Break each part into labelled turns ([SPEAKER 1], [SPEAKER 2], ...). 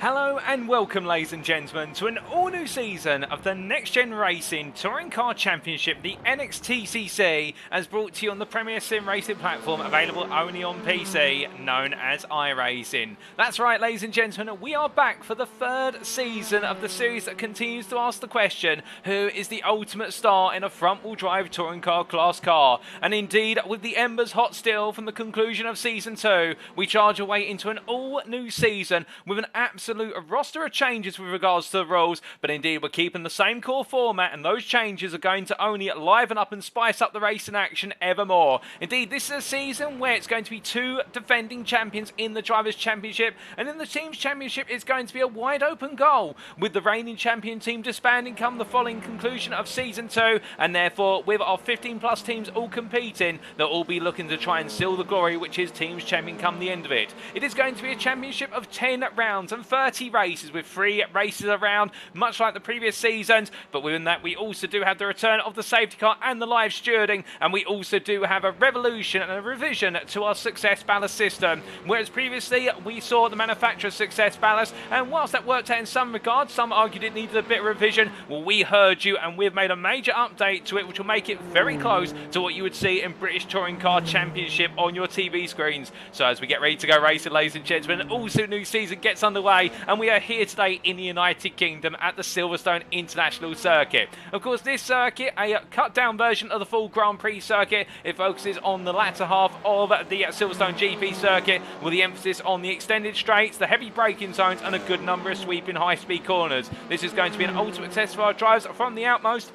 [SPEAKER 1] Hello and welcome, ladies and gentlemen, to an all-new season of the Next Gen Racing Touring Car Championship, the NXTGEN, as brought to you on the premier sim racing platform available only on PC, known as iRacing. That's right, ladies and gentlemen, we are back for the third season of the series that continues to ask the question, who is the ultimate star in a front-wheel drive touring car class car? And indeed, with the embers hot still from the conclusion of Season 2, we charge away into an all-new season with an absolute roster of changes with regards to the rules, but indeed we're keeping the same core format, and those changes are going to only liven up and spice up the racing action ever more. Indeed, this is a season where it's going to be two defending champions in the Drivers' Championship, and in the Teams' Championship it's going to be a wide open goal, with the reigning champion team disbanding come the following conclusion of Season 2, and therefore with our 15 plus teams all competing, they'll all be looking to try and seal the glory, which is Teams' Champion come the end of it. It is going to be a championship of 10 rounds and 30 races, with 3 races around, much like the previous seasons, but within that we also do have the return of the safety car and the live stewarding, and we also do have a revolution and a revision to our success ballast system, whereas previously we saw the manufacturer's success ballast, and whilst that worked out in some regards, some argued it needed a bit of revision. Well, we heard you and we've made a major update to it, which will make it very close to what you would see in British Touring Car Championship on your TV screens. So as we get ready to go racing, ladies and gentlemen, also new season gets underway, and we are here today in the United Kingdom at the Silverstone International Circuit. Of course, this circuit, a cut down version of the full Grand Prix circuit, it focuses on the latter half of the Silverstone GP circuit, with the emphasis on the extended straights, the heavy braking zones, and a good number of sweeping high speed corners. This is going to be an ultimate test for our drivers from the outmost.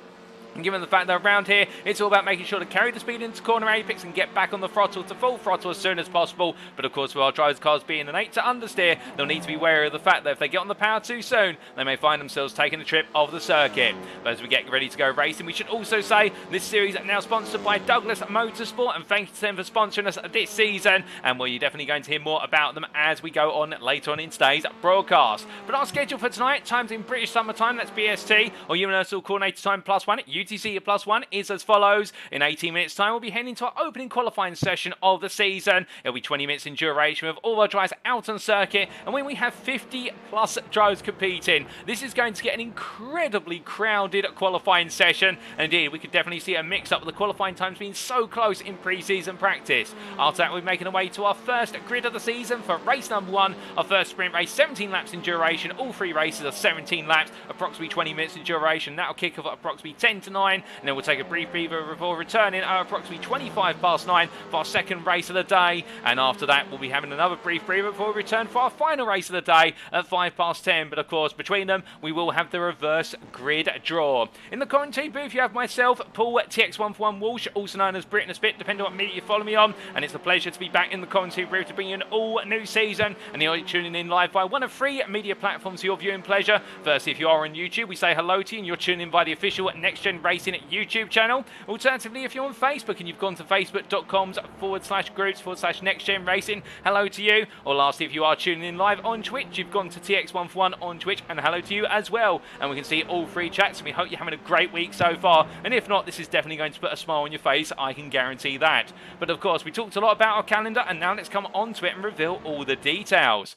[SPEAKER 1] And given the fact that around here, it's all about making sure to carry the speed into corner apex and get back on the throttle to full throttle as soon as possible. But of course, with our drivers' cars being an 8 to understeer, they'll need to be wary of the fact that if they get on the power too soon, they may find themselves taking a trip off the circuit. But as we get ready to go racing, we should also say this series is now sponsored by Douglas Motorsport, and thanks to them for sponsoring us this season. And well, you're definitely going to hear more about them as we go on later on in today's broadcast. But our schedule for tonight, times in British Summer Time, that's BST, or Universal Coordinated Time +1 at UTC +1, is as follows. In 18 minutes time, we'll be heading to our opening qualifying session of the season. It'll be 20 minutes in duration with all our drivers out on circuit, and when we have 50 plus drivers competing, this is going to get an incredibly crowded qualifying session. And indeed, we could definitely see a mix up with the qualifying times being so close in pre-season practice. After that, we're making our way to our first grid of the season for race number 1, our first sprint race, 17 laps in duration. All 3 races are 17 laps, approximately 20 minutes in duration. That'll kick off at approximately 10 to 9, and then we'll take a brief breather before returning at approximately 25 past 9 for our second race of the day. And after that, we'll be having another brief breather before we return for our final race of the day at 5 past 10. But of course, between them, we will have the reverse grid draw. In the commentary booth, you have myself, Paul TX141 Walsh, also known as Brit and a Spit, depending on what media you follow me on. And it's a pleasure to be back in the commentary booth to bring you an all-new season. And you're tuning in live via one of 3 media platforms for your viewing pleasure. Firstly, if you are on YouTube, we say hello to you, and you're tuning in via the official Next Gen Racing YouTube channel. Alternatively, if you're on Facebook and you've gone to facebook.com/groups/Next Gen Racing, hello to you. Or lastly, if you are tuning in live on Twitch, you've gone to TX141 on Twitch, and hello to you as well. And we can see all 3 chats, and we hope you're having a great week so far. And if not, this is definitely going to put a smile on your face, I can guarantee that. But of course, we talked a lot about our calendar, and now let's come onto it and reveal all the details.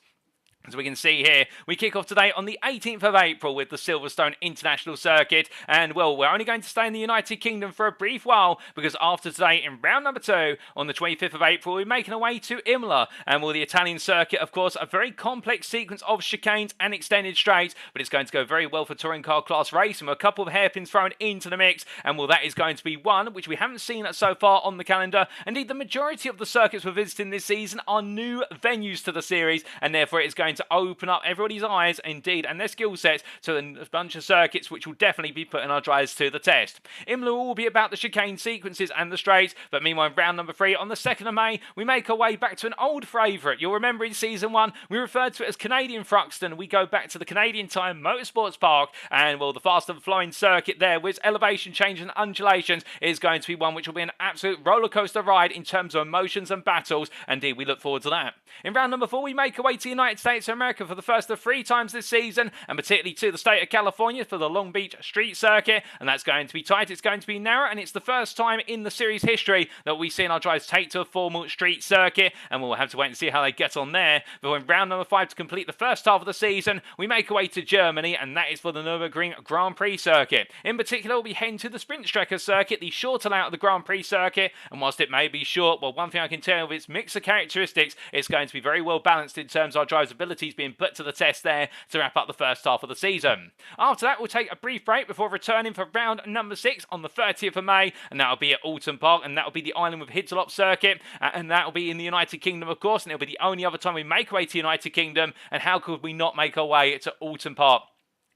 [SPEAKER 1] As we can see here, we kick off today on the 18th of April with the Silverstone International Circuit. And, well, we're only going to stay in the United Kingdom for a brief while, because after today, in round number 2, on the 25th of April, we're making our way to Imola. And, well, the Italian circuit, of course, a very complex sequence of chicanes and extended straights, but it's going to go very well for touring car class racing, with a couple of hairpins thrown into the mix. And, well, that is going to be one which we haven't seen so far on the calendar. Indeed, the majority of the circuits we're visiting this season are new venues to the series, and therefore it is going to open up everybody's eyes, indeed, and their skill sets to a bunch of circuits which will definitely be putting our drivers to the test. Imola will be about the chicane sequences and the straights, but meanwhile, in round number 3, on the 2nd of May, we make our way back to an old favourite. You'll remember in Season 1, we referred to it as Canadian Thruxton. We go back to the Canadian Time Motorsports Park, and, well, the faster flowing circuit there with elevation changes and undulations is going to be one which will be an absolute rollercoaster ride in terms of emotions and battles. Indeed, we look forward to that. In round number 4, we make our way to the United States States of America for the first of 3 times this season, and particularly to the state of California for the Long Beach Street Circuit, and that's going to be tight, it's going to be narrow, and it's the first time in the series history that we've seen our drivers take to a formal street circuit, and we'll have to wait and see how they get on there. But in round number 5 to complete the first half of the season, we make our way to Germany, and that is for the Nürburgring Grand Prix circuit. In particular, we'll be heading to the Sprint Strecker circuit, the shorter layout of the Grand Prix circuit, and whilst it may be short, well, one thing I can tell you with its mix of characteristics, it's going to be very well balanced in terms of our drivers' abilities being put to the test there to wrap up the first half of the season. After that, we'll take a brief break before returning for round number 6 on the 30th of May, and that'll be at Alton Park, and that'll be the Island with Hiddleston circuit, and that'll be in the United Kingdom, of course, and it'll be the only other time we make our way to the United Kingdom, and how could we not make our way to Alton Park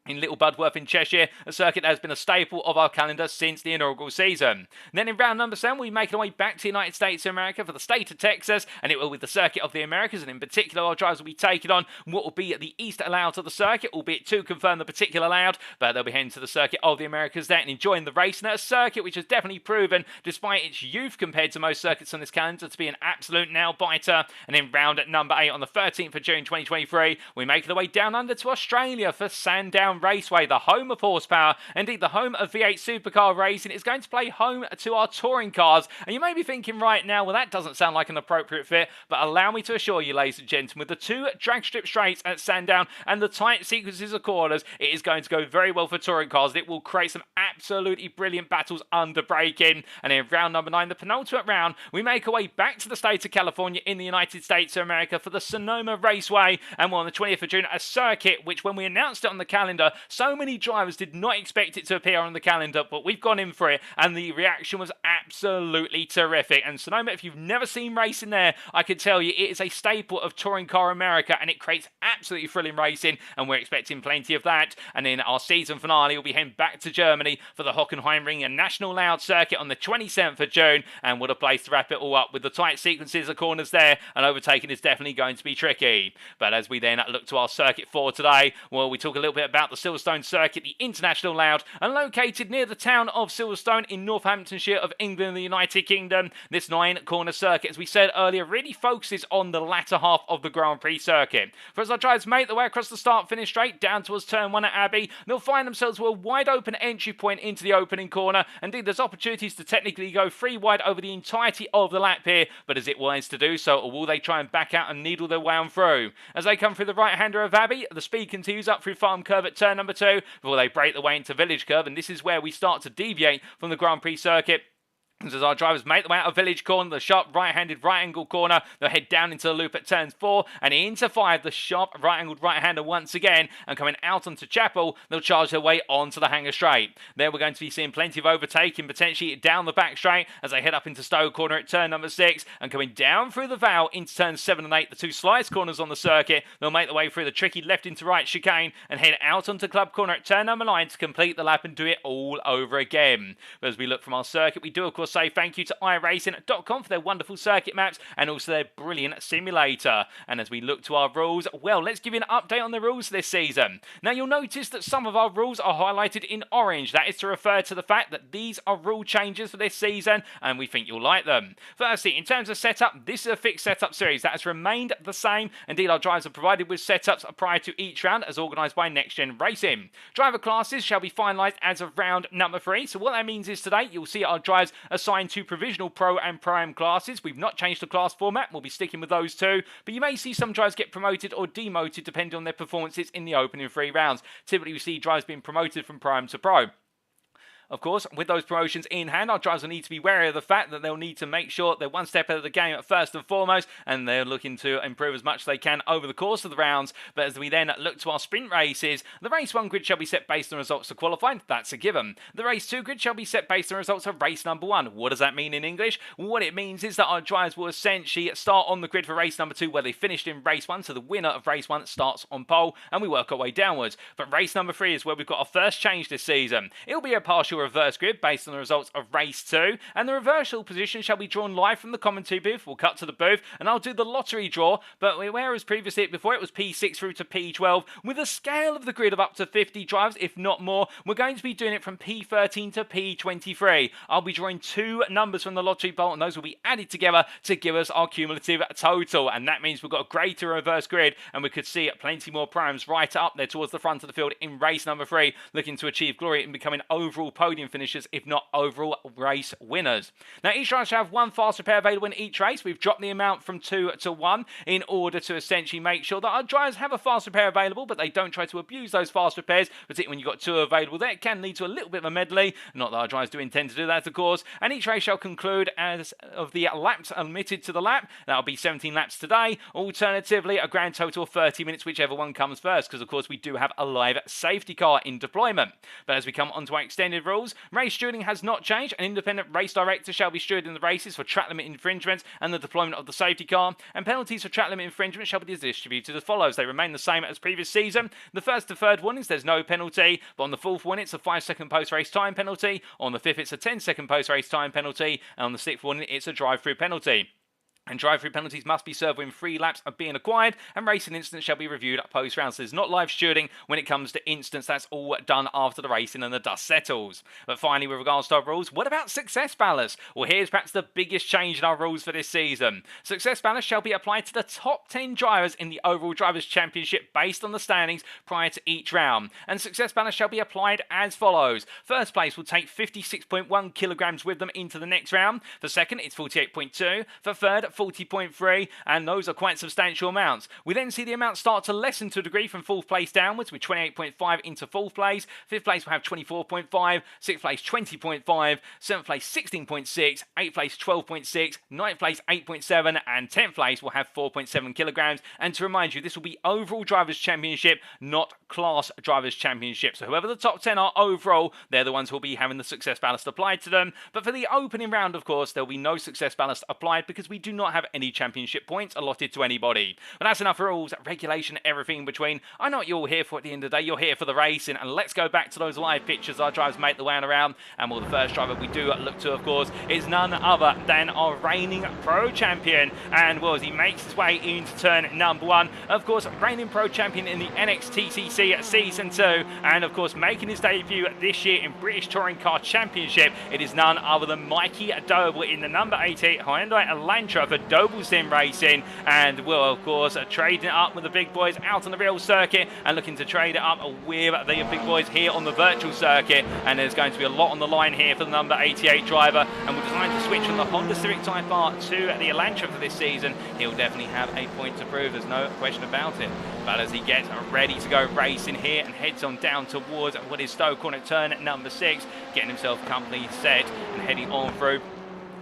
[SPEAKER 1] in Little Budworth in Cheshire, a circuit that has been a staple of our calendar since the inaugural season. And then in round number 7, we make our way back to the United States of America for the state of Texas, and it will be the Circuit of the Americas, and in particular our drivers will be taking on what will be the east layout of the circuit, albeit to confirm the particular layout, but they'll be heading to the Circuit of the Americas there and enjoying the racing at a circuit which has definitely proven, despite its youth compared to most circuits on this calendar, to be an absolute nail-biter. And in round at number 8 on the 13th of June 2023, we make our way down under to Australia for Sandown Raceway, the home of horsepower, indeed the home of V8 supercar racing. It's going to play home to our touring cars, and you may be thinking right now, well, that doesn't sound like an appropriate fit, but allow me to assure you, ladies and gentlemen, with the 2 drag strip straights at Sandown and the tight sequences of corners, it is going to go very well for touring cars. It will create some absolutely brilliant battles under braking. And in round number 9, the penultimate round, we make our way back to the state of California in the United States of America for the Sonoma Raceway, and we're on the 20th of June, a circuit which, when we announced it on the calendar, so many drivers did not expect it to appear on the calendar, but we've gone in for it, and the reaction was absolutely terrific. And Sonoma, if you've never seen racing there, I can tell you it is a staple of touring car America, and it creates absolutely thrilling racing, and we're expecting plenty of that. And in our season finale, we'll be heading back to Germany for the Hockenheimring and National Loud Circuit on the 27th of June, and what a place to wrap it all up with the tight sequences of corners there, and overtaking is definitely going to be tricky. But as we then look to our circuit for today, well, we talk a little bit about the Silverstone circuit, the International Loud, and located near the town of Silverstone in Northamptonshire of England and the United Kingdom. This 9-corner circuit, as we said earlier, really focuses on the latter half of the Grand Prix circuit. For as our drivers make their way across the start-finish straight down towards turn 1 at Addy, they'll find themselves with a wide open entry point into the opening corner. Indeed, there's opportunities to technically go 3 wide over the entirety of the lap here, but is it wise to do so, or will they try and back out and needle their way on through? As they come through the right-hander of Addy, the speed continues up through Farm Curve at turn number 2 before they break the way into Village Curve, and this is where we start to deviate from the Grand Prix circuit. As our drivers make their way out of Village Corner, the sharp right-handed right-angle corner, they'll head down into the loop at turns 4 and into 5, the sharp right-angled right-hander once again, and coming out onto Chapel, they'll charge their way onto the hanger straight. There we're going to be seeing plenty of overtaking, potentially down the back straight as they head up into Stowe Corner at turn number 6, and coming down through the Vale into turns 7 and 8, the 2 slice corners on the circuit. They'll make their way through the tricky left into right chicane and head out onto Club Corner at turn number 9 to complete the lap and do it all over again. But as we look from our circuit, we do of course say thank you to iRacing.com for their wonderful circuit maps and also their brilliant simulator. And as we look to our rules, well, let's give you an update on the rules this season. Now, you'll notice that some of our rules are highlighted in orange. That is to refer to the fact that these are rule changes for this season, and we think you'll like them. Firstly, in terms of setup, this is a fixed setup series that has remained the same. Indeed, our drivers are provided with setups prior to each round as organised by NXTGEN Racing. Driver classes shall be finalised as of round number 3. So what that means is today, you'll see our drivers assigned to provisional Pro and Pro-Am classes. We've not changed the class format. We'll be sticking with those two. But you may see some drivers get promoted or demoted depending on their performances in the opening 3 rounds. Typically, we see drivers being promoted from Pro-Am to Pro. Of course, with those promotions in hand, our drivers will need to be wary of the fact that they'll need to make sure they're one step ahead of the game first and foremost, and they're looking to improve as much as they can over the course of the rounds. But as we then look to our sprint races, the race 1 grid shall be set based on results of qualifying. That's a given. The race 2 grid shall be set based on results of race number 1. What does that mean in English? What it means is that our drivers will essentially start on the grid for race number 2 where they finished in race 1, so the winner of race 1 starts on pole, and we work our way downwards. But race number 3 is where we've got our first change this season. It'll be a partial reverse grid based on the results of race 2, and the reversal position shall be drawn live from the commentary booth. We'll cut to the booth and I'll do the lottery draw, but whereas previously before it was P6 through to P12 with a scale of the grid of up to 50 drivers, if not more, we're going to be doing it from P13 to P23. I'll be drawing 2 numbers from the lottery bolt, and those will be added together to give us our cumulative total, and that means we've got a greater reverse grid, and we could see plenty more primes right up there towards the front of the field in race number 3, looking to achieve glory and becoming overall podium finishers, if not overall race winners. Now, each driver shall have 1 fast repair available in each race. We've dropped the amount from 2 to 1 in order to essentially make sure that our drivers have a fast repair available, but they don't try to abuse those fast repairs, particularly when you've got 2 available there. It can lead to a little bit of a medley. Not that our drivers do intend to do that, of course. And each race shall conclude as of the laps admitted to the lap. That'll be 17 laps today. Alternatively, a grand total of 30 minutes, whichever one comes first, because of course we do have a live safety car in deployment. But as we come onto our extended rules, race stewarding has not changed. An independent race director shall be stewarding the races for track limit infringements and the deployment of the safety car, and penalties for track limit infringement shall be distributed as follows. They remain the same as previous season. The first to third warnings, there's no penalty, but on the fourth one, it's a 5-second post-race time penalty. On the fifth, it's a 10-second post-race time penalty, and on the sixth warning, it's a drive-through penalty. And drive-through penalties must be served within 3 laps of being acquired, and racing incidents shall be reviewed at post-round. So there's not live stewarding when it comes to incidents. That's all done after the racing and the dust settles. But finally, with regards to our rules, what about success ballast? Well, here's perhaps the biggest change in our rules for this season. Success ballast shall be applied to the top 10 drivers in the overall Drivers' Championship based on the standings prior to each round. And success ballast shall be applied as follows. First place will take 56.1 kilograms with them into the next round. For second, it's 48.2. For third, 40.3, and those are quite substantial amounts. We then see the amounts start to lessen to a degree from 4th place downwards, with 28.5 into 4th place. 5th place will have 24.5, 6th place 20.5, 7th place 16.6, 8th place 12.6, 9th place 8.7, and 10th place will have 4.7 kilograms. And to remind you, this will be overall Drivers' Championship, not class Drivers' Championship. So whoever the top 10 are overall, they're the ones who will be having the success ballast applied to them. But for the opening round, of course, there will be no success ballast applied because we do not have any championship points allotted to anybody. But that's enough rules, regulation, everything in between. I know what you're all here for at the end of the day. You're here for the racing, and let's go back to those live pictures our drivers make the way around. And well, the first driver we do look to, of course, is none other than our reigning pro champion. And well, as he makes his way into turn number 1, of course, reigning pro champion in the NXTGEN Season 2, and of course, making his debut this year in British Touring Car Championship, it is none other than Mikey Doble in the number 88 Hyundai Elantra for Doble Sim Racing, and will of course trading it up with the big boys out on the real circuit and looking to trade it up with the big boys here on the virtual circuit. And there's going to be a lot on the line here for the number 88 driver, and we're designed to switch from the Honda Civic Type R to the Elantra for this season. He'll definitely have a point to prove, there's no question about it. But as he gets ready to go racing here and heads on down towards what is Stoke Corner turn number 6, getting himself company set and heading on through.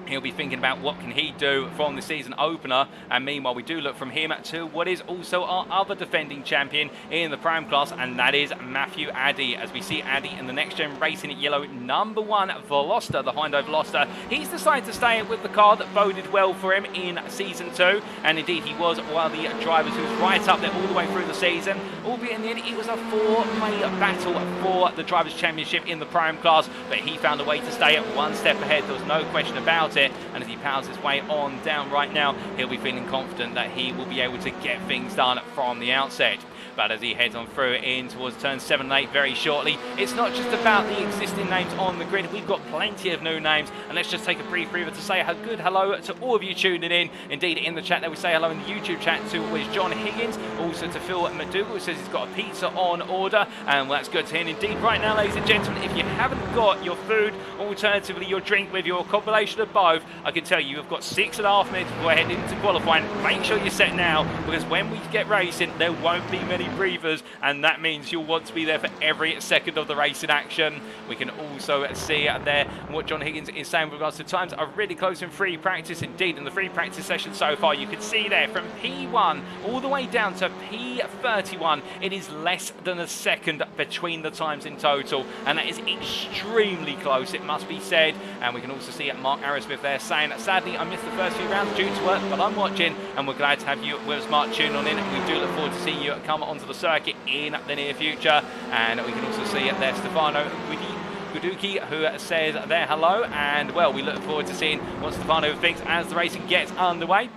[SPEAKER 1] He'll be thinking about what can he do from the season opener, and meanwhile we do look from him to what is also our other defending champion in the Prime class, and that is Mathew Addy. As we see Addy in the Next Gen Racing yellow number 1 Veloster, the Hyundai Veloster. He's decided to stay with the car that boded well for him in Season 2, and indeed he was one of the drivers who was right up there all the way through the season, albeit in the end it was a 4-way battle for the Drivers' Championship in the Prime class, but he found a way to stay one step ahead, there was no question about it. And as he powers his way on down right now, he'll be feeling confident that he will be able to get things done from the outset. But as he heads on through in towards turn 7 and 8 very shortly, it's not just about the existing names on the grid. We've got plenty of new names, and let's just take a brief breather to say a good hello to all of you tuning in. Indeed, in the chat there, we say hello in the YouTube chat to John Higgins, also to Phil McDougall, who says he's got a pizza on order, and well, that's good to hear. And indeed, right now, ladies and gentlemen, if you haven't got your food, alternatively your drink with your combination of both, I can tell you you've got 6.5 minutes before heading into qualifying. Make sure you're set now, because when we get racing, there won't be many breathers, and that means you'll want to be there for every second of the racing action. We can also see there what John Higgins is saying with regards to times are really close in free practice. Indeed, in the free practice session so far, you can see there from P1 all the way down to P31, it is less than a second between the times in total, and that is extremely close, it must be said. And we can also see Mark Arrowsmith there saying, sadly I missed the first few rounds due to work, but I'm watching, and we're glad to have you with us, Mark, tune on in. We do look forward to seeing you come onto the circuit in the near future. And we can also see there Stefano Guidi Guduki, who says there hello, and well, we look forward to seeing what Stefano thinks as the racing gets underway.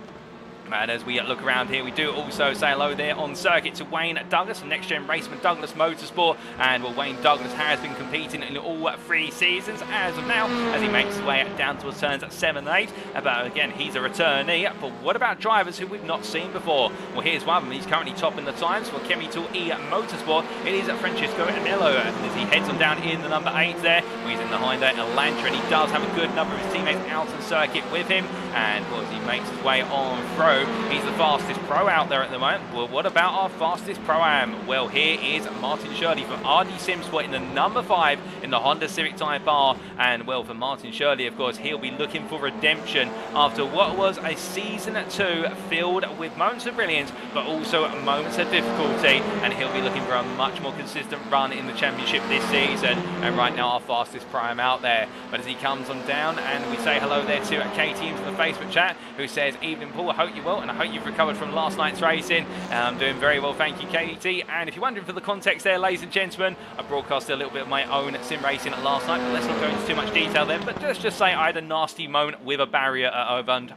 [SPEAKER 1] And as we look around here, we do also say hello there on circuit to Wayne Douglas from Next Gen Racing Douglas Motorsport. And well, Wayne Douglas has been competing in all 3 seasons as of now, as he makes his way down towards turns 7 and 8. But again, he's a returnee. But what about drivers who we've not seen before? Well, here's one of them. He's currently topping the times for Chemi Tool E Motorsport. It is Francisco Anello as he heads on down in the number 8 there. He's in the Honda Elantra, and he does have a good number of his teammates out on circuit with him. And well, as he makes his way on through, he's the fastest pro out there at the moment. Well, what about our fastest pro-am? Well, here is Martin Shirley from RD Simsport in the number 5 in the Honda Civic Type R. And well, for Martin Shirley, of course, he'll be looking for redemption after what was a season 2 filled with moments of brilliance, but also moments of difficulty. And he'll be looking for a much more consistent run in the championship this season. And right now, our fastest pro-am out there. But as he comes on down, and we say hello there to Katie into the Facebook chat, who says, "Evening, Paul. I hope you're well, and I hope you've recovered from last night's racing." I'm doing very well, thank you, Katie. And if you're wondering for the context there, ladies and gentlemen, I broadcasted a little bit of my own sim racing last night, but let's not go into too much detail then. But let's just say I had a nasty moment with a barrier at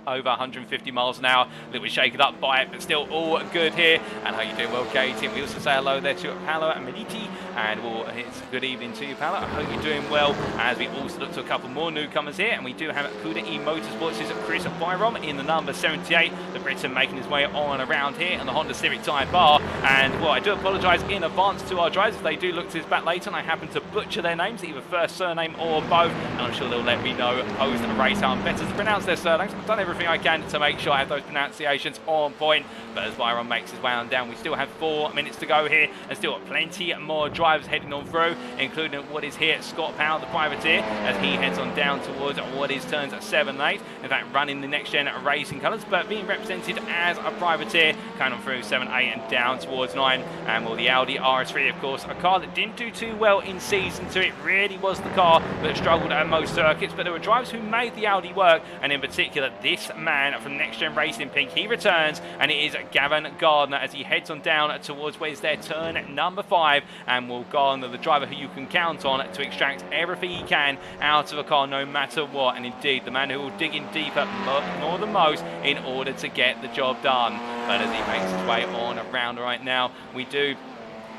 [SPEAKER 1] over 150 miles an hour. A little bit shaken up by it, but still all good here. And how you doing well, Katie? And we also say hello there to Paolo and Mediti. And well, it's good evening to you, Paolo. I hope you're doing well. As we also look to a couple more newcomers here, and we do have Kuda E Motorsports' Chris Byrom in the number 78. The Briton making his way on around here in the Honda Civic Type R. And well, I do apologise in advance to our drivers if they do look to this back later and I happen to butcher their names, either first surname or both, and I'm sure they'll let me know post the race how I'm better to pronounce their surnames. I've done everything I can to make sure I have those pronunciations on point. But as Byron makes his way on down, we still have 4 minutes to go here, and still got plenty more drivers heading on through, including what is here Scott Powell, the privateer, as he heads on down towards what is turns 7 and 8. In fact, running the Next Gen Racing colours, but being represented as a privateer, kind of through 7, 8 and down towards 9. And well, the Audi RS3, of course, a car that didn't do too well in season 2. It really was the car that struggled at most circuits, but there were drivers who made the Audi work, and in particular this man from Next Gen Racing Pink. He returns, and it is Gavin Gardner as he heads on down towards where's their turn number 5. And will Gardner, the driver who you can count on to extract everything he can out of a car no matter what, and indeed the man who will dig in deeper more than most in order to get the job done. But as he makes his way on around right now, we do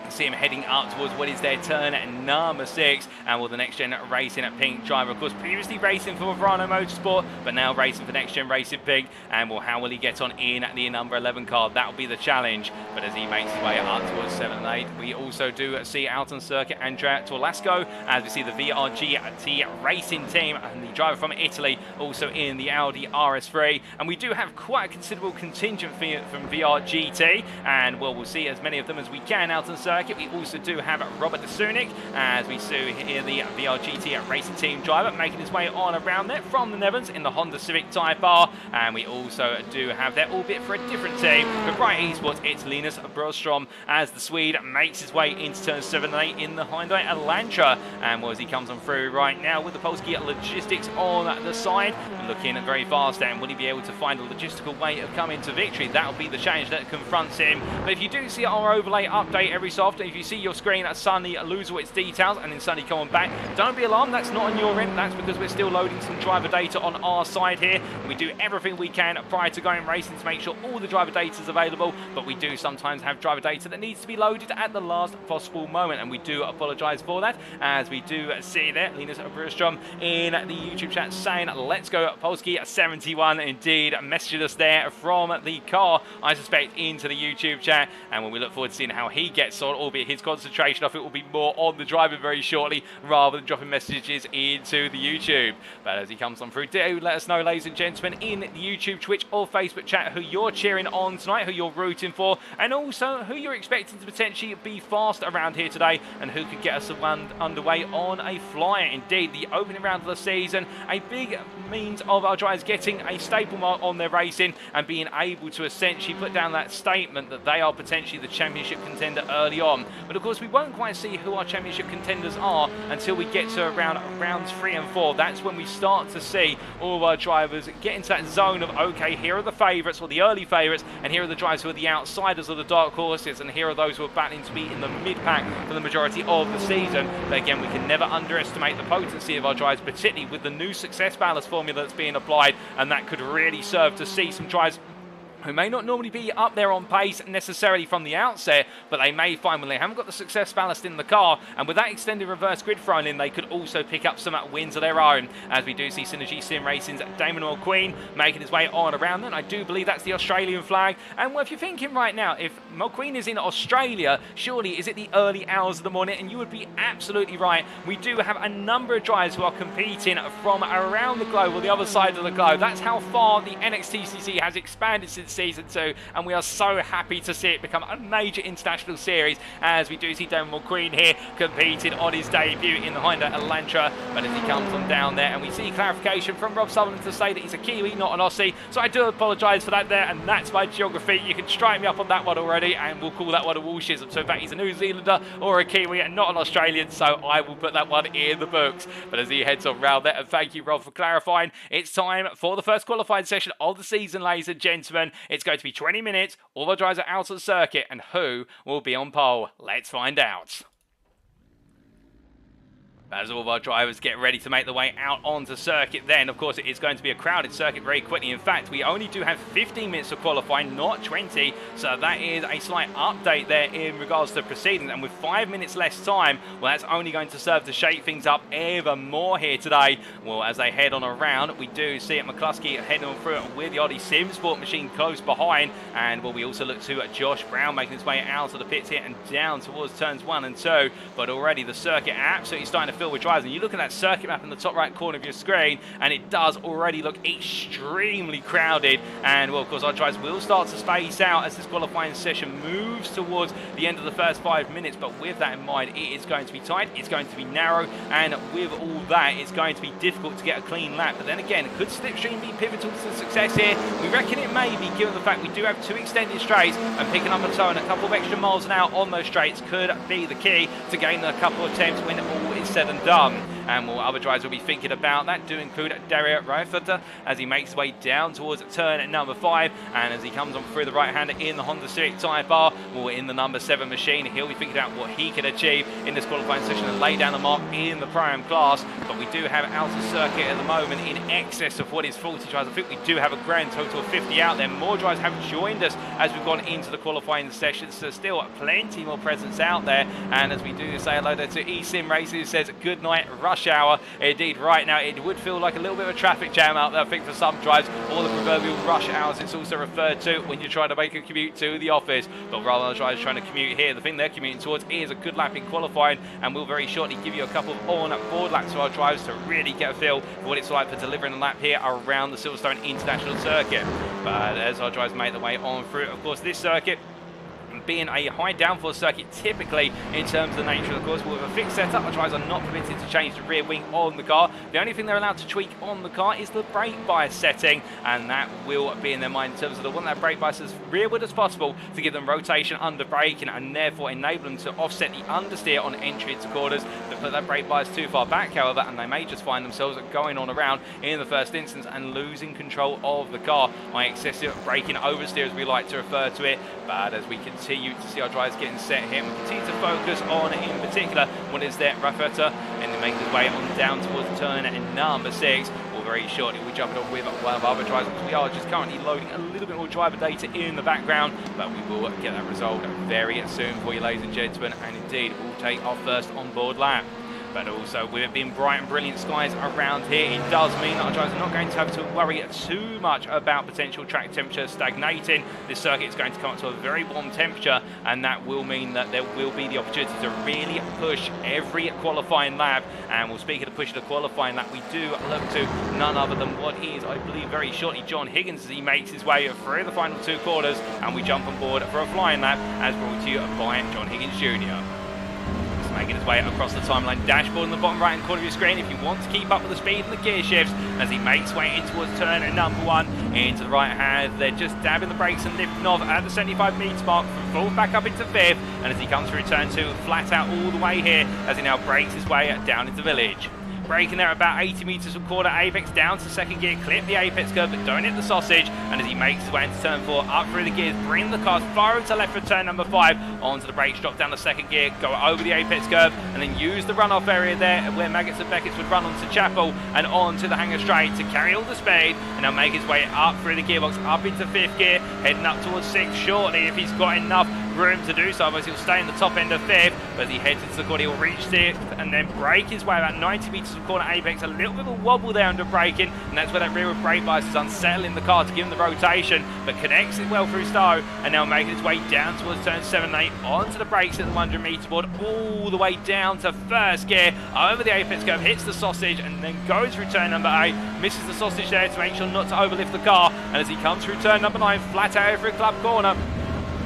[SPEAKER 1] see him heading up towards what is their turn at number 6, and will the Next Gen Racing at Pink driver, of course, previously racing for Verano Motorsport, but now racing for Next Gen Racing Pink. And well, how will he get on in the number 11 car? That will be the challenge. But as he makes his way up towards 7 and 8, we also do see out on circuit Andrea Torlasco, as we see the VRGT Racing team and the driver from Italy also in the Audi RS3. And we do have quite a considerable contingent from VRGT, and well, we'll see as many of them as we can out on circuit. We also do have Robert De Sunic, as we see here the VRGT Racing Team driver making his way on around there from the Netherlands in the Honda Civic Type R. And we also do have there, albeit for a different team, for Bright Esports, it's Linus Broström, as the Swede makes his way into turn 7 and 8 in the Hyundai Elantra. And well, as he comes on through right now with the Polski Logistics on the side, looking very fast, and will he be able to find a logistical way of coming to victory? That will be the challenge that confronts him. But if you do see our overlay update every so often, if you see your screen that suddenly lose all its details and then suddenly coming back, don't be alarmed, that's not on your end, that's because we're still loading some driver data on our side here. We do everything we can prior to going racing to make sure all the driver data is available, but we do sometimes have driver data that needs to be loaded at the last possible moment, and we do apologise for that, as we do see there Linus Broström in the YouTube chat saying, "Let's go Polski 71," indeed messaged us there from the car, I suspect, into the YouTube chat. And when we look forward to seeing how he gets on, albeit his concentration, I think, will be more on the driving very shortly rather than dropping messages into the YouTube. But as he comes on through, do let us know, ladies and gentlemen, in the YouTube, Twitch or Facebook chat, who you're cheering on tonight, who you're rooting for, and also who you're expecting to potentially be fast around here today, and who could get us underway on a flyer. Indeed, the opening round of the season, a big means of our drivers getting a staple mark on their racing and being able to essentially put down that statement that they are potentially the championship contender early on. But of course, we won't quite see who our championship contenders are until we get to around rounds 3 and 4. That's when we start to see all of our drivers get into that zone of, okay, here are the favourites, or the early favourites, and here are the drivers who are the outsiders or the dark horses, and here are those who are battling to be in the mid-pack for the majority of the season. But again, we can never underestimate the potency of our drivers, particularly with the new success ballast formula that's being applied, and that could really serve to see some drivers who may not normally be up there on pace necessarily from the outset, but they may find when they haven't got the success ballast in the car, and with that extended reverse grid thrown in, they could also pick up some wins of their own, as we do see Synergy Sim Racing's Damon McQueen making his way on around them. I do believe that's the Australian flag, and if you're thinking right now, if McQueen is in Australia, surely is it the early hours of the morning? And you would be absolutely right. We do have a number of drivers who are competing from around the globe, or the other side of the globe. That's how far the NXTCC has expanded since Season 2, and we are so happy to see it become a major international series, as we do see Damon McQueen here competing on his debut in the Honda Elantra. But as he comes on down there, and we see clarification from Rob Sutherland to say that he's a Kiwi, not an Aussie, so I do apologise for that there, and that's my geography. You can strike me up on that one already, and we'll call that one a Walshism. So in fact, he's a New Zealander or a Kiwi and not an Australian, so I will put that one in the books. But as he heads on round there, and thank you, Rob, for clarifying, it's time for the first qualifying session of the season, ladies and gentlemen. It's going to be 20 minutes, all the drivers are out of the circuit, and who will be on pole? Let's find out. As all of our drivers get ready to make their way out onto circuit, then of course it is going to be a crowded circuit very quickly. In fact, we only do have 15 minutes of qualifying, not 20, so that is a slight update there in regards to proceedings. And with 5 minutes less time, well, that's only going to serve to shake things up even more here today. Well, as they head on around, we do see it McCluskey heading on through it with the Addy Sim Sport machine close behind, and well, we also look to Josh Brown making his way out of the pits here and down towards turns 1 and 2. But already the circuit absolutely starting to fill with drivers, and you look at that circuit map in the top right corner of your screen, and it does already look extremely crowded. And well, of course, our drivers will start to space out as this qualifying session moves towards the end of the first 5 minutes. But with that in mind, it is going to be tight, it's going to be narrow, and with all that, it's going to be difficult to get a clean lap. But then again, could slipstream be pivotal to success here? We reckon it may be, given the fact we do have 2 extended straights, and picking up a toe and a couple of extra miles an hour on those straights could be the key to gain a couple of attempts when all is said and done. And more other drivers will be thinking about that, do include Dario Raifata as he makes his way down towards turn at number 5, and as he comes on through the right-hander in the Honda Civic Type R, or in the number 7 machine, he'll be thinking about what he can achieve in this qualifying session and lay down the mark in the Pro-Am class. But we do have out of circuit at the moment in excess of what is 40 drivers. I think we do have a grand total of 50 out there. More drivers have joined us as we've gone into the qualifying session, so still plenty more presence out there. And as we do say hello there to eSim Racing, who says good night, rush hour. Indeed, right now it would feel like a little bit of a traffic jam out there, I think, for some drives, or the proverbial rush hours it's also referred to when you're trying to make a commute to the office. But rather than drivers trying to commute here, the thing they're commuting towards is a good lap in qualifying, and we'll very shortly give you a couple of on-board laps to our drivers to really get a feel for what it's like for delivering a lap here around the Silverstone International Circuit. But as our drivers make their way on through, of course, this circuit being a high downforce circuit typically in terms of the nature of the course, with a fixed setup, the drivers are not permitted to change the rear wing on the car. The only thing they're allowed to tweak on the car is the brake bias setting, and that will be in their mind in terms of they want that brake bias as rearward as possible to give them rotation under braking, and therefore enable them to offset the understeer on entry into corners. They put that brake bias too far back, however, and they may just find themselves going on around in the first instance and losing control of the car by excessive braking oversteer, as we like to refer to it. But as we continue to see our drivers getting set here, and we continue to focus on, in particular, what is there, Raffetta, and then making his way on down towards turn number 6. Well, very shortly we jump on with one of our other drivers. We are just currently loading a little bit more driver data in the background, but we will get that resolved very soon for you, ladies and gentlemen, and indeed we'll take our first on-board lap. But also, with it being bright and brilliant skies around here, it does mean that our drivers are not going to have to worry too much about potential track temperature stagnating. This circuit is going to come up to a very warm temperature, and that will mean that there will be the opportunity to really push every qualifying lap. And we'll speak of the push of the qualifying lap, we do look to none other than what is, I believe, very shortly John Higgins, as he makes his way through the final 2 quarters, and we jump on board for a flying lap, as brought to you by John Higgins Jr. Making his way across the timeline dashboard in the bottom right hand corner of your screen if you want to keep up with the speed and the gear shifts, as he makes way in towards turn number 1. into the right hand. They're just dabbing the brakes and lifting off at the 75 metres mark, falls back up into 5th, and as he comes through turn 2, flat out all the way here as he now breaks his way down into Village. Braking there about 80 metres from quarter apex down to second gear, clip the apex curve but don't hit the sausage, and as he makes his way into turn 4, up through the gears, bring the car far to left for turn number 5, onto the brakes, drop down the second gear, go over the apex curve, and then use the runoff area there where Maggots and Beckett's would run onto Chapel and onto the hangar straight to carry all the speed, and now make his way up through the gearbox, up into 5th gear, heading up towards 6th shortly if he's got enough room to do so, otherwise he'll stay in the top end of 5th, but as he heads into the corner he'll reach 6th and then brake his way about 90 metres from corner apex, a little bit of a wobble there under braking, and that's where that rearward brake bias is unsettling the car to give him the rotation, but connects it well through Stowe, and now making its way down towards turn 7 and 8, onto the brakes at the 100 metre board, all the way down to 1st gear, over the apex curve, hits the sausage, and then goes through turn number 8, misses the sausage there to make sure not to overlift the car, and as he comes through turn number 9, flat out over a club corner.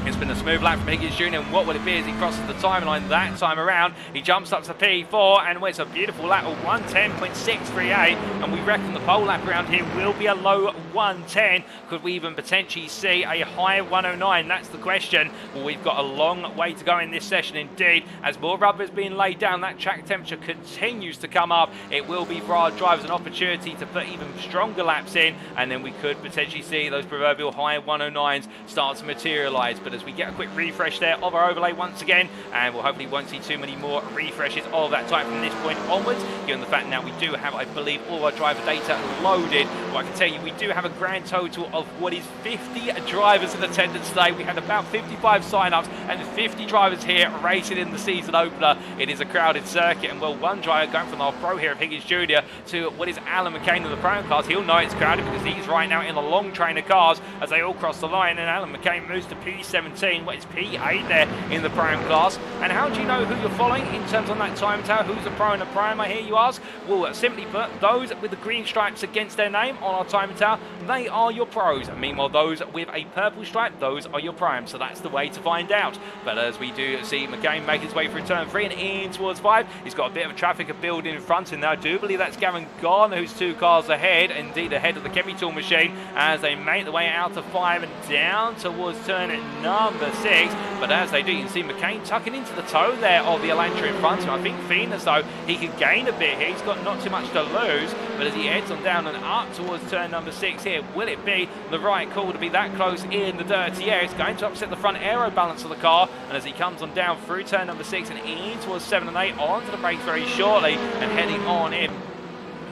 [SPEAKER 1] It's been a smooth lap from Higgins Jr. and what will it be as he crosses the timeline that time around? He jumps up to P4 and it's a beautiful lap of 110.638, and we reckon the pole lap around here will be a low 110. Could we even potentially see a high 109? That's the question. Well, we've got a long way to go in this session indeed. As more rubber is being laid down, that track temperature continues to come up. It will be for our drivers an opportunity to put even stronger laps in, and then we could potentially see those proverbial high 109s start to materialise. But as we get a quick refresh there of our overlay once again, and we'll hopefully won't see too many more refreshes of that type from this point onwards, given the fact now we do have, I believe, all our driver data loaded. Well, I can tell you we do have a grand total of what is 50 drivers in attendance today. We had about 55 sign-ups and 50 drivers here racing in the season opener. It is a crowded circuit, and well, one driver going from our pro here of Higgins Jr. to what is Alan McCain in the pro cars. He'll know it's crowded because he's right now in the long train of cars as they all cross the line, and Alan McCain moves to P17, what is P8 there in the prime class. And how do you know who you're following in terms on that time tower? Who's a pro and a prime, I hear you ask? Well, simply put, those with the green stripes against their name on our time tower, they are your pros. And meanwhile, those with a purple stripe, those are your primes. So that's the way to find out. But as we do see McCain make his way through turn 3 and in towards 5, he's got a bit of traffic building in front, and I do believe that's Gavin Garner who's 2 cars ahead, indeed ahead of the Chemi Tool machine, as they make their way out to 5 and down towards turn number 6. But as they do, you can see McCain tucking into the toe there of the Elantra in front of him. I think Fiend as though he can gain a bit here. He's got not too much to lose, but as he heads on down and up towards turn number 6 here, will it be the right call to be that close in the dirty air? It's going to upset the front aero balance of the car, and as he comes on down through turn number 6 and in towards 7 and 8, onto the brakes very shortly and heading on in.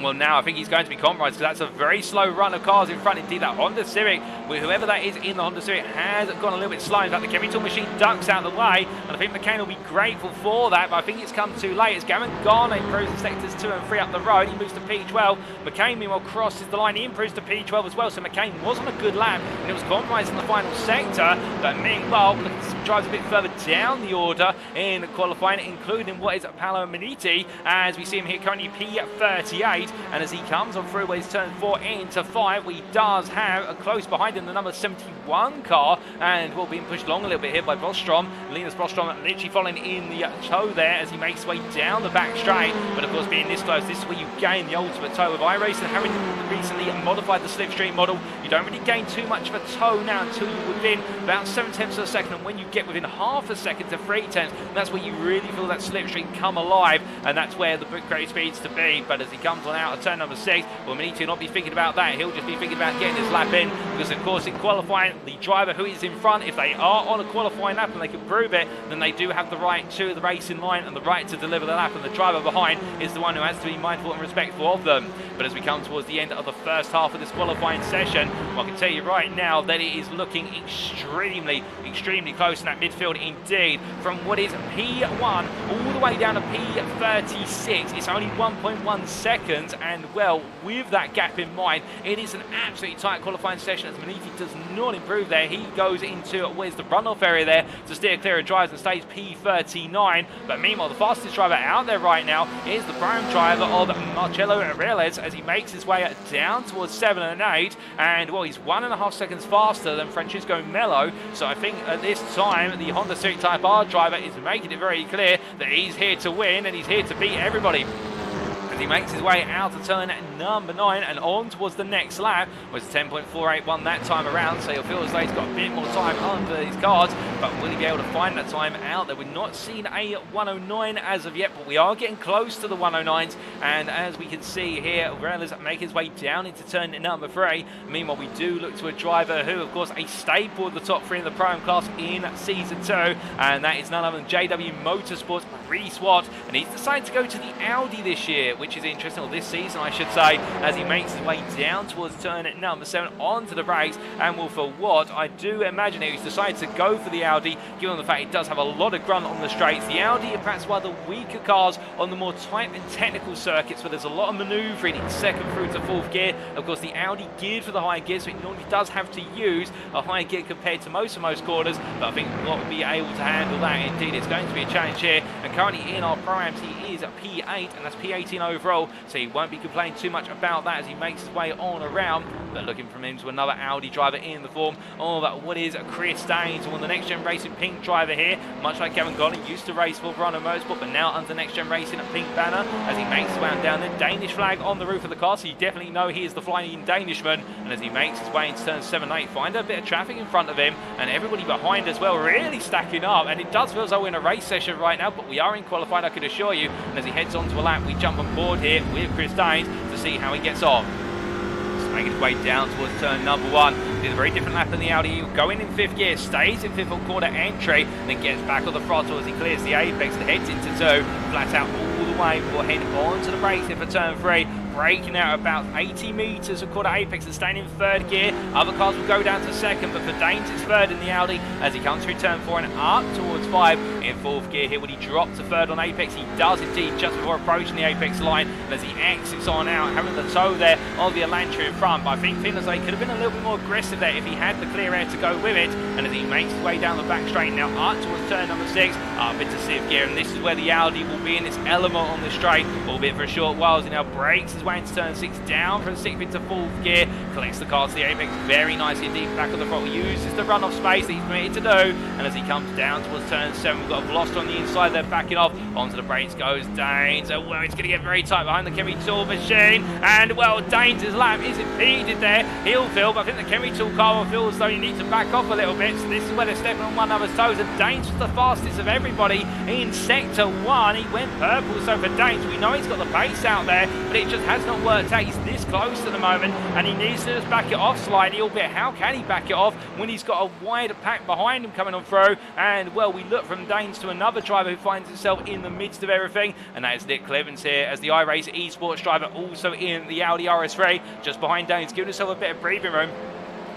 [SPEAKER 1] Well, now I think he's going to be compromised because that's a very slow run of cars in front. Indeed, that Honda Civic, whoever that is in the Honda Civic, has gone a little bit slow. In fact, the Chemi Tool machine ducks out of the way, and I think McCain will be grateful for that, but I think it's come too late as Gavin Garner improves in sectors 2 and 3 up the road. He moves to P12. McCain, meanwhile, crosses the line. He improves to P12 as well, so McCain was on a good lap, and it was compromised in the final sector. But meanwhile, look at some drives a bit further down the order in qualifying, including what is Paolo Maniti, as we see him here currently P38, and as he comes on through where he's turn 4 into 5, he does have a close behind him the number 71 car, and will be pushed along a little bit here by Bostrom. Linus Bostrom literally following in the toe there as he makes his way down the back straight, but of course being this close, this is where you gain the ultimate toe with iRacing. Having recently modified the slipstream model, you don't really gain too much of a toe now until you're within about 7/10 of a second, and when you get within half a second to 3/10, that's where you really feel that slipstream come alive, and that's where the great speed's to be. But as he comes on out of turn number 6, well, Maniti will not be thinking about that. He'll just be thinking about getting his lap in, because of course in qualifying, the driver who is in front, if they are on a qualifying lap and they can prove it, then they do have the right to the racing line and the right to deliver the lap, and the driver behind is the one who has to be mindful and respectful of them. But as we come towards the end of the first half of this qualifying session, well, I can tell you right now that it is looking extremely close in that midfield indeed. From what is P1 all the way down to P36, it's only 1.1 seconds, and well, with that gap in mind, it is an absolutely tight qualifying session as Maniti does not improve there. He goes into where's the runoff area there to steer clear of drives and stays P39. But meanwhile, the fastest driver out there right now is the prime driver of Marcello Reles as he makes his way down towards 7 and 8, and well, he's 1.5 seconds faster than Francisco Mello. So I think at this time the Honda Civic Type R driver is making it very clear that he's here to win and he's here to beat everybody. as he makes his way out of turn number 9 and on towards the next lap. Was 10.481 that time around, so he'll feel as though he's got a bit more time under his cards, but will he be able to find that time out there? We've not seen a 109 as of yet, but we are getting close to the 109s, and as we can see here, Relis make his way down into turn number 3. Meanwhile, we do look to a driver who, of course, a staple of the top 3 in the Pro-Am class in Season 2, and that is none other than JW Motorsports' Reese Watt, and he's decided to go to the Audi this year, which is interesting, or this season I should say, as he makes his way down towards turn number 7 onto the brakes. And well, for Watt, I do imagine he's decided to go for the Audi, given the fact it does have a lot of grunt on the straights. The Audi are perhaps one of the weaker cars on the more tight and technical circuits, where there's a lot of manoeuvring in second through to fourth gear. Of course, the Audi geared for the higher gear, so it normally does have to use a higher gear compared to most corners, but I think Watt will be able to handle that. Indeed, it's going to be a challenge here, and currently in our Pro-Ams he is at P8, and that's P18 overall, so he won't be complaining too much about that as he makes his way on around. But looking from him to another Audi driver in the form of what is Chris Danes, one of the Next Gen Racing Pink driver here, much like Kevin Goddard, used to race for Verano Motorsport, but now under Next Gen Racing at Pink banner as he makes his way down the Danish flag on the roof of the car, so you definitely know he is the flying Danishman. And as he makes his way into turn 7 and 8, find a bit of traffic in front of him, and everybody behind as well really stacking up, and it does feel as though we're in a race session right now, but we are in qualified, I can assure you. And as he heads onto a lap, we jump on board here with Chris Danes to see how he gets on. Making his way down towards turn number 1. Did a very different lap than the Audi. Going in 5th gear, stays in 5th on quarter entry, then gets back on the throttle as he clears the apex and heads into 2. Flat out all the way before heading onto the brakes here for turn 3. Braking out about 80 metres of quarter apex and staying in 3rd gear. Other cars will go down to 2nd, but for Danes it's 3rd in the Audi as he comes through turn 4 and up towards 5 in 4th gear here. When he dropped to 3rd on apex, he does indeed just before approaching the apex line, and as he exits on out, having the toe there of the Elantra in front. But I think feeling as though he could have been a little bit more aggressive there if he had the clear air to go with it. And as he makes his way down the back straight now up towards turn number 6, up into 6th gear, and this is where the Audi will be in its element on the straight, albeit for a short while, as he now breaks his way into turn 6, down from 6th into 4th gear, collects the car to the apex very nicely indeed, back on the throttle, uses the run-off space that he's permitted to do, and as he comes down towards turn 7, we've got a Veloster on the inside there backing off, onto the brakes goes Danes, and well, it's going to get very tight behind the Chemi Tool machine, and well, Danes' lap is impeded there, he'll feel, but I think the Chemi Tool car will feel as though he needs to back off a little bit, so this is where they're stepping on one another's toes, and Danes was the fastest of everybody in sector 1, he went purple, so for Danes, we know he's got the pace out there, but it just has not worked out. He's this close at the moment, and he needs to just back it off slightly, albeit how can he back it off when he's got a wide pack behind him coming on through? And well, we look from Danes to another driver who finds himself in the midst of everything, and that is Nick Clevens here as the iRacing esports driver, also in the Audi RS3, just behind Danes, giving himself a bit of breathing room.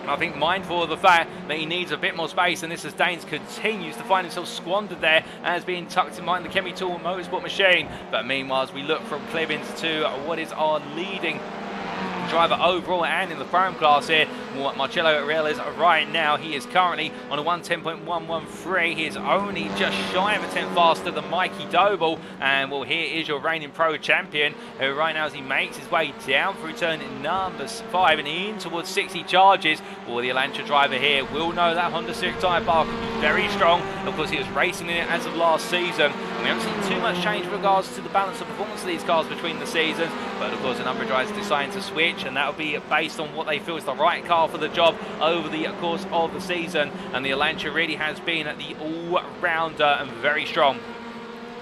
[SPEAKER 1] I think mindful of the fact that he needs a bit more space, and this as Danes continues to find himself squandered there as being tucked in behind the Chemi Tool Motorsport machine. But meanwhile, as we look from Clevens to what is our leading driver overall and in the Pro-Am class here, Marcello Reales right now, he is currently on a 1:10.113. He is only just shy of a tenth faster than Mikey Doble, and well, here is your reigning pro champion, who right now as he makes his way down through turn number 5 and in towards 60 charges. Well, the Elantra driver here will know that Honda Civic tyre bar can be very strong. Of course, he was racing in it as of last season. We haven't seen too much change with regards to the balance of performance of these cars between the seasons, but of course a number of drivers deciding to switch, and that will be based on what they feel is the right car for the job over the course of the season. And the Elantra really has been the all-rounder and very strong.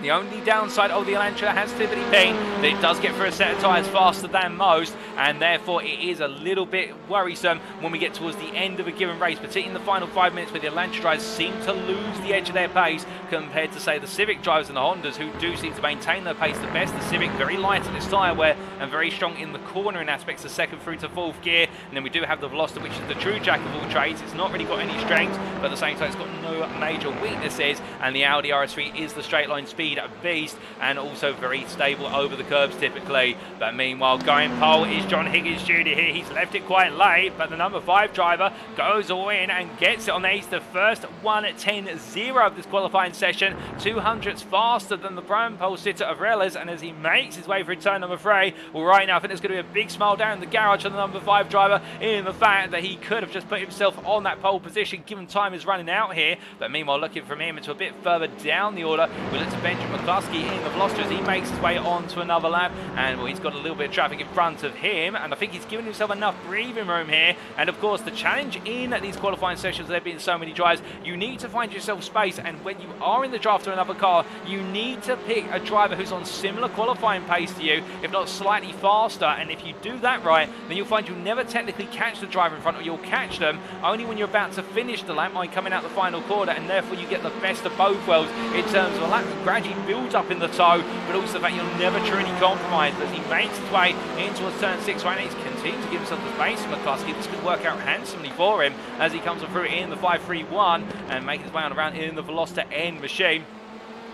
[SPEAKER 1] The only downside of the Elantra has typically been that it does get through a set of tyres faster than most, and therefore it is a little bit worrisome when we get towards the end of a given race, particularly in the final 5 minutes, where the Elantra drivers seem to lose the edge of their pace compared to, say, the Civic drivers and the Hondas, who do seem to maintain their pace the best. The Civic very light in its tyre wear and very strong in the cornering aspects of 2nd through to 4th gear. And then we do have the Veloster, which is the true jack of all trades. It's not really got any strengths, but at the same time it's got no major weaknesses, and the Audi RS3 is the straight line speed beast and also very stable over the curbs typically. But meanwhile, going pole is John Higgins Jr. here. He's left it quite late, but the number 5 driver goes all in and gets it on there. He's the first 1:10.0 of this qualifying session, 200ths faster than the Pro-Am pole sitter of Reles, and as he makes his way through turn number 3, well, right now I think there's going to be a big smile down in the garage on the number 5 driver, in the fact that he could have just put himself on that pole position given time is running out here. But meanwhile, looking from him into a bit further down the order, we look to Ben Benjamin McCluskey in the Veloster as he makes his way on to another lap. And well, he's got a little bit of traffic in front of him, and I think he's given himself enough breathing room here. And of course, the challenge in these qualifying sessions, there being so many drives, you need to find yourself space. And when you are in the draft to another car, you need to pick a driver who's on similar qualifying pace to you, if not slightly faster. And if you do that right, then you'll find you'll never technically catch the driver in front, or you'll catch them only when you're about to finish the lap, like coming out the final quarter, and therefore you get the best of both worlds in terms of a lap that gradually builds up in the toe, but also the fact you'll never truly compromise. As he makes his way in towards turn 6 right now, he's continuing to give himself the space from McCluskey. This could work out handsomely for him as he comes through in the 5-3-1 and making his way on around in the Veloster N machine.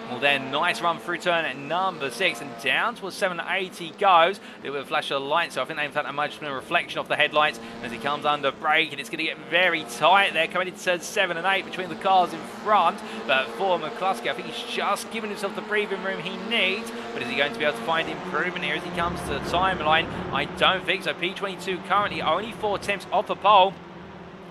[SPEAKER 1] Well then, nice run through turn at number 6 and down towards 7-8 he goes. A little bit of flash of light, so I think they've had that much of a reflection off the headlights as he comes under brake, and it's going to get very tight there coming into turns 7 and 8 between the cars in front. But for McCluskey, I think he's just given himself the breathing room he needs. But is he going to be able to find improvement here as he comes to the timeline? I don't think so. P22 currently only 4 attempts off a pole.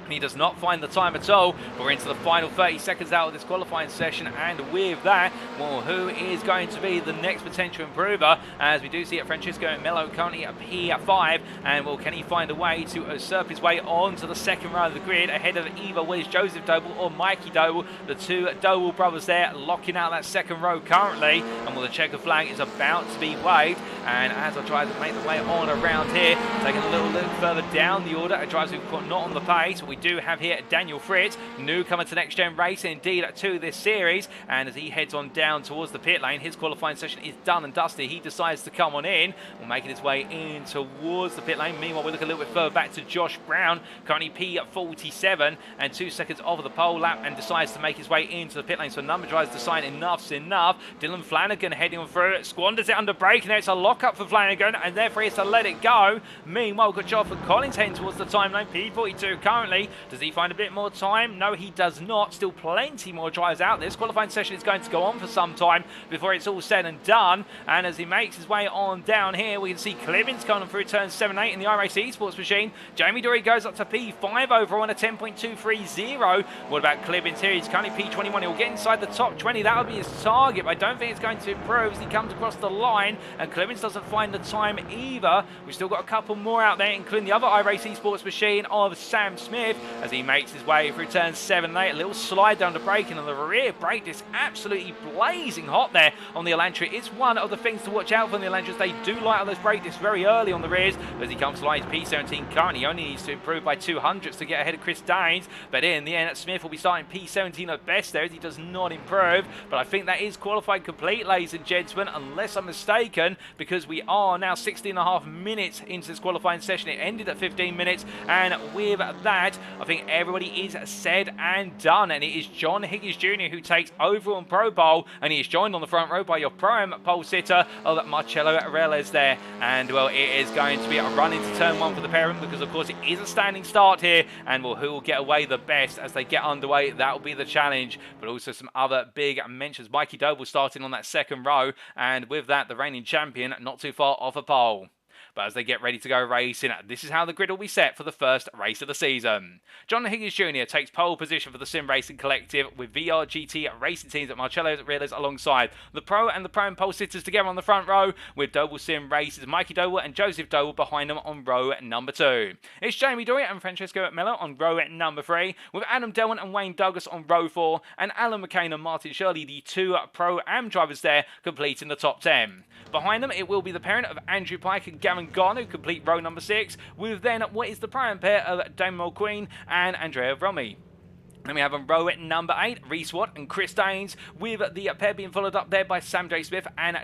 [SPEAKER 1] He does not find the time at all. We're into the final 30 seconds out of this qualifying session, and with that, well, who is going to be the next potential improver? As we do see it, Francisco Melo currently at P5, and well, can he find a way to usurp his way onto the second row of the grid ahead of either Willis Joseph Doble or Mikey Doble, the two Doble brothers there locking out that second row currently. And well, the checker flag is about to be waved, and as I try to make the way on around here, taking a little look further down the order, a driver who've got not on the pace. We do have here Daniel Fritz, newcomer to Next Gen Racing, indeed to this series, and as he heads on down towards the pit lane, his qualifying session is done and dusty. He decides to come on in, making his way in towards the pit lane. Meanwhile, we look a little bit further back to Josh Brown, currently P47 and 2 seconds over the pole lap, and decides to make his way into the pit lane. So number drivers decide enough's enough. Dylan Flanagan heading on through, squanders it under brake, and now it's a lock-up for Flanagan, and therefore he has to let it go. Meanwhile, good job for Collins heading towards the timeline, P42 currently. Does he find a bit more time? No, he does not. Still plenty more drives out. This qualifying session is going to go on for some time before it's all said and done. And as he makes his way on down here, we can see Clemens coming through turn 7-8 in the iRacing Esports machine. Jamie Dory goes up to P5 over on a 10.230. What about Clemens here? He's currently P21. He'll get inside the top 20. That would be his target, but I don't think it's going to improve as he comes across the line. And Clemens doesn't find the time either. We've still got a couple more out there, including the other iRacing Esports machine of Sam Smith, as he makes his way through turns 7 and 8. A little slide down the braking on the rear brake is absolutely blazing hot there on the Elantra. It's one of the things to watch out for on the Elantras. They do light on those brake discs very early on the rears. As he comes to line, P17 currently he only needs to improve by 200s to get ahead of Chris Daines. But in the end, Smith will be starting P17 at best there as he does not improve. But I think that is qualified complete, ladies and gentlemen, unless I'm mistaken, because we are now 16.5 minutes into this qualifying session. It ended at 15 minutes, and with that, I think everybody is said and done. And it is John Higgins Jr. who takes over on Pro Bowl, and he is joined on the front row by your prime pole sitter of Marcelo Areles there. And well, it is going to be a run into turn 1 for the parent, because of course it is a standing start here, and well, who will get away the best as they get underway? That will be the challenge. But also some other big mentions. Mikey Doble starting on that second row, and with that, the reigning champion not too far off a pole. But as they get ready to go racing, this is how the grid will be set for the first race of the season. John Higgins Jr. takes pole position for the Sim Racing Collective with VRGT racing teams at Marcello Reales alongside the Pro and the Pro and pole sitters together on the front row, with Doble Sim Races, Mikey Doble and Joseph Doble behind them on row number 2. It's Jamie Dory and Francesco Melo on row number 3, with Adam Delwyn and Wayne Douglas on row 4, and Alan McCain and Martin Shirley, the 2 Pro-Am drivers there, completing the top 10. Behind them, it will be the parent of Andrew Pike and Gavin Garner, complete row number 6, with then what is the prime pair of Damon Queen and Andrea Romy. Then we have on row number 8, Reese Watt and Chris Daines, with the pair being followed up there by Sam J. Smith and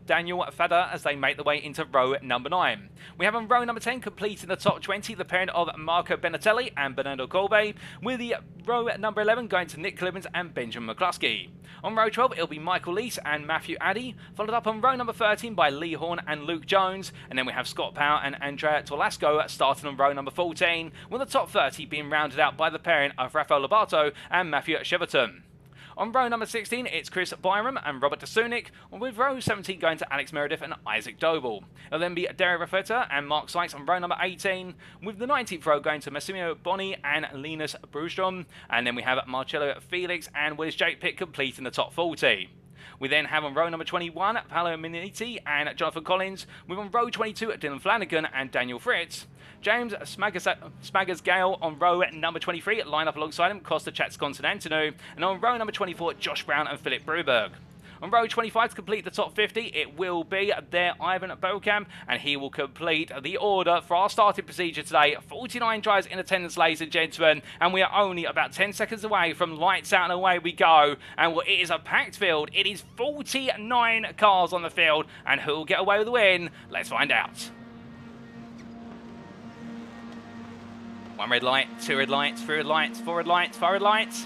[SPEAKER 1] Daniel Fadder as they make their way into row number 9. We have on row number 10, completing the top 20, the pairing of Marco Benatelli and Bernardo Colbe, with the row number 11 going to Nick Clemens and Benjamin McCluskey. On row 12, it'll be Michael Leese and Mathew Addy, followed up on row number 13 by Lee Horn and Luke Jones, and then we have Scott Power and Andrea Tolasco starting on row number 14, with the top 30 being rounded out by the pairing of Rafael Lobato and Matthew Cheverton. On row number 16, it's Chris Byram and Robert Dasunik, with row 17 going to Alex Meredith and Isaac Doble. It'll then be Derek Raffetta and Mark Sykes on row number 18, with the 19th row going to Massimiliano Boni and Linus Brustrom, and then we have Marcello Felix and Willis Jake Pitt completing the top 40. We then have on row number 21, Paolo Minetti and Jonathan Collins. We're on row 22, Dylan Flanagan and Daniel Fritz. James Smaggers-Gale on row number 23, line up alongside him, Costa Chatscontinentino. And on row number 24, Josh Brown and Philip Bruberg. On row 25 to complete the top 50, it will be there Ivan Bokamp, and he will complete the order for our starting procedure today. 49 drivers in attendance, ladies and gentlemen, and we are only about 10 seconds away from lights out and away we go. And well, it is a packed field. It is 49 cars on the field, and who will get away with the win? Let's find out. One red light, two red lights, three red lights, four red lights, five red lights.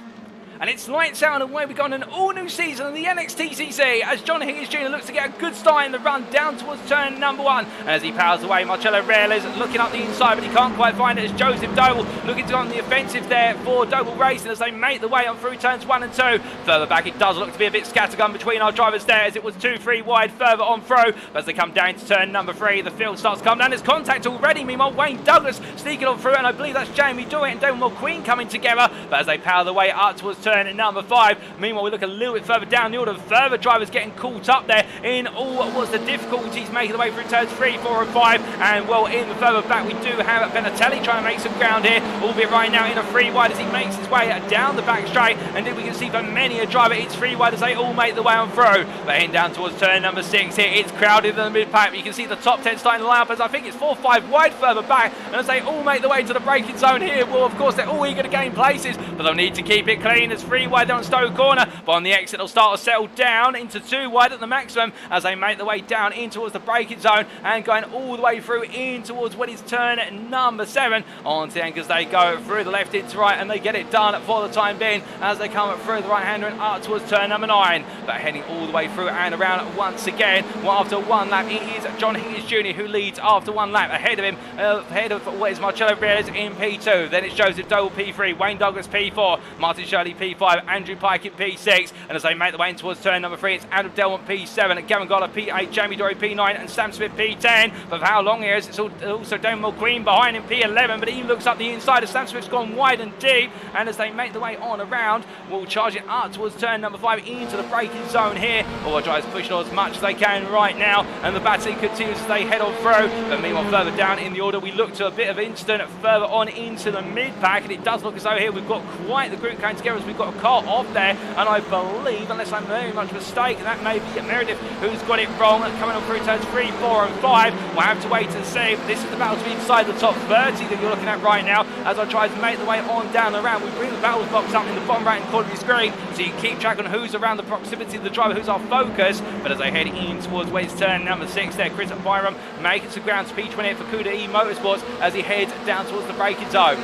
[SPEAKER 1] And it's lights out and away we go on an all-new season of the NXTGEN as John Higgins Jr. looks to get a good start in the run down towards turn number 1. And as he powers away, Marcello Reales looking up the inside, but he can't quite find it as Joseph Doble looking to go on the offensive there for Doble Racing as they make the way on through turns 1 and 2. Further back, it does look to be a bit scattergun between our drivers there as it was 2-3 wide further on through. But as they come down to turn number 3, the field starts to come down. There's contact already. Meanwhile, Wayne Douglas sneaking on through, and I believe that's Jamie Doyle and Damon McQueen coming together. But as they power the way up towards turn number 5, meanwhile, we look a little bit further down the order. Further drivers getting caught up there in all what was the difficulties, making the way through turns 3, 4 and 5. And well, in the further back, we do have Benatelli trying to make some ground here, albeit right now in a 3 wide as he makes his way down the back straight. And then we can see for many a driver, it's 3 wide as they all make the way on through. But heading down towards turn number 6 here, it's crowded in the mid pack. But you can see the top 10 starting to line up as I think it's 4 5 wide further back. And as they all make the way to the braking zone here, well, of course, they're all eager to gain places, but they'll need to keep it clean. It's 3 wide there on Stowe corner, but on the exit they'll start to settle down into 2 wide at the maximum as they make the way down in towards the braking zone and going all the way through in towards what is turn number 7 onto the end as they go through the left into right, and they get it done for the time being as they come through the right hander and up towards turn number 9. But heading all the way through and around once again, well, after 1 lap it is John Higgins Jr. who leads after 1 lap. Ahead of him, ahead of what is Marcello Reales in P2, then it's Joseph Doble P3, Wayne Douglas P4, Martin Shirley P5, Andrew Pike in P6, and as they make the way in towards turn number 3, it's Adam Delmont P7, and Gavin Goller P8, Jamie Dory P9, and Sam Smith P10. But for how long here is it's also Damon McQueen behind him P11, but he looks up the inside as Sam Smith's gone wide and deep, and as they make the way on around, we'll charge it up towards turn number 5 into the braking zone here. All the drivers pushing on as much as they can right now, and the battery continues as they head on through. But meanwhile, further down in the order, we look to a bit of incident further on into the mid-pack, and it does look as though here we've got quite the group coming together as we've got a car off there, and I believe, unless I'm very much mistaken, that may be Meredith who's got it wrong, coming on through turns 3, 4 and 5. We'll have to wait and see, but this is the battle to be inside the top 30 that you're looking at right now as I try to make the way on down the round. We bring the battles box up in the bottom right hand corner of your screen so you can keep track on who's around the proximity of the driver, who's our focus. But as they head in towards where it's turn number 6 there, Chris Byram making some ground to P28 for Kuda E Motorsports as he heads down towards the braking zone.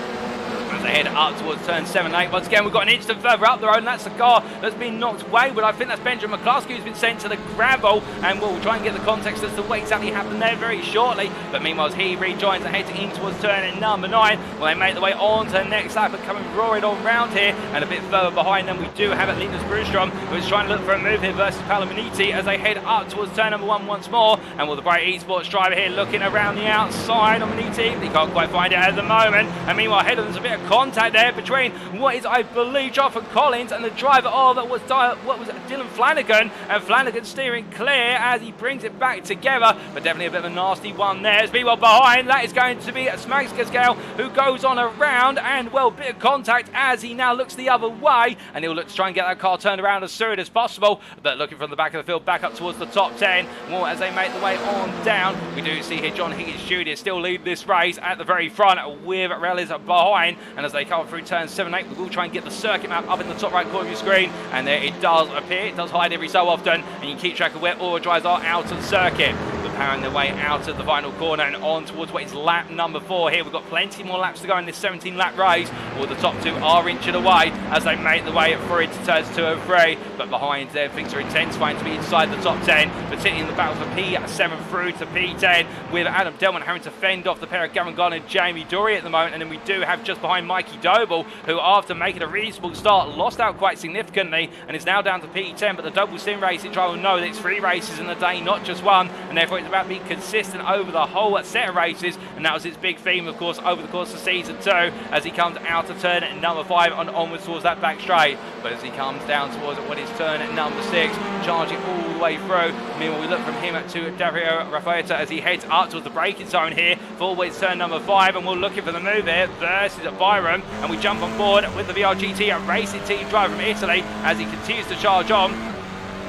[SPEAKER 1] As they head up towards turn 7 and 8. Once again, we've got an instant further up the road, and that's the car that's been knocked wayward. I think that's Benjamin McCluskey who's been sent to the gravel, and we'll try and get the context as to what exactly happened there very shortly. But meanwhile, as he rejoins and heads in towards turn number 9, well, they make the way on to the next lap and coming roaring on round here. And a bit further behind them, we do have Linus Brustrom, who is trying to look for a move here versus Palominiti as they head up towards turn number 1 once more. And will the Bright Esports driver here looking around the outside on Maniti, but he can't quite find it at the moment. And meanwhile, ahead of them, there's a bit of contact there between what is, I believe, Jonathan Collins and the driver of what was Dylan Flanagan, and Flanagan steering clear as he brings it back together, but definitely a bit of a nasty one there. As meanwhile behind, that is going to be Smagsgasgale who goes on around, and well, bit of contact as he now looks the other way, and he'll look to try and get that car turned around as soon as possible, but looking from the back of the field back up towards the top 10. Well, as they make the way on down, we do see here John Higgins Jr. still lead this race at the very front with Relis behind, and as they come through turn 7 8, we will try and get the circuit map up in the top right corner of your screen, and there it does appear. It does hide every so often, and you can keep track of where all the drivers are out of the circuit. Powering their way out of the final corner and on towards what is lap number 4 here. We've got plenty more laps to go in this 17-lap race. All the top 2 are inching away as they make the way through into turns 2 and 3, but behind there things are intensifying to be inside the top 10, particularly in the battle for P7 through to P10, with Adam Delman having to fend off the pair of Gavin Gunn and Jamie Dory at the moment. And then we do have just behind Mikey Doble, who after making a reasonable start lost out quite significantly and is now down to P10, but the Doble Sim Racing driver will know that it's 3 races in a day, not just 1, and therefore it's about being consistent over the whole set of races, and that was his big theme, of course, over the course of season 2, as he comes out of turn number 5 and onwards towards that back straight. But as he comes down towards what is turn number 6, charging all the way through. Meanwhile, we look from him to Dario Rafaeta as he heads up towards the braking zone here for what's turn number 5, and we're looking for the move here versus Byron, and we jump on board with the VRGT Racing Team driver from Italy as he continues to charge on.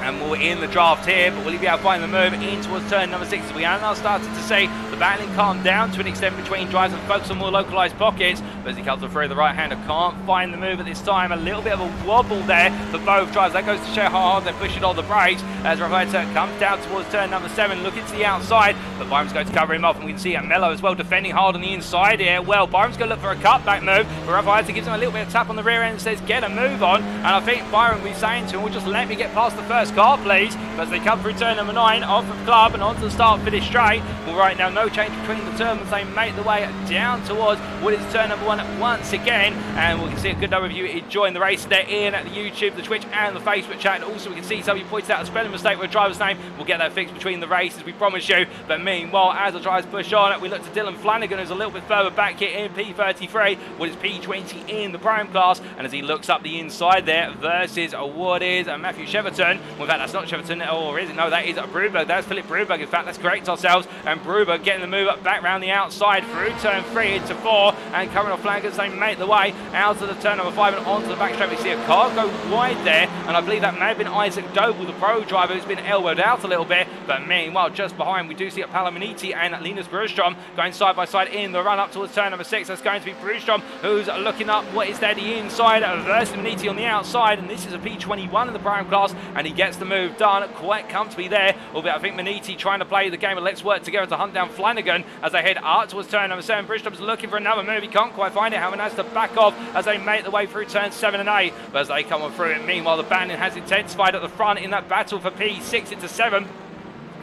[SPEAKER 1] And we're in the draft here, but will he be able to find the move in towards turn number 6? We are now starting to see the battling calm down to an extent between drivers and focus on more localised pockets. But as he comes through the right-hander, can't find the move at this time. A little bit of a wobble there for both drivers. That goes to show how hard they're pushing on the brakes as Rafaeta comes down towards turn number 7, looking to the outside. But Byron's going to cover him off, and we can see Mello as well defending hard on the inside here. Well, Byron's going to look for a cutback move, but Rafaeta gives him a little bit of tap on the rear end and says, get a move on. And I think Byron will be saying to him, well, just let me get past the first car, please. As they come through turn number 9, off of club and onto the start-finish straight. Well, right now, no change between the turns. They make the way down towards what is turn number 1 once again. And we can see a good number of you enjoying the race there in at the YouTube, the Twitch, and the Facebook chat. And also, we can see somebody pointed out a spelling mistake with a driver's name. We'll get that fixed between the races, we promise you. But meanwhile, as the drivers push on, we look to Dylan Flanagan, who's a little bit further back here in P33, what is P20 in the prime class. And as he looks up the inside there versus what is Mathew Cheverton. Well, in fact, that's not Cheverton. Or is it? No, that is Bruberg. That's Philip Bruberg. In fact, let's correct ourselves. And Bruberg getting the move up back round the outside through turn 3 into 4. And coming off flankers, they make the way out of the turn number 5 and onto the back straight. We see a car go wide there. And I believe that may have been Isaac Doble, the pro driver, who's been elbowed out a little bit. But meanwhile, just behind, we do see a Palaminiti and Linus Brustrom going side by side in the run up towards turn number 6. That's going to be Brustrom, who's looking up what is there the inside versus Miniti on the outside. And this is a P21 in the prime class. And he gets the move done quite comfortably there, albeit I think Miniti trying to play the game of let's work together to hunt down Flanagan as they head up towards turn number 7. Bristrom's looking for another move, he can't quite find it, Hammond has to back off as they make the way through turn 7 and 8, but as they come on through it, meanwhile the banding has intensified at the front in that battle for P6 into 7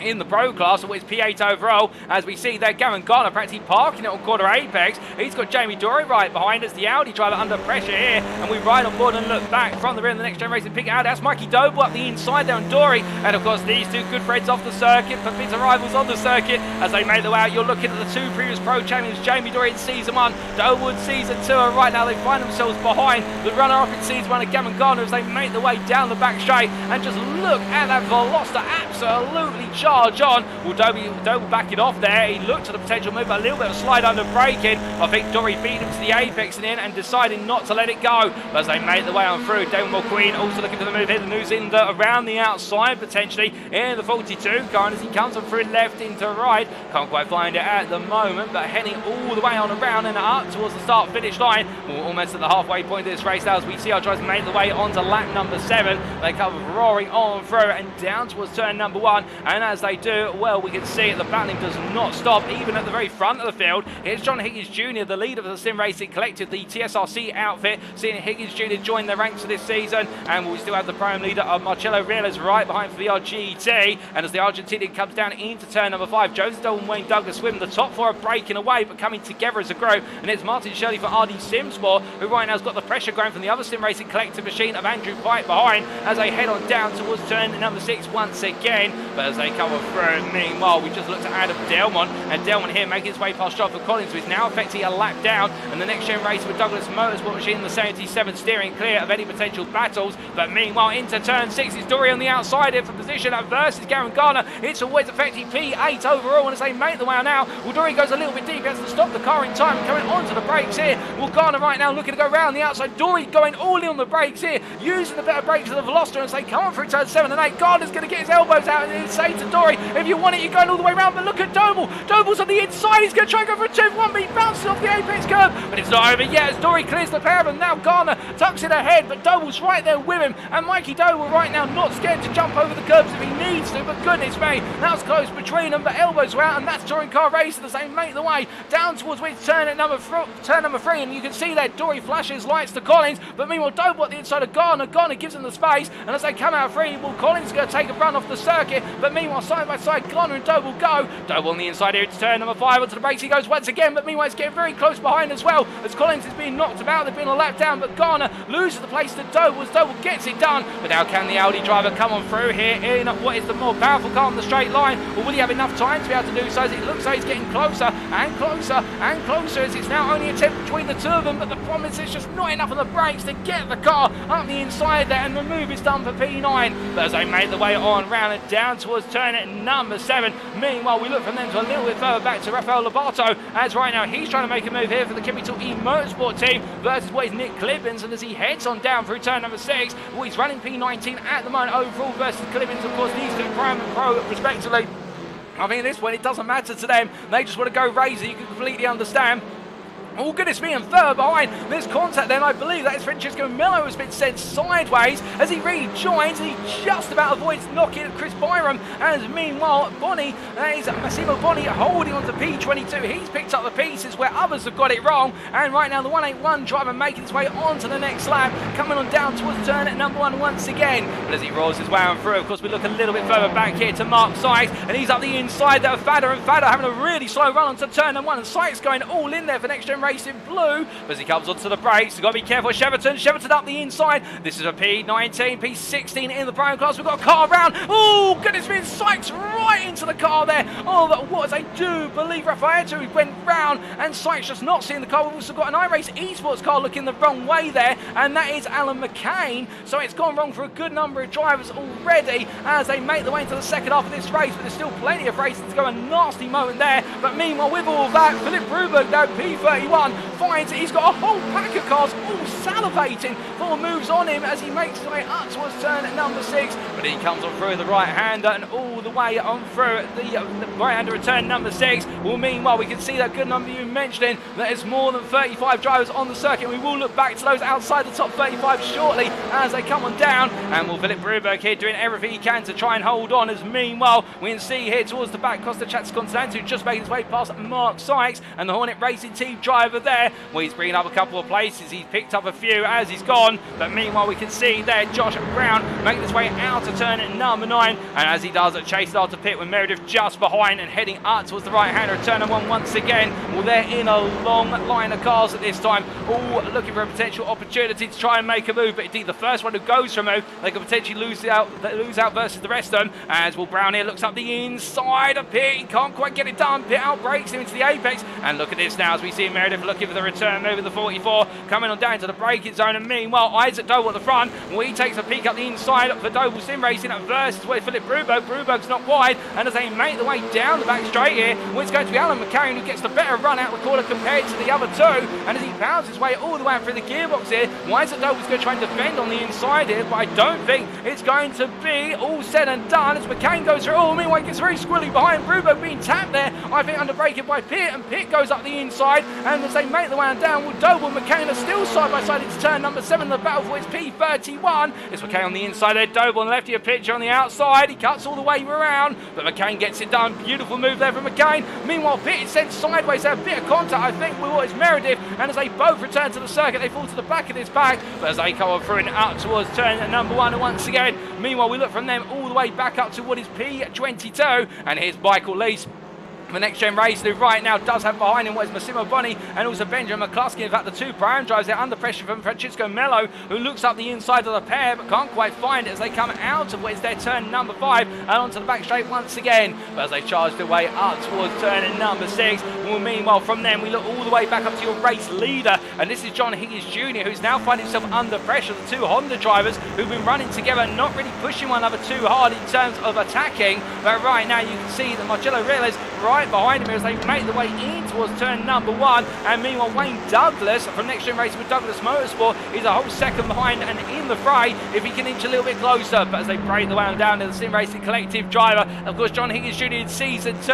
[SPEAKER 1] in the pro class, which is P8 overall, as we see there Gavin Garner practically parking it on quarter apex. He's got Jamie Dory right behind us, the Audi driver under pressure here, and we ride on board and look back from the rear of the NXTGEN Racing pick out. That's Mikey Doble up the inside there and Dory, and of course these two good friends off the circuit for bitter rivals on the circuit as they make the way out. You're looking at the two previous pro champions, Jamie Dory in season 1, Doble in season 2, and right now they find themselves behind the runner-up in season 1 of Gavin Garner as they make the way down the back straight, and just look at that Veloster absolutely charge on. Will Doble back it off there? He looked at the potential move, a little bit of slide under braking. I think Dory beat him to the apex and in and deciding not to let it go. But as they make the way on through, Damon McQueen also looking for the move here. The New Zealander around the outside potentially in the 42 car, and as he comes on through left into right, can't quite find it at the moment, but heading all the way on around and up towards the start finish line. We're almost at the halfway point of this race now as we see our drivers make the way onto lap number 7. They come roaring on through and down towards turn number 1, and as they do, well, we can see the battling does not stop even at the very front of the field. Here's John Higgins Jr., the leader of the Sim Racing Collective, the TSRC outfit, seeing Higgins Jr. join the ranks for this season, and we still have the prime leader of Marcello Reales right behind for VRGT, and as the Argentinian comes down into turn number 5, Joseph Doble and Wayne Douglas swim. The top 4 are breaking away but coming together as a group, and it's Martin Shirley for RD Simsport, who right now has got the pressure going from the other Sim Racing Collective machine of Andrew Pike behind as they head on down towards turn number 6 once again. But as they come through, meanwhile, we just looked at Adam Delmont, and Delmont here making his way past Jonathan Collins, who is now effectively a lap down, and the next gen race with Douglas Motorsport machine, the 77 steering clear of any potential battles. But meanwhile, into turn 6 is Dory on the outside here for position versus Gavin Garner. It's always effectively P8 overall, and as they make the way now, well, Dory goes a little bit deep, he has to stop the car in time, coming onto the brakes here. Well, Garner right now looking to go round the outside, Dory going all in on the brakes here, using the better brakes of the Veloster as they come on through turn 7 and 8. Garner's going to get his elbows out and say to Dory, if you want it, you're going all the way around. But look at Doble. Doble's on the inside. He's going to try and go for a 2-1, but he bounces off the apex curb. But it's not over yet as Dory clears the pair of them. Now Garner tucks it ahead, but Doble's right there with him. And Mikey Doble right now not scared to jump over the curbs if he needs to. But goodness me, that's close between them. But elbows are out, and that's touring car racing as they make the way down towards which turn number 3. And you can see there Dory flashes lights to Collins. But meanwhile, Doble at the inside of Garner. Garner gives him the space. And as they come out free, well, Collins is going to take a run off the circuit. But meanwhile, side by side, Garner and Doble go. Doble on the inside here, it's turn number 5, onto the brakes he goes once again, but meanwhile it's getting very close behind as well, as Collins is being knocked about. They've been a lap down, but Garner
[SPEAKER 2] corner, loses the place to Doble. Doble gets it done, but now can the Audi driver come on through here in what is the more powerful car on the straight line? Or will he have enough time to be able to do so, as it looks like he's getting closer and closer and closer, as it's now only a attempt between the two of them, but the problem is there's just not enough on the brakes to get the car up the inside there, and the move is done for P9. But as they make the way on round and down towards turn at number 7, meanwhile we look from them to a little bit further back to Rafael Lobato, as right now he's trying to make a move here for the Capital E Motorsport team versus what is Nick Clibbins, and as he heads on down through turn number 6, well, he's running P19 at the moment overall versus Clibbins, of course, these two Prime and Pro respectively. I mean, at this point, it doesn't matter to them. They just want to go race it. You can completely understand. Oh, goodness me, and third behind, there's contact then. I believe that is Francesco Mello, has been sent sideways as he rejoins, and he just about avoids knocking at Chris Byram. As meanwhile, Bonnie, that is Massimo Bonnie, holding on to P22. He's picked up the pieces where others have got it wrong, and right now the 181 driver making his way on to the next lap, coming on down towards turn at number 1 once again. But as he rolls his way on through, of course, we look a little bit further back here to Mark Sykes, and he's up the inside there of Fadder, and Fadder having a really slow run onto turn number 1, and Sykes going all in there for Next Gen Racing Blue. But as he comes onto the brakes, you've got to be careful. Cheverton up the inside. This is a P19, P16 in the Prime class. We've got a car around. Oh, goodness me, Sykes right into the car there. Oh, but what I do believe Raffaello went round, and Sykes just not seeing the car. We've also got an iRacing esports car looking the wrong way there, and that is Alan McCain. So it's gone wrong for a good number of drivers already as they make their way into the second half of this race, but there's still plenty of racing to go. A nasty moment there. But meanwhile, with all of that, Philip Bruberg now P31 finds he's got a whole pack of cars all salivating for moves on him as he makes his way up towards turn at number 6, but he comes on through the right-hander and all the way on through the right-hander at turn number 6. Well, meanwhile, we can see that good number you mentioning, that there's more than 35 drivers on the circuit. We will look back to those outside the top 35 shortly as they come on down, and will Philip Bruberg here doing everything he can to try and hold on, as meanwhile we can see here towards the back Costa Chatsconstantu just making his way past Mark Sykes and the Hornet Racing team driver there. Well, he's bringing up a couple of places. He's picked up a few as he's gone, but meanwhile we can see there Josh Brown making his way out to turn at number 9, and as he does, chase after pit with Meredith just behind and heading up towards the right-hander at turn 1 once again. Well, they're in a long line of cars at this time, all looking for a potential opportunity to try and make a move, but indeed the first one who goes for a move, they could potentially lose out versus the rest of them. As Will Brown here looks up the inside of pit, he can't quite get it done. Pit out breaks him into the apex, and look at this now as we see Meredith looking for the return move of the 44, coming on down to the braking zone, and meanwhile Isaac Doble at the front. Well, he takes a peek up the inside for Doble Sim Racing versus where Philip Bruberg. Bruberg's not wide, and as they make the way down the back straight here, well, it's going to be Alan McCarron who gets the better run out of the corner compared to the other two, and as he pounds his way all the way through the gearbox here, well, Isaac Doble's going to try and defend on the inside here, but I don't think it's going to be all said and done as McCain goes through. Oh, meanwhile, he gets very squirrely behind Bruberg being tapped there, I think under braking by Pitt, and Pitt goes up the inside, and as they make the way down, well, Doble and McCain are still side by side into turn number 7. The battle for its P31. It's McCain on the inside there, Doble on the left here, Pitcher on the outside. He cuts all the way around, but McCain gets it done. Beautiful move there from McCain. Meanwhile, Pitt is sent sideways. They have a bit of contact, I think, with what is Meredith, and as they both return to the circuit, they fall to the back of this pack, but as they come on through and up towards turn number 1 once again. Meanwhile, we look from them all the way back up to what is P22, and here's Michael Lease The Next Gen Racing, who right now does have behind him what is Massimo Bonnie and also Benjamin McCluskey. In fact, the two prime drives there under pressure from Francisco Mello, who looks up the inside of the pair but can't quite find it as they come out of what is their turn number 5 and onto the back straight once again. But as they charge their way up towards turn number 6, well, meanwhile from them we look all the way back up to your race leader, and this is John Higgins Jr., who's now finding himself under pressure. The two Honda drivers who've been running together, not really pushing one another too hard in terms of attacking, but right now you can see that Marcello Reales right behind him as they make the way in towards turn number 1, and meanwhile Wayne Douglas from Next Gen Racing with Douglas Motorsport is a whole second behind and in the fray if he can inch a little bit closer. But as they break the way down to the Sim Racing Collective driver, of course John Higgins Jr. in season 2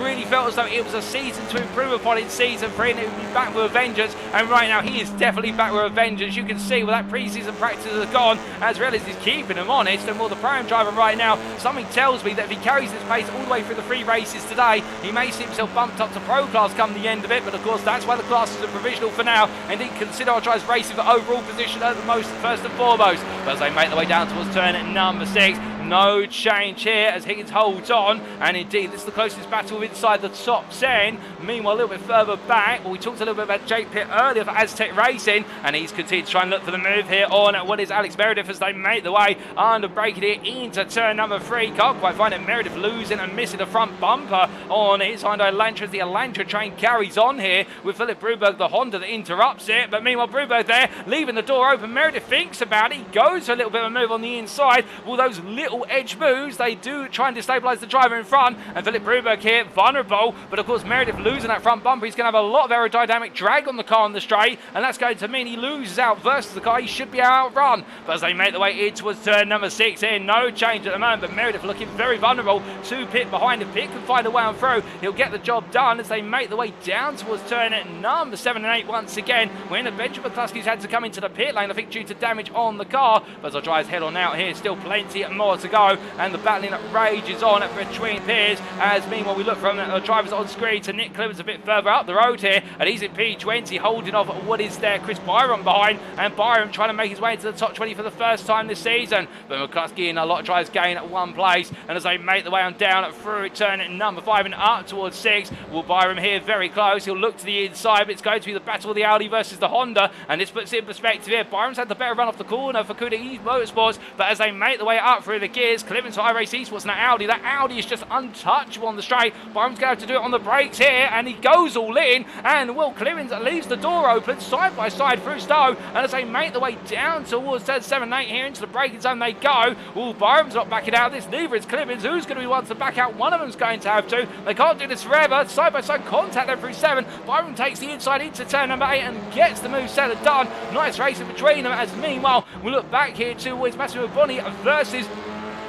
[SPEAKER 2] really felt as though it was a season to improve upon in season 3 and it would be back with a vengeance, and right now he is definitely back with a vengeance. You can see where that pre-season practice has gone as Reales is keeping him honest, and more the prime driver right now, something tells me that if he carries this pace all the way through the 3 races today, he may see himself bumped up to pro class come the end of it. But of course that's why the classes are provisional for now, and he consider our tries racing for overall position at the most first and foremost. But as they make their way down towards turn number 6, no change here as Higgins holds on, and indeed this is the closest battle inside the top 10. Meanwhile, a little bit further back, we talked a little bit about Jake Pitt earlier for Aztec Racing, and he's continued to try and look for the move here on what is Alex Meredith as they make the way under breaking it into turn number 3. Can't quite find it. Meredith losing and missing the front bumper on his Hyundai Elantra as the Elantra train carries on here with Philip Broberg, the Honda, that interrupts it. But meanwhile, Broberg there, leaving the door open. Meredith thinks about it. He goes for a little bit of a move on the inside. All those little edge moves, they do try and destabilise the driver in front. And Philip Broberg here, vulnerable. But of course, Meredith losing that front bumper. He's going to have a lot of aerodynamic drag on the car on the straight. And that's going to mean he loses out versus the car. He should be outrun. But as they make the way in towards turn number 6 here, no change at the moment. But Meredith looking very vulnerable to Pitt behind him. Pitt can find a way on through. He'll get the job done as they make the way down towards turn number 7 and 8 once again. When Benjamin McCluskey's had to come into the pit lane, I think due to damage on the car. But as our drivers head on out here, still plenty more to go. And the battling rages on between peers. As meanwhile we look from the drivers on screen to Nick Clemens a bit further up the road here. And he's in P20 holding off what is there Chris Byron behind. And Byron trying to make his way into the top 20 for the first time this season. But McCluskey and a lot of drivers gain at one place. And as they make the way on down through turn number 5 and up towards 6. Will Byron here very close. He'll look to the inside, but it's going to be the battle of the Audi versus the Honda. And this puts it in perspective here. Byron's had the better run off the corner for Kuda Motorsports. But as they make the way up through the gears, Clemens for iRacing Esports and that Audi is just untouchable on the straight. Byron's going to have to do it on the brakes here. And he goes all in. And Will Clemens leaves the door open side by side through Stowe. And as they make the way down towards turn 7 and 8 here into the braking zone they go. Well, Byron's not backing out of this. Neither is Clemens. Who's going to be one to back out? One of them's going to have to. They can't do this forever. Side by side contact there through 7. Byron takes the inside into turn number 8 and gets the move set and done. Nice racing between them as meanwhile we look back here towards Mathew versus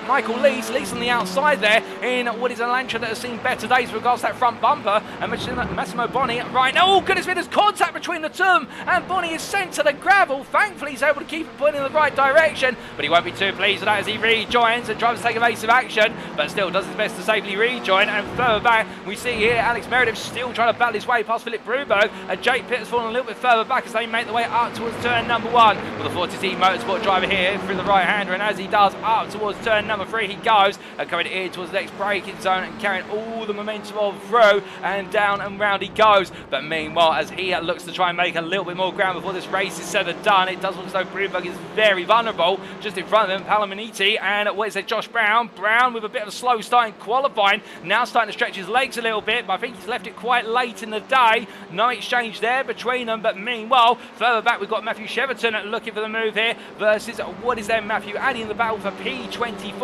[SPEAKER 2] Michael Lees on the outside there in what is a Elantra that has seen better days with regards to that front bumper. And Massimo Bonni right now. Oh goodness me, there's contact between the two of them, and Bonni is sent to the gravel. Thankfully he's able to keep it pointing in the right direction, but he won't be too pleased with that as he rejoins and drivers take evasive action, but still does his best to safely rejoin. And further back we see here Alex Meredith still trying to battle his way past Philip Broberg, and Jake Pitt has fallen a little bit further back as they make the way up towards turn number 1 with a 40T Motorsport driver here through the right hander. And as he does up towards turn number 3 he goes, coming in towards the next braking zone and carrying all the momentum of through, and down and round he goes. But meanwhile, as he looks to try and make a little bit more ground before this race is said and done, it does look as though Broberg is very vulnerable. Just in front of him, Palamaniti and what is it, Josh Brown. Brown with a bit of a slow start in qualifying, now starting to stretch his legs a little bit, but I think he's left it quite late in the day. No exchange there between them. But meanwhile, further back we've got Mathew Cheverton looking for the move here versus what is there, Mathew Addy in the battle for P24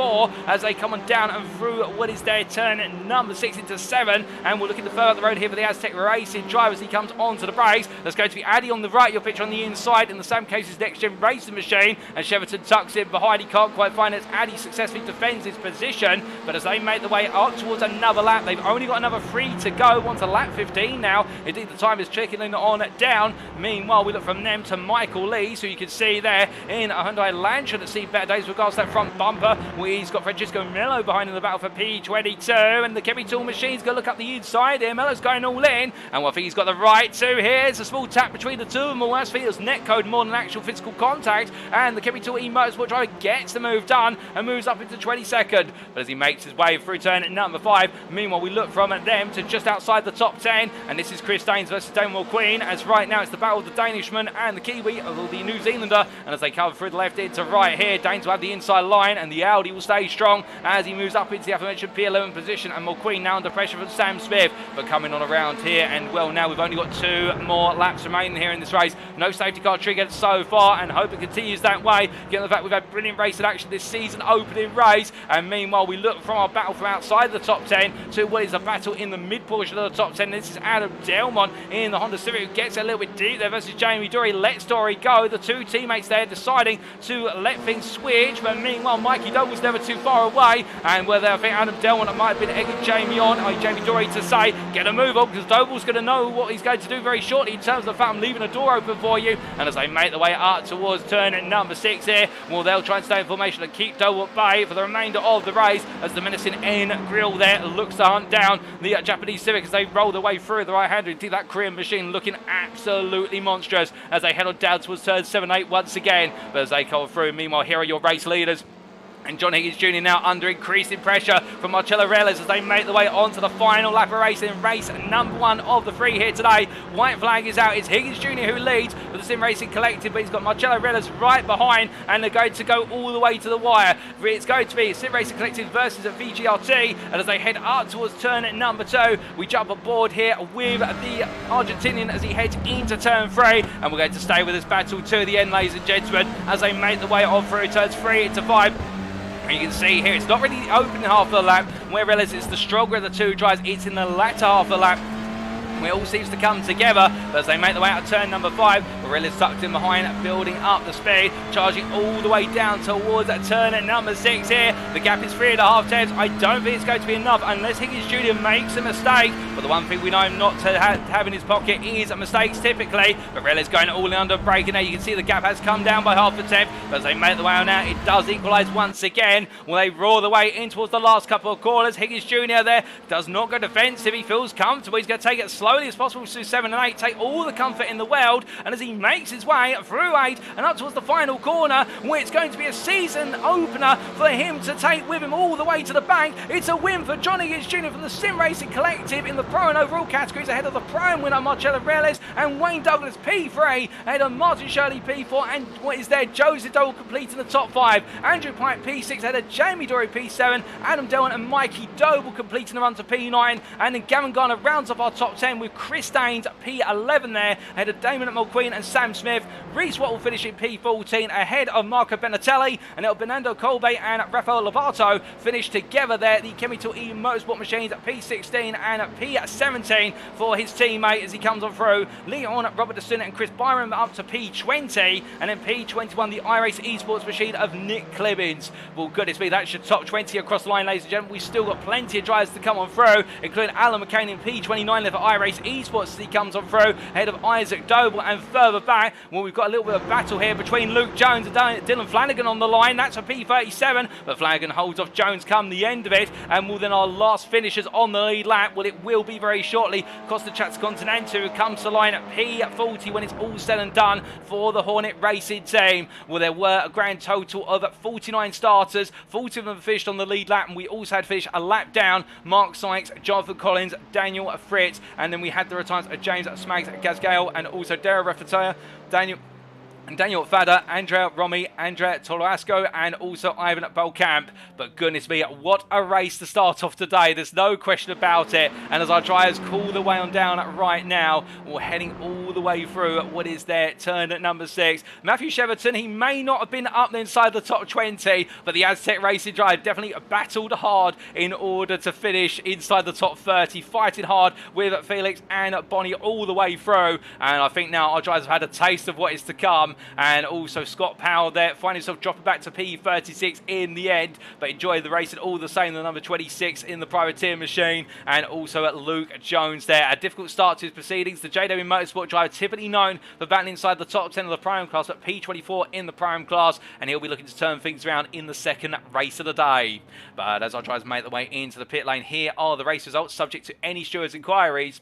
[SPEAKER 2] as they come on down and through what is their turn number 6 into 7. And we're looking to further the road here for the Aztec Racing drivers. He comes onto the brakes. There's going to be Addy on the right, your picture on the inside in the Sam Case's NXTGEN Racing machine, and Cheverton tucks in behind. He can't quite find it as Addy successfully defends his position. But as they make the way up towards another lap, they've only got another 3 to go. Onto lap 15 now. Indeed, the time is trickling on down. Meanwhile, we look from them to Michael Lees, who you can see there in a Hyundai Elantra that's seen better days with regards to that front bumper. He's got Francisco Mello behind in the battle for P22, and the Kemi Tool machine's going to look up the inside here. Mello's going all in, and I think he's got the right to here. It's a small tap between the two of them. Well, that's Theo's net code more than actual physical contact, and the Kemi Tool E-Motorsport driver gets the move done and moves up into 22nd. But as he makes his way through turn number 5, meanwhile we look from them to just outside the top 10, and this is Chris Danes versus Damon Queen, as right now it's the battle of the Danishman and the Kiwi, or the New Zealander. And as they cover through the left into right here, Danes will have the inside line, and the Audi will stay strong as he moves up into the aforementioned P11 position. And McQueen now under pressure from Sam Smith, but coming on around here. And well, now we've only got 2 more laps remaining here in this race. No safety car triggered so far, and hope it continues that way, given the fact we've had brilliant racing action this season, opening race. And meanwhile we look from our battle from outside the top 10 to what is a battle in the mid portion of the top 10. This is Adam Delmont in the Honda Civic, who gets a little bit deep there versus Jamie Dory. Lets Dory go. The 2 teammates there deciding to let things switch, but meanwhile Mikey Doble was never too far away, and whether I think Adam Delmont might have been egging Jamie on, or Jamie Dory to say get a move on, because Doble's going to know what he's going to do very shortly in terms of the fact I'm leaving a door open for you. And as they make the way up towards turn number 6 here, well, they'll try and stay in formation and keep Doble at bay for the remainder of the race, as the menacing N Grill there looks to hunt down the Japanese Civic as they roll their way through the right hander. Indeed, that Korean machine looking absolutely monstrous as they head on down towards turn 7-8 once again. But as they come through, meanwhile, here are your race leaders. And John Higgins Jr. now under increasing pressure from Marcello Reles as they make their way onto the final lap of racing, race number 1 of the 3 here today. White flag is out. It's Higgins Jr. who leads for the Sim Racing Collective, but he's got Marcello Reles right behind, and they're going to go all the way to the wire. It's going to be Sim Racing Collective versus a VGRT, and as they head up towards turn number 2, we jump aboard here with the Argentinian as he heads into turn 3, and we're going to stay with this battle to the end, ladies and gentlemen, as they make the way on through turns 3 into 5. And you can see here, it's not really the opening half of the lap, where Reles is the stronger of the 2 drives. It's in the latter half of the lap where it all seems to come together, but as they make their way out of turn number 5, Reles tucked in behind, building up the speed, charging all the way down towards turn number 6 here. The gap is 3.5 tenths. I don't think it's going to be enough unless Higgins Jr. makes a mistake, but the one thing we know him not to have in his pocket is mistakes typically. But Reles going all in under braking there. You can see the gap has come down by half a tenth, but as they make the way on out, it does equalise once again. Well, they roar the way in towards the last couple of corners. Higgins Jr. there does not go defensive. He feels comfortable. He's going to take it slowly as possible through 7 and 8, take all the comfort in the world, and as he makes his way through 8 and up towards the final corner, where it's going to be a season opener for him to take with him all the way to the bank. It's a win for Johnny Higgins Jr. from the Sim Racing Collective in the Pro and overall categories, ahead of the Prime winner Marcello Reles and Wayne Douglas P3, ahead of Martin Shirley P4, and what is there, Joseph Doble completing the top 5, Andrew Pike P6, ahead of Jamie Dory P7, Adam Delwyn and Mikey Doble completing the run to P9, and then Gavin Garner rounds off our top 10 with Chris Staines P11 there, ahead of Damon McQueen and Sam Smith. Reese Watt will finish in P14 ahead of Marco Benatelli, and it'll Bernardo Colbe and Rafael Lovato finish together there. The Chemical E Motorsport Machines P16 and P17 for his teammate as he comes on through. Leon, Robert DeSuna and Chris Byron up to P20, and then P21 the iRacing Esports Machine of Nick Clibbins. Well, goodness me, that's your top 20 across the line, ladies and gentlemen. We've still got plenty of drivers to come on through, including Alan McCain in P29 there for iRacing Esports as he comes on through, ahead of Isaac Doble, and further back, well, we've got a little bit of battle here between Luke Jones and Dylan Flanagan on the line. That's a P37, but Flanagan holds off Jones come the end of it, and will then our last finishers on the lead lap, well, it will be very shortly. Costa Transcontinental comes to line at P40 when it's all said and done for the Hornet Racing team. Well, there were a grand total of 49 starters, 40 of them finished on the lead lap, and we also had finished a lap down Mark Sykes, Jonathan Collins, Daniel Fritz, and then we had the returns of James Smags Gazgale and also Dara Refataya, Daniel Fada, Andrea Romy, Andrea Toloasco, and also Ivan Belkamp. But goodness me, what a race to start off today. There's no question about it. And as our drivers cool the way on down right now, we're heading all the way through what is their turn at number 6. Mathew Cheverton, he may not have been up inside the top 20, but the Aztec Racing drive definitely battled hard in order to finish inside the top 30, fighting hard with Felix and Bonnie all the way through. And I think now our drivers have had a taste of what is to come. And also Scott Powell there, finding himself dropping back to P36 in the end, but enjoyed the racing all the same, the number 26 in the privateer machine, and also at Luke Jones there. A difficult start to his proceedings. The JW Motorsport driver typically known for battling inside the top 10 of the Prime class, but P24 in the Prime class, and he'll be looking to turn things around in the second race of the day. But as our drivers make their way into the pit lane, here are the race results subject to any stewards' inquiries.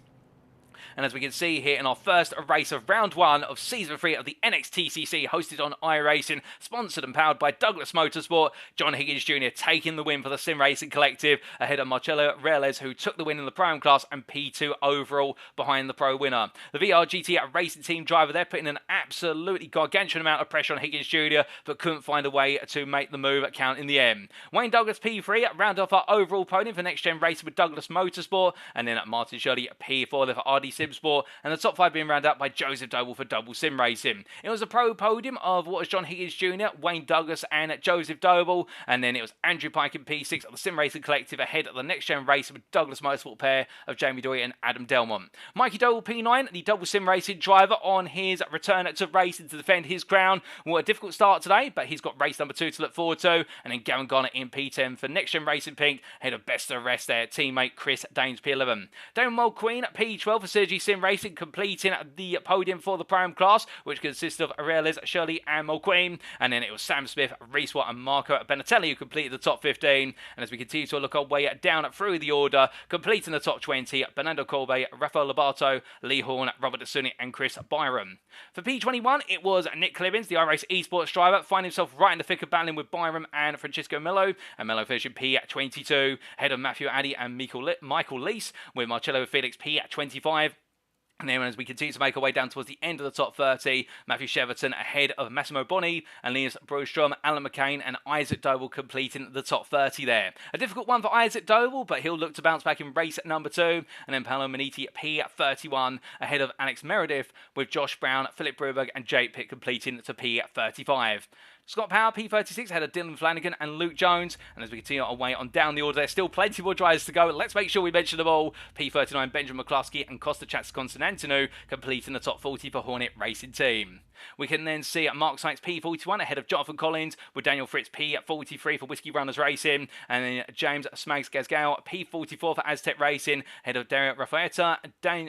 [SPEAKER 2] And as we can see here in our first race of round 1 of season 3 of the NXTCC, hosted on iRacing, sponsored and powered by Douglas Motorsport, John Higgins Jr. taking the win for the Sim Racing Collective, ahead of Marcello Reles, who took the win in the Prime class, and P2 overall behind the Pro winner. The VRGT Racing Team driver, they're putting an absolutely gargantuan amount of pressure on Higgins Jr., but couldn't find a way to make the move count in the end. Wayne Douglas P3 round off our overall podium for Next Gen Racing with Douglas Motorsport, and then at Martin Shirley P4 there for Addy Sport, and the top 5 being rounded up by Joseph Doble for Double Sim Racing. It was a pro podium of what was John Higgins Jr., Wayne Douglas and Joseph Doble, and then it was Andrew Pike in P6 of the Sim Racing Collective ahead of the Next Gen Racing with Douglas Motorsport pair of Jamie Dory and Adam Delmont. Mikey Doble P9, the Double Sim Racing driver, on his return to racing to defend his crown. Well, a difficult start today, but he's got race number 2 to look forward to, and then Gavin Garner in P10 for Next Gen Racing Pink ahead of best of the rest there, teammate Chris Daines P11. Damon Mulqueen P12 for Sergio MTG Sim Racing completing the podium for the Pro-Am class, which consists of Aurelius, Shirley and McQueen. And then it was Sam Smith, Reese Watt and Marco Benatelli who completed the top 15. And as we continue to look our way down through the order, completing the top 20, Bernardo Colbe, Rafael Lobato, Lee Horn, Robert Dasuni and Chris Byram. For P21, it was Nick Clibbins, the iRace esports driver, finding himself right in the thick of battling with Byram and Francisco Mello. And Mello finishing P22, ahead of Mathew, Addy and Michael Leese, with Marcello Felix P25. And then as we continue to make our way down towards the end of the top 30, Matthew Cheverton ahead of Massimo Boni and Linus Brostrom, Alan McCain and Isaac Doble completing the top 30 there. A difficult one for Isaac Doble, but he'll look to bounce back in race number 2. And then Paolo Maniti P31 ahead of Alex Meredith, with Josh Brown, Philip Bruberg and Jake Pitt completing to P35. Scott Power, P36, ahead of Dylan Flanagan and Luke Jones. And as we continue our way on down the order, there's still plenty more drivers to go. Let's make sure we mention them all. P39, Benjamin McCluskey and Costa Chatsconstantinou completing the top 40 for Hornet Racing Team. We can then see Mark Sykes P41 ahead of Jonathan Collins, with Daniel Fritz P43 for Whiskey Runners Racing, and then James Smags Gasgal P44 for Aztec Racing, ahead of Dario Rafaeta,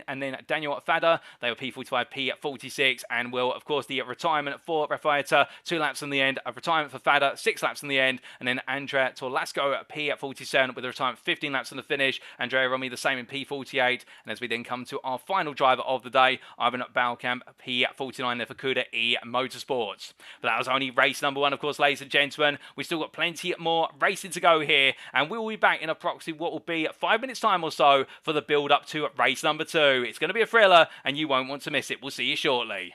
[SPEAKER 2] and then Daniel Fada. They were P45, P46, and will, of course, the retirement for Rafaeta, 2 laps in the end, a retirement for Fada, 6 laps in the end, and then Andrea Torlasco P47 with a retirement 15 laps in the finish, Andrea Romy the same in P48, and as we then come to our final driver of the day, Ivan Balkamp P49 there for Kuda E Motorsports. But that was only race number 1, of course, ladies and gentlemen. We've still got plenty more racing to go here, and we'll be back in approximately what will be 5 minutes time or so for the build up to race number 2. It's going to be a thriller and you won't want to miss it. We'll see you shortly.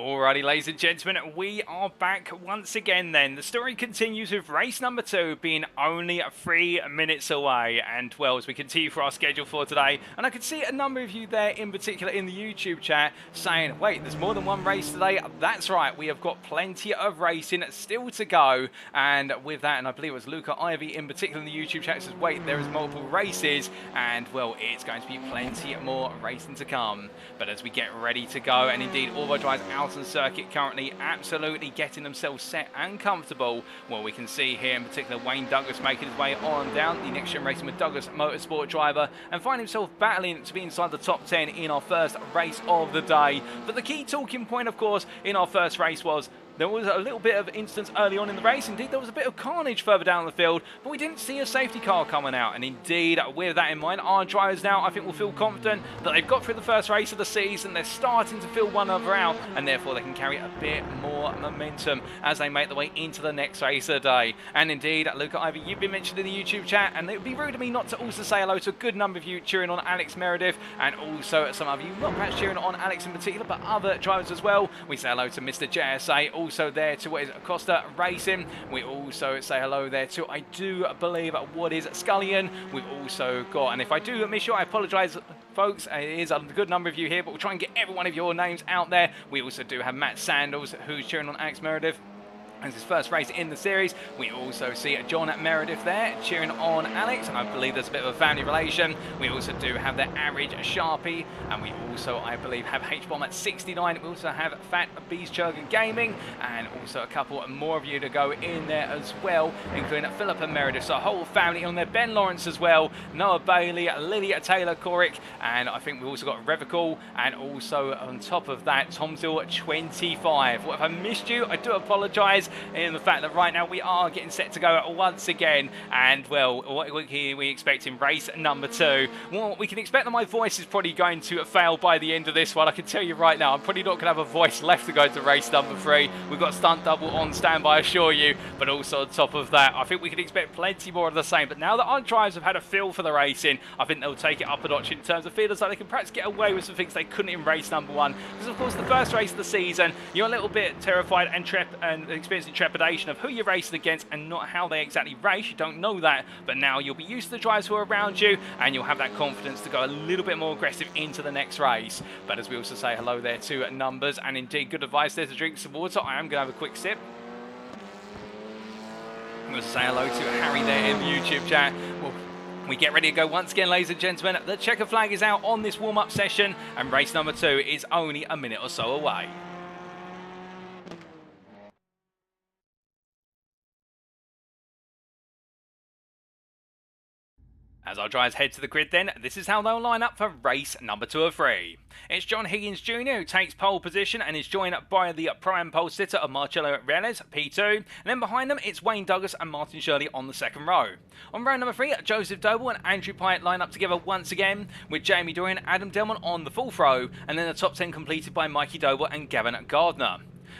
[SPEAKER 1] Alrighty, ladies and gentlemen, we are back once again then. The story continues with race number 2 being only 3 minutes away. And, well, as we continue for our schedule for today, and I could see a number of you there, in particular in the YouTube chat, saying, wait, there's more than one race today? That's right, we have got plenty of racing still to go. And with that, and I believe it was Luca Ivy in particular in the YouTube chat, says, wait, there is multiple races. And, well, it's going to be plenty more racing to come. But as we get ready to go, and indeed all of our drivers out on circuit currently absolutely getting themselves set and comfortable. Well, we can see here in particular Wayne Douglas making his way on down, the Next Gen Racing with Douglas motorsport driver, and find himself battling to be inside the top 10 in our first race of the day. But the key talking point, of course, in our first race was there was a little bit of instance early on in the race. Indeed, there was a bit of carnage further down the field, but we didn't see a safety car coming out. And indeed, with that in mind, our drivers now, I think, will feel confident that they've got through the first race of the season. They're starting to feel one another out, and therefore they can carry a bit more momentum as they make their way into the next race of the day. And indeed, Luca Ivy, you've been mentioned in the YouTube chat, and it would be rude of me not to also say hello to a good number of you cheering on Alex Meredith, and also some of you not perhaps cheering on Alex in particular, but other drivers as well. We say hello to Mr. JSA, also there to what is Costa Racing. We also say hello there to, I do believe, what is Scullion. We've also got, and if I do miss you, I apologise, folks, it is a good number of you here, but we'll try and get every one of your names out there. We also do have Matt Sandals, who's cheering on Alex Meredith as his first race in the series. We also see John Meredith there cheering on Alex, and I believe there's a bit of a family relation. We also do have the average Sharpie, and we also, I believe, have H-Bomb at 69. We also have Fat Beachchurgan Gaming, and also a couple more of you to go in there as well, including Philippa Meredith. So a whole family on there. Ben Lawrence as well, Noah Bailey, Lydia Taylor Corick, and I think we've also got Revical, and also on top of that, Tomzil 25. What if I missed you? I do apologise, in the fact that right now we are getting set to go once again. And, well, what we expect in race number 2? Well, we can expect that my voice is probably going to fail by the end of this one. I can tell you right now, I'm probably not going to have a voice left to go to race number 3. We've got stunt double on standby, I assure you. But also on top of that, I think we can expect plenty more of the same. But now that our drivers have had a feel for the racing, I think they'll take it up a notch in terms of feelers, so they can perhaps get away with some things they couldn't in race number 1. Because, of course, the first race of the season, you're a little bit terrified and experiencing trepidation of who you're racing against and not how they exactly race. You don't know that, but now you'll be used to the drivers who are around you, and you'll have that confidence to go a little bit more aggressive into the next race. But as we also say hello there to Numbers, and indeed good advice there to drink some water. I am going to have a quick sip. I'm going to say hello to Harry there in the YouTube chat. Well, we get ready to go once again, ladies and gentlemen. The checker flag is out on this warm-up session, and race number 2 is only a minute or so away. As our drivers head to the grid then, this is how they'll line up for race number 2 of 3. It's John Higgins Jr. who takes pole position and is joined by the prime pole sitter of Marcello Reales, P2. And then behind them, it's Wayne Douglas and Martin Shirley on the second row. On row number 3, Joseph Doble and Andrew Pyatt line up together once again, with Jamie Dorian and Adam Delmont on the 4th row, and then the top 10 completed by Mikey Doble and Gavin Gardner.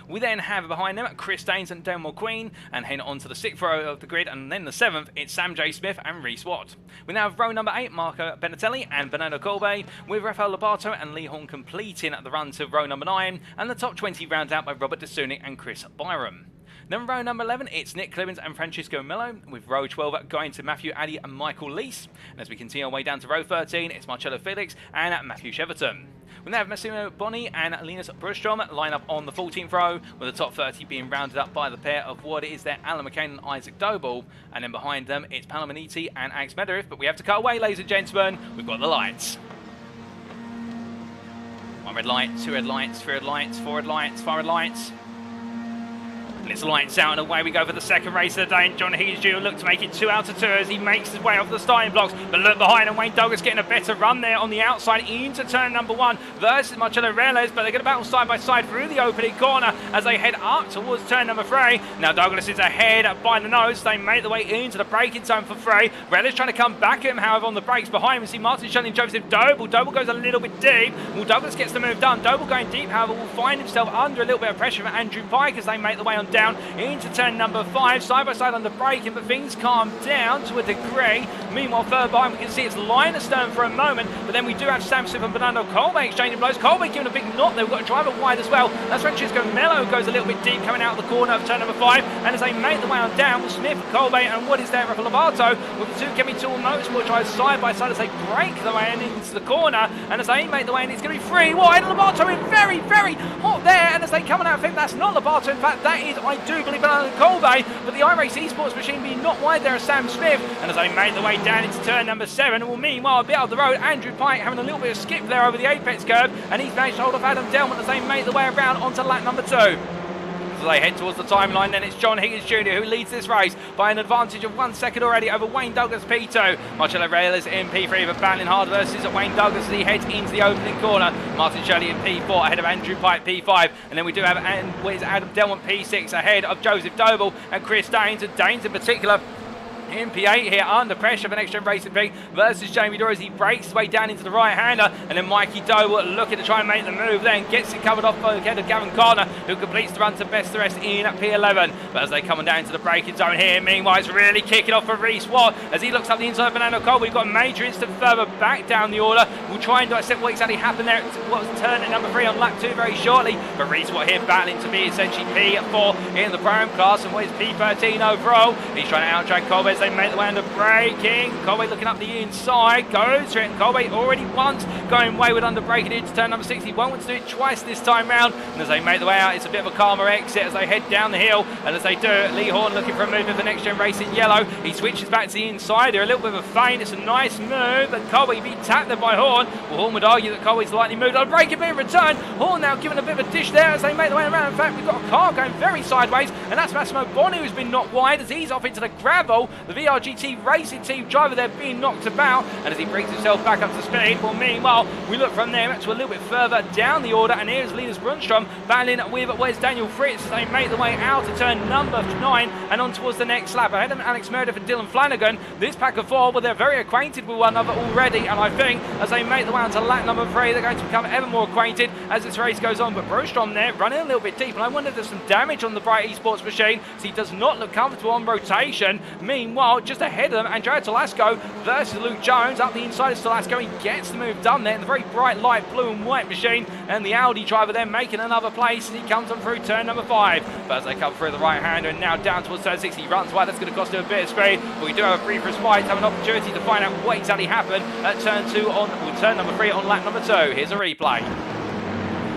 [SPEAKER 1] We then have behind them Chris Daines and Dan McQueen, and heading on to the 6th row of the grid, and then the 7th, it's Sam J. Smith and Reese Watt. We now have row number 8, Marco Benatelli and Bernardo Colbe, with Rafael Lobato and Lee Horn completing the run to row number 9, and the top 20 rounded out by Robert DeSunic and Chris Byram. Then row number 11, it's Nick Clemens and Francisco Mello, with row 12 going to Mathew, Addy and Michael Lease. And as we continue our way down to row 13, it's Marcello Felix and Matthew Cheverton. We now have Massimo Boni and Linus Brustrom line up on the 14th row, with the top 30 being rounded up by the pair of what is there, Alan McCain and Isaac Doble. And then behind them, it's Palamaniti and Alex Meredith. But we have to cut away, ladies and gentlemen. We've got the lights. 1 red light, 2 red lights, 3 red lights, 4 red lights, 5 red lights. And it's lights out, and away we go for the second race of the day. And John Higgins Jr. look to make it 2 out of 2 as he makes his way off the starting blocks. But look behind, and Wayne Douglas getting a better run there on the outside into turn number 1 versus Marcello Reales. But they're going to battle side by side through the opening corner as they head up towards turn number 3. Now Douglas is ahead by the nose. They make their way into the braking zone for 3. Reales trying to come back at him, however, on the brakes behind him. We see Martin Shelley and Joseph Doble. Doble goes a little bit deep. Well, Douglas gets the move done. Doble going deep, however, will find himself under a little bit of pressure from Andrew Pike as they make their way on
[SPEAKER 2] down into turn number 5. Side by side under braking, but things calm down to a degree. Meanwhile, further behind, we can see it's line astern for a moment, but then we do have Sam Smith and Bernardo Colby exchanging blows. Colby giving a big knot there. We've got a driver wide as well. That's when Chisco Mello goes a little bit deep coming out of the corner of turn number 5. And as they make the way on down with Smith, Colby, and what is there for Lobato with the two Kemi Tool Motorsport drivers side by side as they break the way into the corner. And as they make the way in, it's going to be 3 wide. Lobato is very, very hot there. And as they come on out, I think that's not Lobato. In fact, that is, I do believe, Bernardo Colby. But the iRacing Esports machine being not wide there is Sam Smith. And as they make the way down into turn number 7, well, meanwhile, a bit out of the road, Andrew Pike having a little bit of skip there over the apex curve. And he's managed to hold off Adam Delmont as they make the way around onto lap number 2. So they head towards the timeline, then it's John Higgins Jr. who leads this race by an advantage of 1 second already over Wayne Douglas P2. Marcello Reyes in P3 but battling hard versus Wayne Douglas as he heads into the opening corner. Martin Shirley in P4 ahead of Andrew Pike P5, and then we do have Adam Delmont P6 ahead of Joseph Doble and Chris Daines, and Daines in particular in P8 here under pressure for NXTGEN Racing P versus Jamie Dorr as he breaks his way down into the right-hander, and then Mikey Doble looking to try and make the move, then gets it covered off by the head of Gavin Garner, who completes the run to best the rest in at P11. But as they come on down into the braking zone here, meanwhile it's really kicking off for Reece Watt as he looks up the inside of Fernando Cole. We've got a major incident further back down the order. We'll try and dissect what exactly happened there. What was turn at number 3 on lap 2 very shortly, but Reece Watt here battling to be essentially P4 in the Pro-Am class, and what is P13 overall. He's trying to out-drag Colby as they make the way under braking. Colby looking up the inside, goes for it. Colby already once going wayward under braking into turn number 6. He won't want to do it twice this time round. And as they make the way out, it's a bit of a calmer exit as they head down the hill. And as they do, Lee Horn looking for a movement for NXTGEN Racing yellow. He switches back to the inside there, a little bit of a feint. It's a nice move, but Colby being tapped there by Horn. Well, Horn would argue that Colby's lightly moved on braking, being returned. Horn now giving a bit of a dish there as they make the way around. In fact, we've got a car going very sideways, and that's Massimo Bonni who's been knocked wide as he's off into the gravel. The VRGT Racing Team driver there being knocked about, and as he brings himself back up to speed. Well, meanwhile, we look from there to a little bit further down the order, and here's Linus Brunstrom battling with where's Daniel Fritz as they make the way out to turn number 9 and on towards the next lap. Ahead of Alex Meredith and Dylan Flanagan. This pack of 4, well, they're very acquainted with one another already, and I think as they make the way onto lap number 3, they're going to become ever more acquainted as this race goes on. But Brunstrom there running a little bit deep, and I wonder if there's some damage on the Bright Esports machine, so he does not look comfortable on rotation. Meanwhile, just ahead of them, Andrea Tolasco versus Luke Jones up the inside of Tolasco. He gets the move done there in the very bright light blue and white machine, and the Audi driver then making another place as he comes on through turn number 5. But as they come through the right-hander and now down towards turn 6, he runs wide. That's going to cost him a bit of speed, but we do have a brief respite to have an opportunity to find out what exactly happened at turn number 3 on lap number 2. Here's a replay.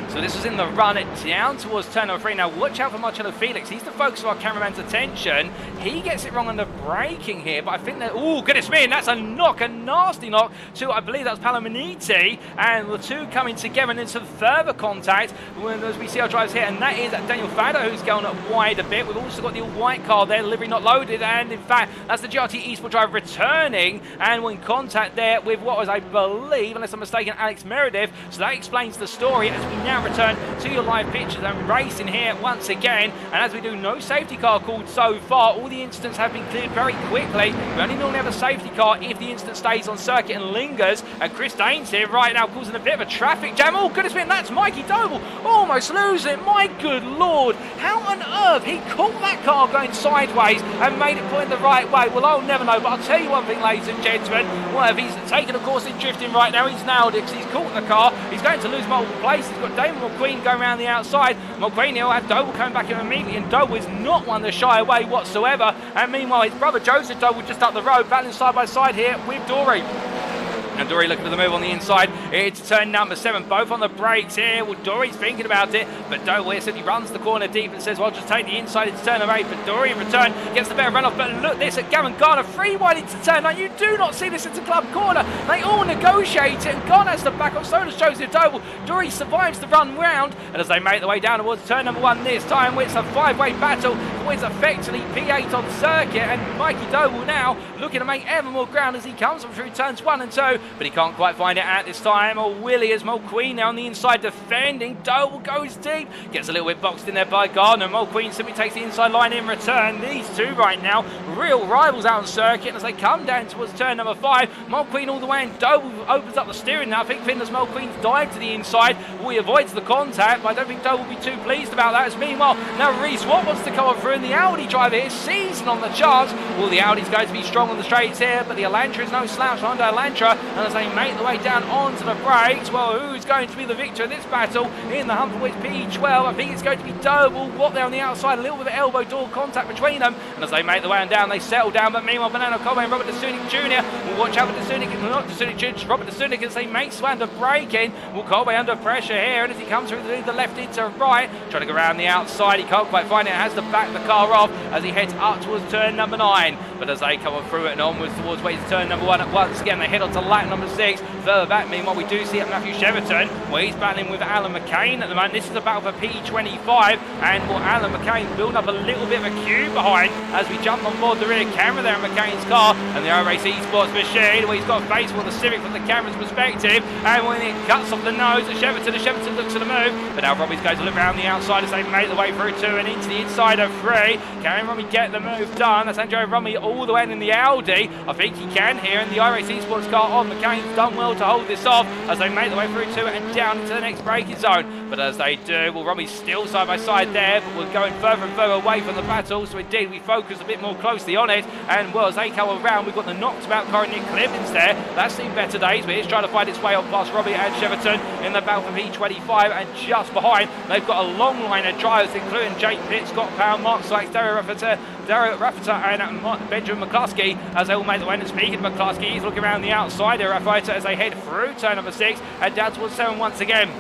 [SPEAKER 2] So this was in the run down towards turn number 3. Now watch out for Marcello Felix. He's the focus of our cameraman's attention. He gets it wrong on the braking here, but I think that, oh goodness me, and that's a knock, a nasty knock to, I believe that's Palominiti, and the two coming together and then some further contact as we see our drivers here, and that is Daniel Fado who's going up wide a bit. We've also got the white car there, delivery not loaded, and in fact that's the GRT Esports driver returning, and we're in contact there with what was, I believe, unless I'm mistaken, Alex Meredith. So that explains the story as we now return to your live pictures and racing here once again. And as we do, no safety car called so far. All the incidents have been cleared very quickly. We only normally have a safety car if the incident stays on circuit and lingers. And Chris Daines here right now causing a bit of a traffic jam. Oh goodness me, and that's Mikey Doble almost losing it. My good lord, how on earth he caught that car going sideways and made it point the right way? Well, I'll never know, but I'll tell you one thing, ladies and gentlemen. Well, if he's taken a course in drifting right now, he's nailed it because he's caught the car. He's going to lose multiple places. He's got Damon McQueen going around the outside. McQueen will have Doble coming back in immediately, and Doble is not one to shy away whatsoever. And meanwhile, his brother Joseph Doble just up the road, battling side by side here with Dory. And Dory looking for the move on the inside. It's turn number 7, both on the brakes here. Well, Dory's thinking about it, but Doble said he runs the corner deep and says, well, just take the inside into turn number 8. But Dory in return gets the better runoff. But look this at Gavin Garner, 3 wide into turn 9. You do not see this into club corner. They all negotiate it, and Garner has to back up. So does Joseph Doble. Dory survives the run round, and as they make their way down towards turn number 1 this time, it's a 5-way battle. It's effectively P8 on circuit, and Mikey Doble now looking to make ever more ground as he comes up through turns 1 and 2. but he can't quite find it at this time. Or Willie as Mulqueen now on the inside defending. Doble goes deep, gets a little bit boxed in there by Gardner. Mulqueen simply takes the inside line in return. These two right now, real rivals out on circuit as they come down towards turn number 5. Mulqueen all the way, and Doble opens up the steering now. I think Finder's Mulqueen's dive to the inside. He avoids the contact, but I don't think Doble will be too pleased about that. As meanwhile, now Reese Watt wants to come on through, and the Audi driver is seizing on the chance. Well, the Audi's going to be strong on the straights here, but the Elantra is no slouch under Elantra, and as they make the way down onto the brakes, well, who's going to be the victor in this battle in the hunt for which P12? I think it's going to be Doble. Watt there on the outside, a little bit of elbow door contact between them, and as they make the way on down, they settle down. But meanwhile, Banana Colby and Robert DeSunic Jr. will watch out for DeSunic, not DeSunic Jr., Robert DeSunic as they make Swander break in. Will Colby under pressure here, and as he comes through the left into right, trying to go around the outside, he can't quite find it, has to back the car off as he heads up towards turn number 9. But as they come on through it and onwards towards way to turn number 1, once again they head on to lap number 6. Further back, meanwhile, we do see Mathew Cheverton, where he's battling with Alan McCain at the moment. This is a battle for P25, and will Alan McCain build up a little bit of a queue behind as we jump on board the rear camera there in McCain's car, and the iRacing Esports machine, where he's got a face for the Civic from the camera's perspective, and when it cuts off the nose of Cheverton, and Cheverton looks at the move, but now Robbie's going to look around the outside as they make the way through 2 and into the inside of 3. Can Robbie get the move done? That's Andrew Robbie all the way in the Audi. I think he can here, and the iRacing Esports car on McCain's done well to hold this off as they make the way through 2 and down into the next braking zone. But as they do, well, Robbie's still side by side there, but we're going further and further away from the battle, so indeed we focus a bit more closely on it. And well, as they come around, we've got the knocked about car Nick Clemens there. That's seen better days, but it's trying to find its way on past Robbie and Cheverton in the battle for P25, and just behind they've got a long line of drivers including Jake Pitt, Scott Power, Mark Sykes, Dario Raffata and Benjamin McCluskey as they all make the way. And speaking of McCluskey, he's looking around the outside there, Raffata, as they head through turn number 6 and down towards 7 once again.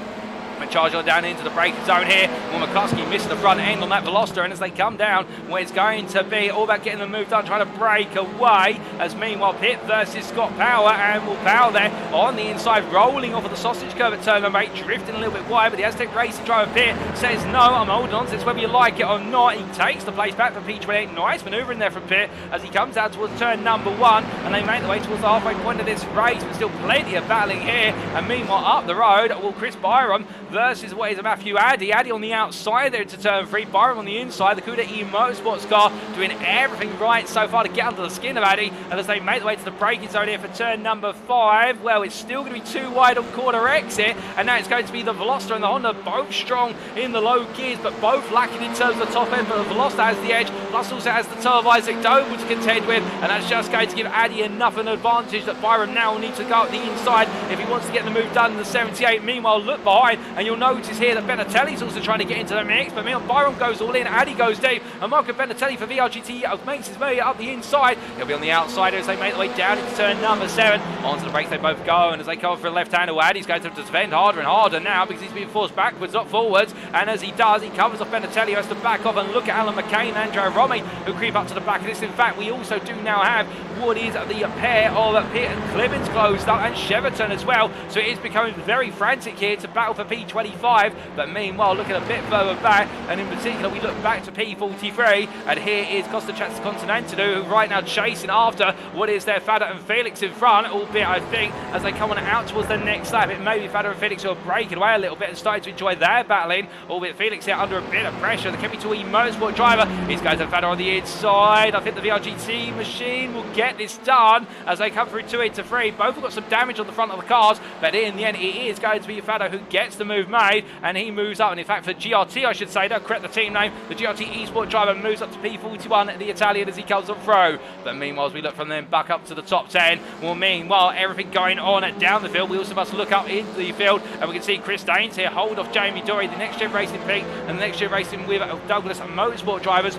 [SPEAKER 2] And charge on down into the braking zone here. Well, McCluskey missed the front end on that Veloster, and as they come down, where it's going to be all about getting the move done, trying to break away. As meanwhile, Pitt versus Scott Power, and will Power there on the inside, rolling off of the sausage curve at turn number 8, drifting a little bit wide. But the Aztec Racing driver Pitt says, "No, I'm holding on to this, whether you like it or not." He takes the place back for P28. Nice manoeuvre in there from Pitt as he comes down towards turn number 1, and they make the way towards the halfway point of this race. But still plenty of battling here. And meanwhile, up the road, will Chris Byram versus what is a Mathew Addy. Addy on the outside there into turn 3. Byram on the inside. The Cuda E Motorsports car doing everything right so far to get under the skin of Addy. And as they make the way to the braking zone here for turn number 5, well, it's still going to be too wide on corner exit. And now it's going to be the Veloster and the Honda, both strong in the low gears, but both lacking in terms of the top end. But the Veloster has the edge, plus also has the toe of Isaac Doble to contend with. And that's just going to give Addy enough an advantage that Byram now will need to go up the inside if he wants to get the move done in the 78. Meanwhile, look behind, and you'll notice here that Benatelli's also trying to get into the mix, but meanwhile Byram goes all in, Addy goes deep, and Marco Benatelli for VRGT makes his way up the inside. He'll be on the outside as they make their way down into turn number 7. Onto the brakes they both go, and as they come for a left-hander, well, Addy's going to defend harder and harder now because he's being forced backwards, not forwards, and as he does, he covers off Benatelli, who has to back off, and look at Alan McCain and Andrew Romy, who creep up to the back of this. In fact, we also do now have what is the pair of Pitt and Clemens closed up, and Cheverton as well, so it is becoming very frantic here to battle for P25. But meanwhile, looking a bit further back, and in particular we look back to P43, and here is Costa Continental, who right now chasing after what is their Fada and Felix in front, albeit I think as they come on out towards the next lap, it may be Fada and Felix who are breaking away a little bit and starting to enjoy their battling, albeit Felix here under a bit of pressure. The Kemi2E Motorsport driver is going to Fada on the inside. I think the VRGT machine will get this done as they come through 2 into 3. Both have got some damage on the front of the cars, but in the end it is going to be Fada who gets the move made, and he moves up. And in fact, for GRT, I should say, don't correct the team name, the GRT Esport driver moves up to P41, the Italian, as he comes on through. But meanwhile, as we look from them back up to the top 10, well, meanwhile, everything going on down the field, we also must look up into the field, and we can see Chris Daines here hold off Jamie Dory, the NXTGEN Racing Pink, and the NXTGEN Racing with Douglas Motorsport drivers.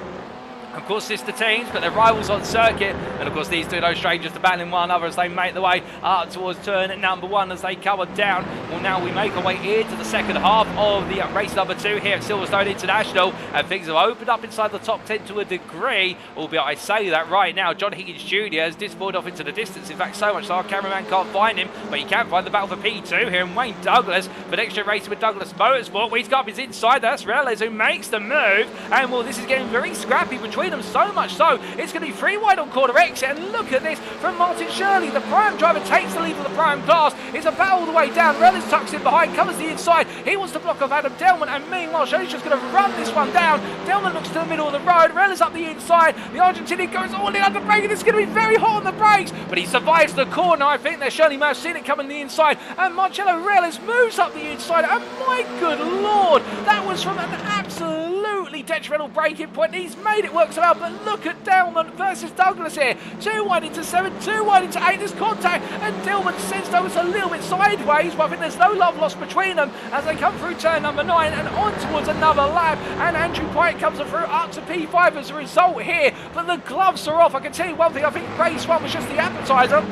[SPEAKER 2] Of course, sister teams, but they're rivals on circuit. And of course, these two, no strangers to battling one another as they make their way up towards turn number 1 as they come down. Well, now we make our way into the second half of the race number 2 here at Silverstone International. And things have opened up inside the top 10 to a degree. Albeit I say that right now, John Higgins Jr. has disappeared off into the distance. In fact, so much so our cameraman can't find him. But he can find the battle for P2 here. And Wayne Douglas for NXTGEN Racing with Douglas Motorsport. Well, he's got up his inside. That's Reles who makes the move. And well, this is getting very scrappy between between them, so much so it's going to be 3 wide on corner exit. And look at this from Martin Shirley. The Prime driver takes the lead for the Prime class. It's a battle all the way down. Rellis tucks in behind, covers the inside. He wants to block off Adam Delman, and meanwhile Shirley's just going to run this one down. Delman looks to the middle of the road. Rellis up the inside. The Argentinian goes all in under brake, and it's going to be very hot on the brakes, but he survives the corner. I think that Shirley may have seen it coming the inside, and Marcello Rellis moves up the inside, and my good lord, that was from an absolutely detrimental braking point. He's made it work somehow, but look at Delman versus Douglas here. 2 wide into 7, 2 wide into 8. There's contact, and Delman sends Douglas a little bit sideways, but I think there's no love lost between them as they come through turn number 9 and on towards another lap, and Andrew Pike comes through up to P5 as a result here, but the gloves are off. I can tell you one thing, I think race 1 was just the appetizer.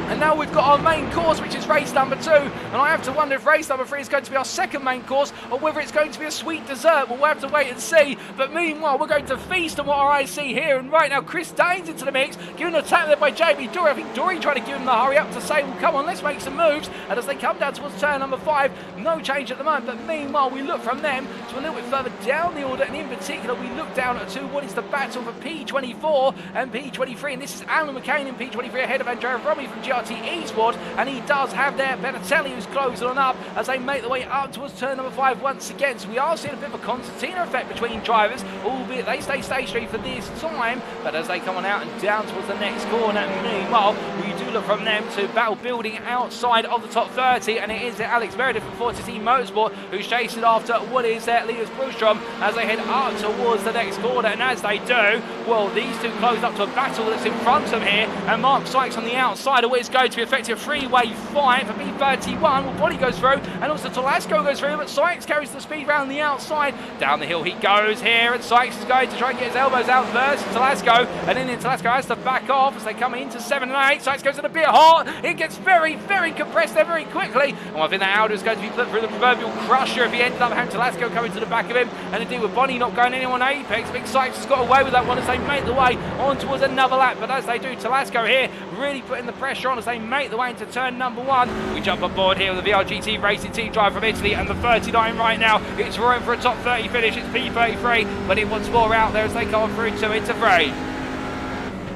[SPEAKER 2] And now we've got our main course, which is race number 2. And I have to wonder if race number 3 is going to be our second main course, or whether it's going to be a sweet dessert. Well, we'll have to wait and see. But meanwhile, we're going to feast on what I see here. And right now, Chris Danes into the mix, given an attack there by JB Dory. I think Dory trying to give him the hurry up to say, well, come on, let's make some moves. And as they come down towards turn number 5, no change at the moment. But meanwhile, we look from them to a little bit further down the order. And in particular, we look down to what is the battle for P24 and P23. And this is Alan McCain in P23 ahead of Andrea Romy from GRT Eastwood, and he does have there Bertelli, who's closing on up as they make their way up towards turn number 5 once again. So we are seeing a bit of a concertina effect between drivers, albeit they stay stationary for this time, but as they come on out and down towards the next corner, meanwhile we do look from them to battle building outside of the top 30, and it is Alex Meredith from Fortitude Motorsport who's chasing after what is Linus Brustrom as they head up towards the next corner. And as they do, well, these two close up to a battle that's in front of them here, and Mark Sykes on the outside of what is going to be effective 3-way fight for P31. Well, Body goes through, and also Tolasco goes through, but Sykes carries the speed round the outside. Down the hill he goes here, and Sykes is going to try and get his elbows out versus Tolasco, and then Tolasco has to back off as they come into 7 and 8. Sykes goes in a bit hot. It gets very, very compressed there very quickly, and I think that Audi is going to be put through the proverbial crusher if he ended up having Tolasco coming to the back of him, and indeed with Bonnie not going anyone apex. I think Sykes has got away with that one as they make the way on towards another lap, but as they do, Tolasco here really putting the pressure on as they make the way into turn number 1. We jump on board here with the VRGT Racing Team driver from Italy, and the 39 right now, it's roaring for a top 30 finish. It's P33, but it wants more out there as they go on through into 3.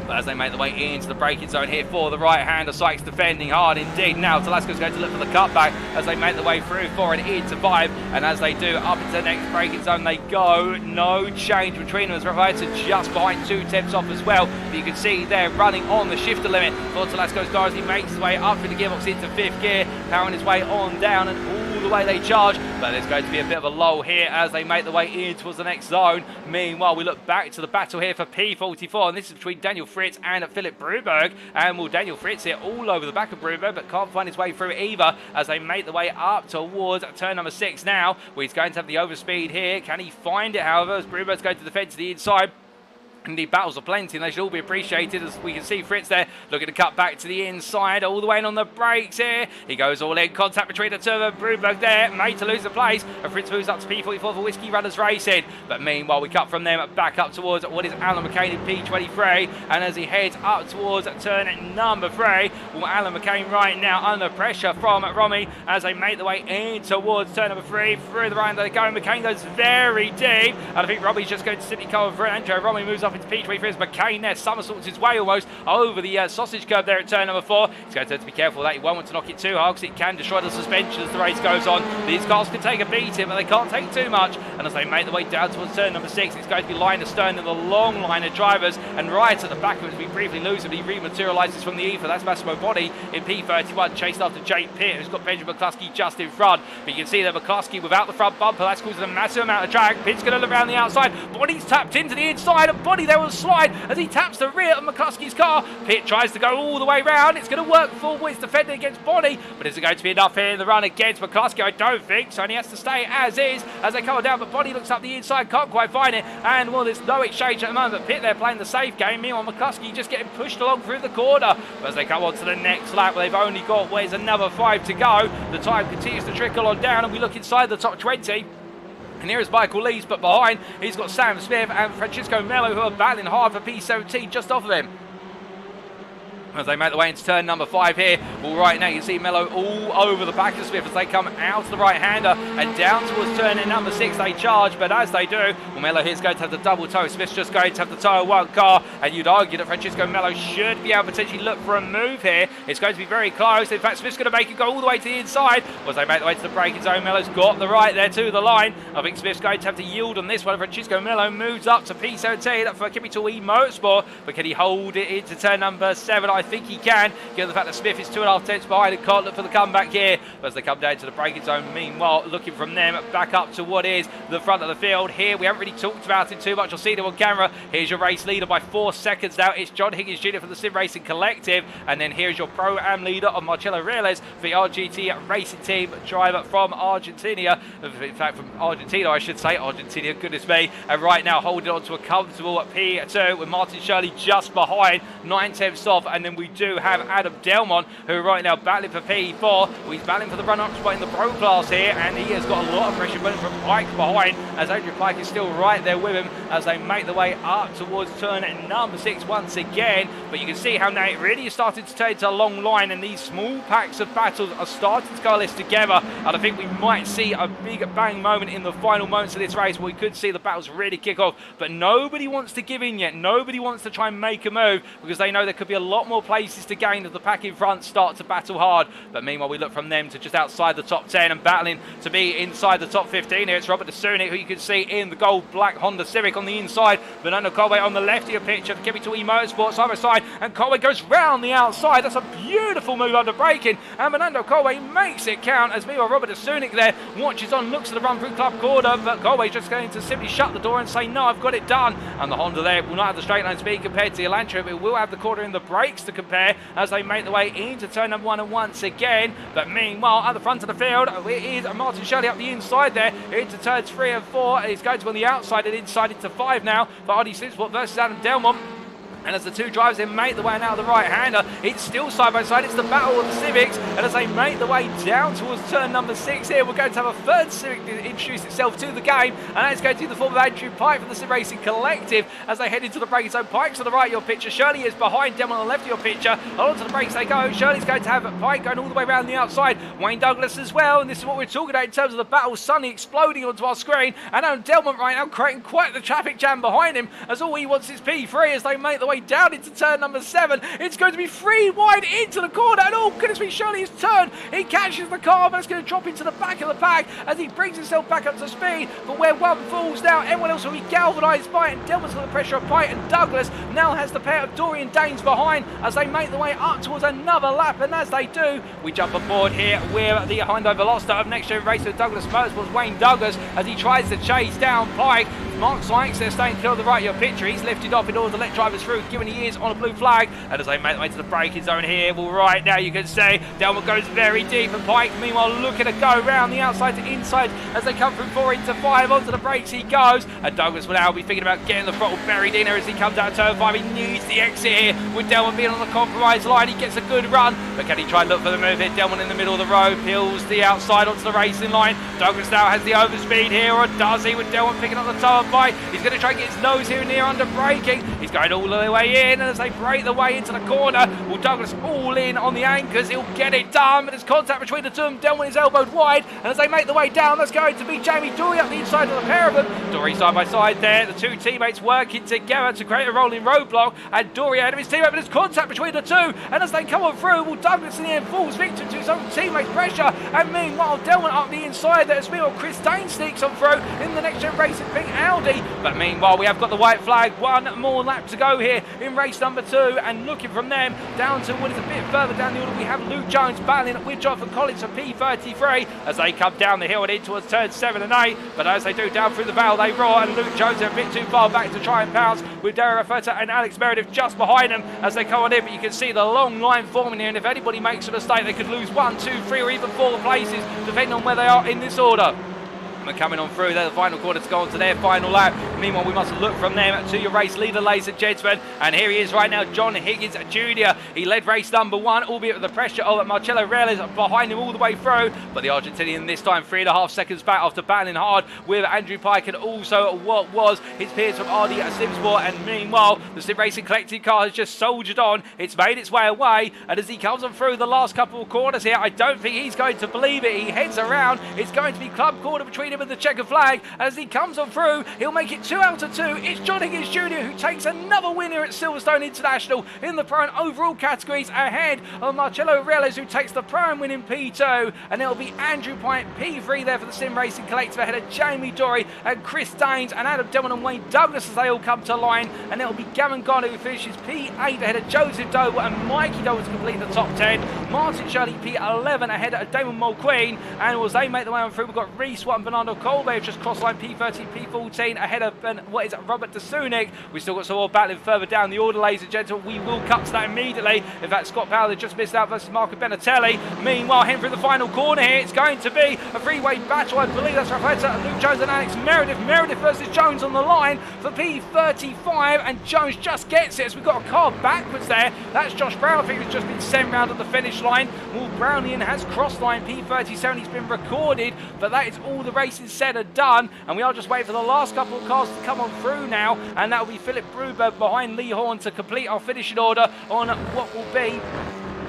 [SPEAKER 2] But as they make the way into the braking zone here for the right-hander, Sykes defending hard indeed. Now Tolasco's going to look for the cutback as they make the way through 4 and into 5, and as they do, up into the next braking zone they go. No change between them as Ravita just behind 2 tenths off as well. But you can see they're running on the shifter limit for Tolasco's car as he makes his way up through the gearbox into 5th gear, powering his way on down and all the way they charge. But there's going to be a bit of a lull here as they make the way in towards the next zone. Meanwhile, we look back to the battle here for P44, and this is between Daniel Fritz and Philip Bruberg. And well, Daniel Fritz here all over the back of Bruberg, but can't find his way through either as they make the way up towards turn number 6 now, where he's going to have the overspeed here. Can he find it, however, as Bruberg's going to defend to the inside? Indeed, battles are plenty, and they should all be appreciated as we can see Fritz there looking to cut back to the inside, all the way in on the brakes here. He goes all in, contact between the two of them. Bruberg there, made to lose the place, and Fritz moves up to P44 for Whiskey Runners Racing. But meanwhile, we cut from them back up towards what is Alan McCain in P23, and as he heads up towards turn number 3, well, Alan McCain right now under pressure from Romy as they make the way in towards turn number 3. Through the right they go, McCain goes very deep, and I think Romy's just going to simply cover for Andrew. Romy moves up into P23 as McCain there somersaults his way almost over the sausage curb there at turn number 4. He's going to have to be careful that he won't want to knock it too hard because it can destroy the suspension as the race goes on. These cars can take a beating, but they can't take too much, and as they make their way down towards turn number 6, it's going to be line astern in the long line of drivers, and right at the back of it as we briefly lose him, he rematerialises from the ether. That's Massimo Body in P31 chased after Jake Pitt, who's got Benjamin McCluskey just in front, but you can see that McCluskey without the front bumper, that's causing a massive amount of drag. Pitt's going to look around the outside, Body's tapped into the inside, and Body there will slide as he taps the rear of McCluskey's car. Pitt tries to go all the way round. It's going to work forwards, defending against Body, but is it going to be enough here in the run against McCluskey? I don't think so, and he has to stay as is as they come down, but Body looks up the inside, can't quite find it, and well, there's no exchange at the moment, but Pitt there playing the safe game. Meanwhile, McCluskey just getting pushed along through the corner, but as they come on to the next lap, where they've only got, where's another 5 to go, the time continues to trickle on down, and we look inside the top 20. And here is Michael Lees, but behind he's got Sam Smith and Francisco Mello, who are battling hard for P17 just off of him. as they make their way into turn number 5 here. Well, right now you can see Mello all over the back of Smith as they come out to the right-hander and down towards turn number 6 they charge, but as they do, well, Mello here's going to have the double toe. Smith's just going to have the toe of one car, and you'd argue that Francisco Mello should be able to potentially look for a move here. It's going to be very close. In fact, Smith's going to make it go all the way to the inside. As they make their way to the braking zone, Mello's got the right there to the line. I think Smith's going to have to yield on this one. Francisco Mello moves up to P17 for Capital E Motorsport, but can he hold it into turn number 7? I think he can, given the fact that Smith is 2.5 tenths behind and can't look for the comeback here. But as they come down to the braking zone, meanwhile, looking from them back up to what is the front of the field. Here, we haven't really talked about it too much. You'll see them on camera. Here's your race leader by 4 seconds now. It's John Higgins Jr. from the Sim Racing Collective. And then here's your Pro-Am leader of Marcelo Reales, the RGT Racing Team driver from Argentina. In fact, from Argentina, I should say. Argentina, goodness me. And right now, holding on to a comfortable P2 with Martin Shirley just behind, 9 tenths off. And then we do have Adam Delmont, who right now battling for P4. Well, he's battling for the run-up spot in the Pro class here, and he has got a lot of pressure running from Pike behind, as Adrian Pike is still right there with him as they make their way up towards turn number 6 once again. But you can see how now it really is starting to turn into a long line, and these small packs of battles are starting to coalesce together. And I think we might see a big bang moment in the final moments of this race where we could see the battles really kick off. But nobody wants to give in yet. Nobody wants to try and make a move because they know there could be a lot more places to gain if the pack in front start to battle hard. But meanwhile, we look from them to just outside the top 10 and battling to be inside the top 15. Here it's Robert Dasunik, who you can see in the gold black Honda Civic on the inside. Fernando Colway on the left of your picture for Capital E Motorsport side by side, and Colway goes round the outside. That's a beautiful move under braking, and Fernando Colway makes it count as meanwhile Robert Dasunik there watches on, looks at the run through club corner, but Colway's just going to simply shut the door and say no, I've got it done. And the Honda there will not have the straight line speed compared to the Elantra, but it will have the corner in the brakes to compare as they make their way into turn number 1 and once again. But meanwhile, at the front of the field, it is Martin Shirley up the inside there into turns 3 and 4. He's going to on the outside and inside into 5 now for Addy Slipsport versus Adam Delmont. And as the two drivers then make the way now the right-hander, it's still side by side. It's the battle of the Civics. And as they make the way down towards turn number 6 here, we're going to have a third Civic introduce itself to the game. And that's going to be the form of Andrew Pike from the Sim Racing Collective as they head into the braking zone. Pike's to the right of your picture. Shirley is behind them on the left of your picture. Along to the brakes they go. Shirley's going to have Pike going all the way around the outside. Wayne Douglas as well. And this is what we're talking about in terms of the battle suddenly exploding onto our screen. And Adam Delmont right now creating quite the traffic jam behind him as all he wants is P3 as they make the way down into turn number 7. It's going to be 3 wide into the corner, and oh goodness me, Shirley's turn. He catches the car, but it's going to drop into the back of the pack as he brings himself back up to speed. But where one falls now, everyone else will be galvanised by it, and Delmont's got the pressure of Pite, and Douglas now has the pair of Dorian Danes behind as they make their way up towards another lap. And as they do, we jump aboard here with the Hyundai Veloster of Next Gen Racer Douglas Motorsports, Wayne Douglas, as he tries to chase down Pike. Mark Sykes there staying clear on the right of your picture. He's lifted off in order to let drivers through, given he is on a blue flag. And as they make their way to the braking zone here, well, right now you can see Delmont goes very deep, and Pike meanwhile looking to go round the outside to inside as they come from 4 into 5. Onto the brakes he goes, and Douglas will now be thinking about getting the throttle buried in here as he comes out of turn 5. He needs the exit here with Delmont being on the compromise line. He gets a good run, but can he try and look for the move here? Delmont in the middle of the road, peels the outside onto the racing line. Douglas now has the overspeed here, or does he, with Delmont picking up the toe of Pike? He's going to try and get his nose here and there under braking. He's going all the way in, and as they break the way into the corner, well, Douglas all in on the anchors. He'll get it done, but there's contact between the two of them. Delmont is elbowed wide, and as they make the way down, that's going to be Jamie Dory up the inside of the pair of them. Dory side by side there, the two teammates working together to create a rolling roadblock, and Dory ahead of his teammate, but there's contact between the two, and as they come on through, well, Douglas in the end falls victim to his own teammates' pressure, and meanwhile, Delmont up the inside there, as meanwhile, Chris Dane sneaks on through in the Next Gen Racing pink Audi. But meanwhile, we have got the white flag. One more lap to go here in race number 2, and looking from them down to what is a bit further down the order, we have Luke Jones battling with Jonathan Collins for P33 as they come down the hill and in towards turns 7 and 8. But as they do down through the vale, they roar, and Luke Jones are a bit too far back to try and pounce, with Darren Rafferta and Alex Meredith just behind them as they come on in. But you can see the long line forming here, and if anybody makes a mistake, they could lose 1, 2, 3 or even 4 places depending on where they are in this order. And coming on through, they're the final quarter to go on to their final lap. Meanwhile, we must look from them to your race leader, ladies and gentlemen. And here he is right now, John Higgins Jr. He led race number 1, albeit with the pressure of Marcello Reales behind him all the way through. But the Argentinian this time 3.5 seconds back after battling hard with Andrew Pike and also what was his peers from Addy Simsport. And meanwhile, the Sim Racing Collective car has just soldiered on. It's made its way away. And as he comes on through the last couple of corners here, I don't think he's going to believe it. He heads around. It's going to be club corner between him and the checker flag. As he comes on through, he'll make it 2 out of 2. It's John Higgins Jr. who takes another winner at Silverstone International in the Pro and overall categories, ahead of Marcello Reales, who takes the Pro and win in P2. And it'll be Andrew Pike P3 there for the Sim Racing Collective, ahead of Jamie Dory and Chris Daines and Adam Dillon and Wayne Douglas as they all come to line. And it'll be Gavin Garner who finishes P8 ahead of Joseph Doble and Mikey Doble to complete the top 10. Martin Shirley P11 ahead of Damon Mulqueen. And as they make the way on through, we've got Reese Watt and Bernardo Colby have just crossed line P13, P14 ahead of Robert DeSunic. We've still got some more battling further down the order, ladies and gentlemen. We will cut to that immediately. In fact, Scott Powell just missed out versus Marco Benatelli. Meanwhile, heading through the final corner here, it's going to be a three-way battle. I believe that's Rafael Luke Jones and Alex Meredith. Meredith versus Jones on the line for P35, and Jones just gets it as we've got a car backwards there. That's Josh Brown, I think, who's just been sent round at the finish line. Well, Brownian has crossed line P37. He's been recorded, but that is all the racing said and done, and we are just waiting for the last couple of cars to come on through now, and that will be Philip Bruberg behind Lee Horn to complete our finishing order on what will be,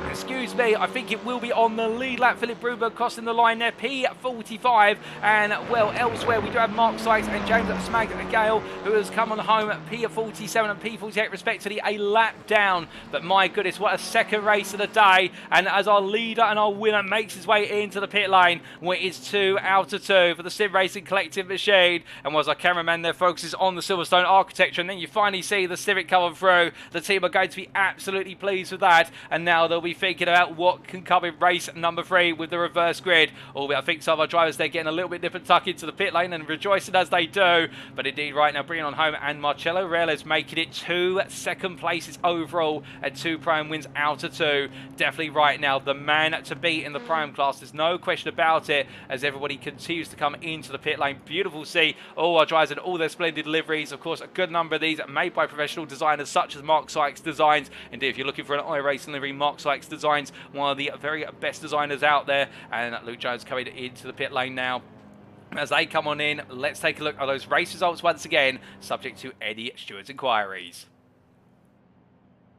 [SPEAKER 2] excuse me, I think it will be on the lead lap. Philip Bruberg crossing the line there, P45. And, well, elsewhere we do have Mark Sykes and James Smag-Gale, who has come on home at P47 and P48 respectively, a lap down. But my goodness, what a second race of the day. And as our leader and our winner makes his way into the pit lane, where it's 2 out of 2 for the Sim Racing Collective machine. And whilst our cameraman there focuses on the Silverstone architecture, and then you finally see the Civic coming through, the team are going to be absolutely pleased with that. And now they'll be thinking about what can come in race number 3 with the reverse grid. Albeit I think some of our drivers, they're getting a little bit different tuck into the pit lane and rejoicing as they do. But indeed right now bringing on home, and Marcello Reales making it 2 second places overall and 2 prime wins out of 2. Definitely right now the man to beat in the prime class. There's no question about it, as everybody continues to come into the pit lane. Beautiful to see all our drivers and all their splendid liveries. Of course, a good number of these are made by professional designers such as Mark Sykes Designs. Indeed, if you're looking for an iRacing livery, Mark Sykes Designs, one of the very best designers out there. And Luke Jones coming into the pit lane now. As they come on in, let's take a look at those race results once again, subject to Eddie Stewart's inquiries.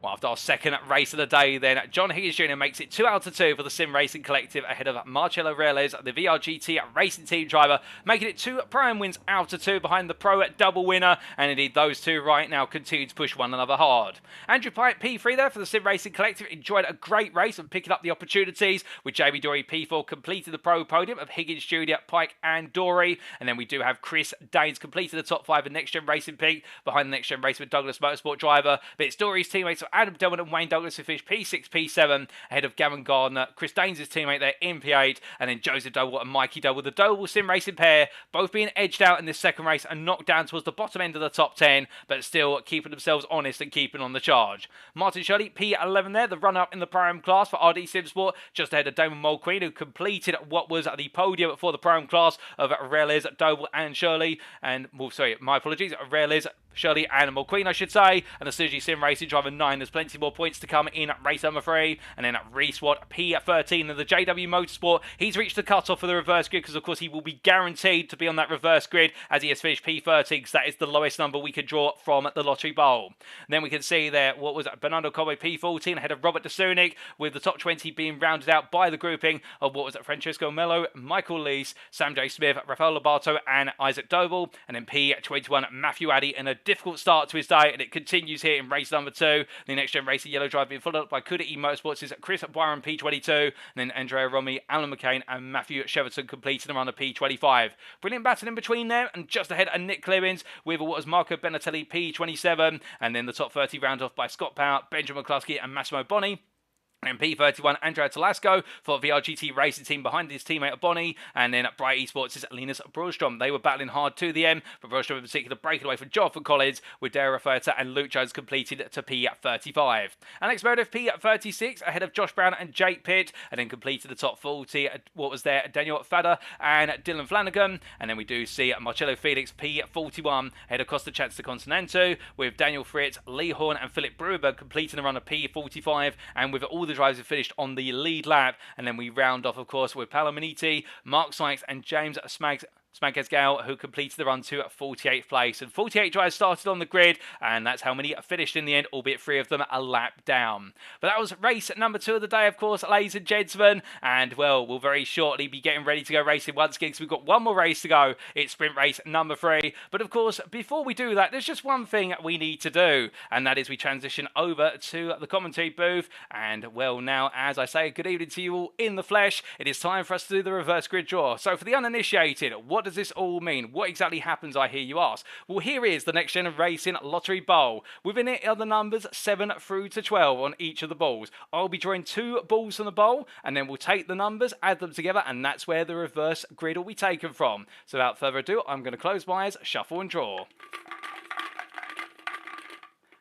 [SPEAKER 2] Well, after our second race of the day then, John Higgins Jr. makes it 2 out of 2 for the Sim Racing Collective, ahead of Marcello Reales, the VRGT Racing Team driver, making it 2 prime wins out of 2 behind the Pro double winner. And indeed, those two right now continue to push one another hard. Andrew Pike P3 there for the Sim Racing Collective, enjoyed a great race and picking up the opportunities, with Jamie Dory P4 completed the Pro podium of Higgins Jr., Pike and Dory. And then we do have Chris Daines completed the top 5 in Next Gen Racing Peak, behind the Next Gen Racing with Douglas Motorsport driver. But it's Dory's teammates Adam Dillon and Wayne Douglas who finished P6, P7, ahead of Gavin Gardner, Chris Daines' teammate there in P8, and then Joseph Doble and Mikey Doble. The Doble Sim Racing pair both being edged out in this second race and knocked down towards the bottom end of the top 10, but still keeping themselves honest and keeping on the charge. Martin Shirley, P11 there, the run-up in the Pro-Am class for RD Simsport, just ahead of Damon Mulqueen, who completed what was the podium for the Pro-Am class of Reales, Doble and Shirley, and, well, sorry, my apologies, Reales, Shirley and Mulqueen, I should say. And the Suzuki Sim Racing driver 9. There's plenty more points to come in race number 3. And then Reese Watt, P13 of the JW Motorsport. He's reached the cutoff for the reverse grid because, of course, he will be guaranteed to be on that reverse grid as he has finished P13, because that is the lowest number we can draw from the Lottery Bowl. And then we can see there, what was Bernardo Colby P14 ahead of Robert DeSunic, with the top 20 being rounded out by the grouping of what was Francesco Mello, Michael Lees, Sam J. Smith, Rafael Lobato and Isaac Doble. And then P21, Mathew Addy, in a difficult start to his day, and it continues here in race number 2. The Next Gen Racing Yellow Drive being followed up by Kuda E Motorsports is Chris Byron P22, and then Andrea Romy, Alan McCain and Matthew Sheverton completing the run of P25. Brilliant battle in between there, and just ahead of Nick Clearins with what was Marco Benatelli P27, and then the top 30 round off by Scott Power, Benjamin McCluskey and Massimo Boni. And P31, Andrea Talasco for VRGT Racing Team behind his teammate Bonnie. And then Bright Esports' Linus Broström. They were battling hard to the end, but Broström in particular breaking away from Jonathan Collins, with Dara Rafaeta and Luke Jones completed to P35. Alex Meredith P36 ahead of Josh Brown and Jake Pitt, and then completed the top 40. What was there? Daniel Fada and Dylan Flanagan. And then we do see Marcello Felix P41 ahead of Costa Chance Continental, with Daniel Fritz, Lee Horn and Philip Bruberg completing the run of P45, and with all the drivers have finished on the lead lap. And then we round off, of course, with Paolo Maniti, Mark Sykes and James Smagesgal, who completed the run to 48th place. And 48 drivers started on the grid, and that's how many finished in the end, albeit 3 of them a lap down. But that was race number 2 of the day, of course, ladies and gentlemen. And, well, we'll very shortly be getting ready to go racing once again, because we've got one more race to go. It's sprint race number 3. But, of course, before we do that, there's just one thing we need to do, and that is we transition over to the commentary booth. And, well, now, as I say, good evening to you all in the flesh. It is time for us to do the reverse grid draw. So, for the uninitiated, what does this all mean? What exactly happens, I hear you ask? Well, here is the Next Gen Racing Lottery Bowl. Within it are the numbers 7 through to 12 on each of the balls. I'll be drawing 2 balls from the bowl, and then we'll take the numbers, add them together, and that's where the reverse grid will be taken from. So without further ado, I'm going to close my eyes, shuffle and draw.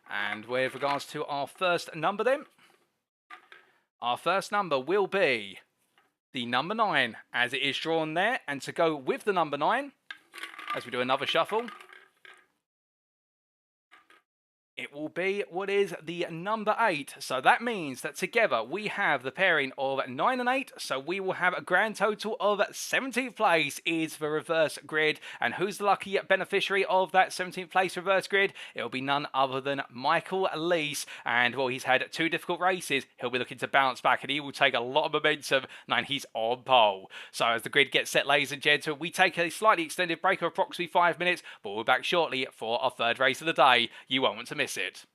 [SPEAKER 2] And with regards to our first number then, our first number will be the number 9, as it is drawn there. And to go with the number 9, as we do another shuffle, it will be what is the number 8. So that means that together we have the pairing of 9 and 8. So we will have a grand total of 17th place is the reverse grid. And who's the lucky beneficiary of that 17th place reverse grid? It will be none other than Michael Leese. And, well, he's had 2 difficult races. He'll be looking to bounce back, and he will take a lot of momentum. And he's on pole. So as the grid gets set, ladies and gentlemen, we take a slightly extended break of approximately 5 minutes. But we're back shortly for our third race of the day. You won't want to miss it.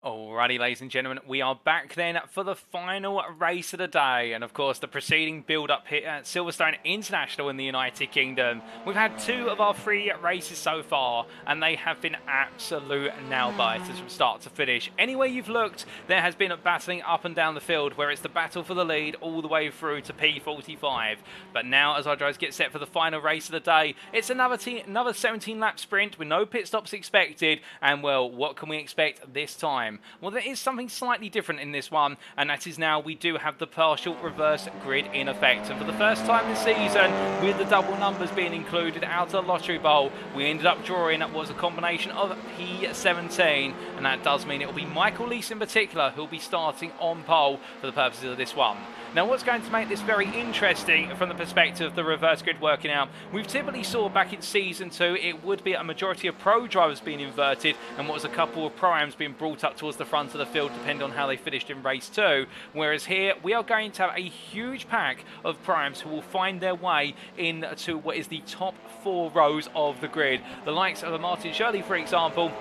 [SPEAKER 1] Alrighty, ladies and gentlemen, we are back then for the final race of the day, and of course the preceding build-up here at Silverstone International in the United Kingdom. We've had 2 of our 3 races so far, and they have been absolute nail-biters from start to finish. Anywhere you've looked, there has been a battling up and down the field, where it's the battle for the lead all the way through to P45. But now, as our drivers get set for the final race of the day, it's another 17-lap sprint with no pit stops expected, and well, what can we expect this time? Well, there is something slightly different in this one, and that is now we do have the partial reverse grid in effect. And for the first time this season, with the double numbers being included out of the lottery bowl, we ended up drawing what was a combination of P17, and that does mean it will be Michael Lees in particular who will be starting on pole for the purposes of this one. Now, what's going to make this very interesting from the perspective of the reverse grid working out, we've typically saw back in Season 2, it would be a majority of pro drivers being inverted, and what was a couple of pro-ams being brought up towards the front of the field, depending on how they finished in race 2. Whereas here, we are going to have a huge pack of pro-ams who will find their way into what is the top 4 rows of the grid. The likes of a Martin Shirley, for example,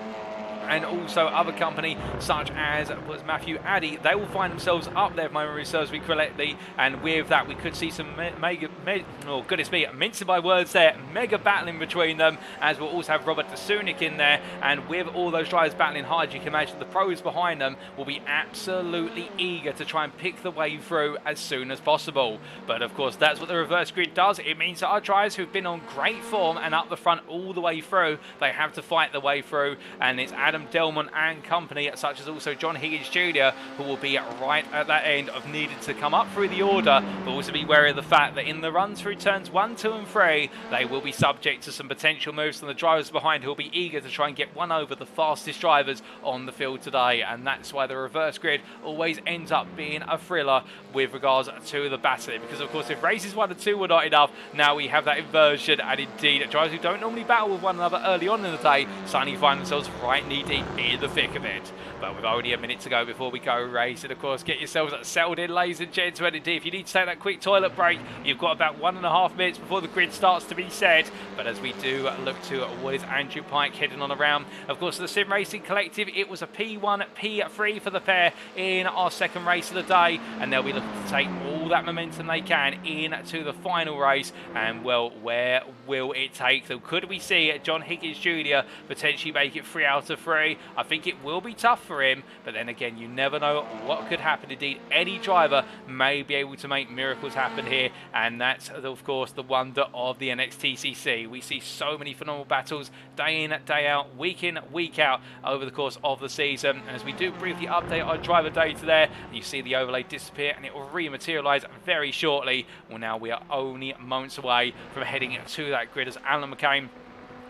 [SPEAKER 1] and also other company such as was Mathew, Addy, they will find themselves up there if my memory serves me correctly, and with that we could see some mincing my words there, mega battling between them, as we'll also have Robert Dasunik in there, and with all those drivers battling hard, you can imagine the pros behind them will be absolutely eager to try and pick the way through as soon as possible. But of course, that's what the reverse grid does. It means that our drivers who've been on great form and up the front all the way through, they have to fight the way through, and it's Adam Delmont and company, such as also John Higgins Jr., who will be right at that end of needing to come up through the order, but also be wary of the fact that in the run through turns 1, 2 and 3, they will be subject to some potential moves from the drivers behind who will be eager to try and get one over the fastest drivers on the field today, and that's why the reverse grid always ends up being a thriller with regards to the battling, because of course if races 1 and 2 were not enough, now we have that inversion, and indeed drivers who don't normally battle with one another early on in the day suddenly find themselves right knee deep in the thick of it. But with only a minute to go before we go race, and of course get yourselves settled in, ladies and gentlemen. Indeed, if you need to take that quick toilet break, you've got about 1.5 minutes before the grid starts to be set. But as we do look to what is Andrew Pike heading on around, of course the Sim Racing Collective, it was a P1, P3 for the pair in our second race of the day, and they'll be looking to take all that momentum they can into the final race. And well, where will it take them? Could we see John Higgins Jr. potentially make it 3 out of 3? I think it will be tough for him, but then again, you never know what could happen. Indeed, any driver may be able to make miracles happen here, and that's of course the wonder of the NXTCC. We see so many phenomenal battles day in, day out, week in, week out over the course of the season. And as we do briefly update our driver data there, you see the overlay disappear and it will rematerialize very shortly. Well, now we are only moments away from heading to that grid as Alan McCain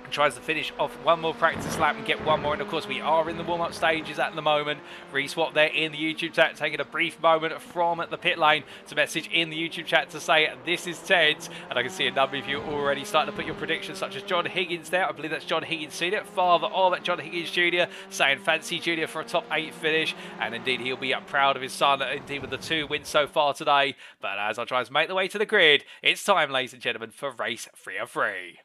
[SPEAKER 1] tries to finish off one more practice lap and get one more. And of course we are in the warm-up stages at the moment. Reswap there in the YouTube chat, taking a brief moment from the pit lane to message in the YouTube chat to say this is tense. And I can see a number of you already starting to put your predictions, such as John Higgins there. I believe that's John Higgins Sr., father of John Higgins Jr., saying fancy Jr. for a top 8 finish. And indeed he'll be proud of his son, indeed with the 2 wins so far today. But as our drivers make their way to the grid, it's time, ladies and gentlemen, for race 3 of 3.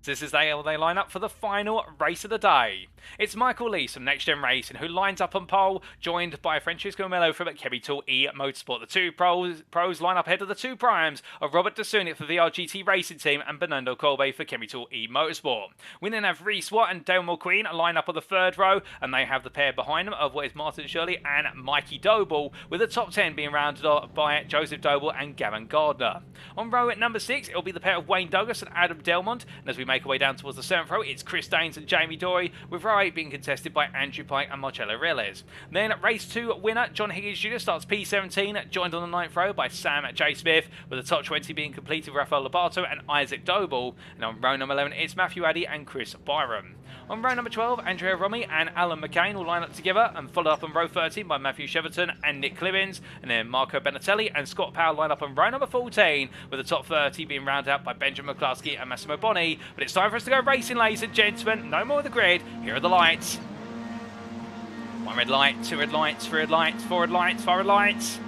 [SPEAKER 1] This is how they line up for the final race of the day. It's Michael Lees from NXTGEN Racing who lines up on pole, joined by Francesco Mello from Chemical E Motorsport. The 2 pros line up ahead of the 2 primes of Robert Dasunik for VRGT Racing Team and Bernardo Colbe for Chemical E Motorsport. We then have Reese Watt and Dale McQueen line up on the 3rd row, and they have the pair behind them of what is Martin Shirley and Mikey Doble, with the top 10 being rounded off by Joseph Doble and Gavin Gardner. On row at number 6, it will be the pair of Wayne Douglas and Adam Delmont, and as we make our way down towards the 7th row, it's Chris Daines and Jamie Dory, with row 8 being contested by Andrew Pike and Marcello Reles. Then race 2 winner John Higgins Jr. starts P17, joined on the 9th row by Sam J. Smith, with the top 20 being completed with Rafael Lobato and Isaac Doble. And on row number 11, it's Mathew, Addy and Chris Byram. On row number 12, Andrea Romy and Alan McCain will line up together, and followed up on row 13 by Matthew Cheverton and Nick Clibbins. And then Marco Benatelli and Scott Powell line up on row number 14, with the top 30 being rounded out by Benjamin McCluskey and Massimo Boni. But it's time for us to go racing, ladies and gentlemen. No more of the grid. Here are the lights. 1 red light, 2 red lights, 3 red lights, 4 red lights, 5 red lights.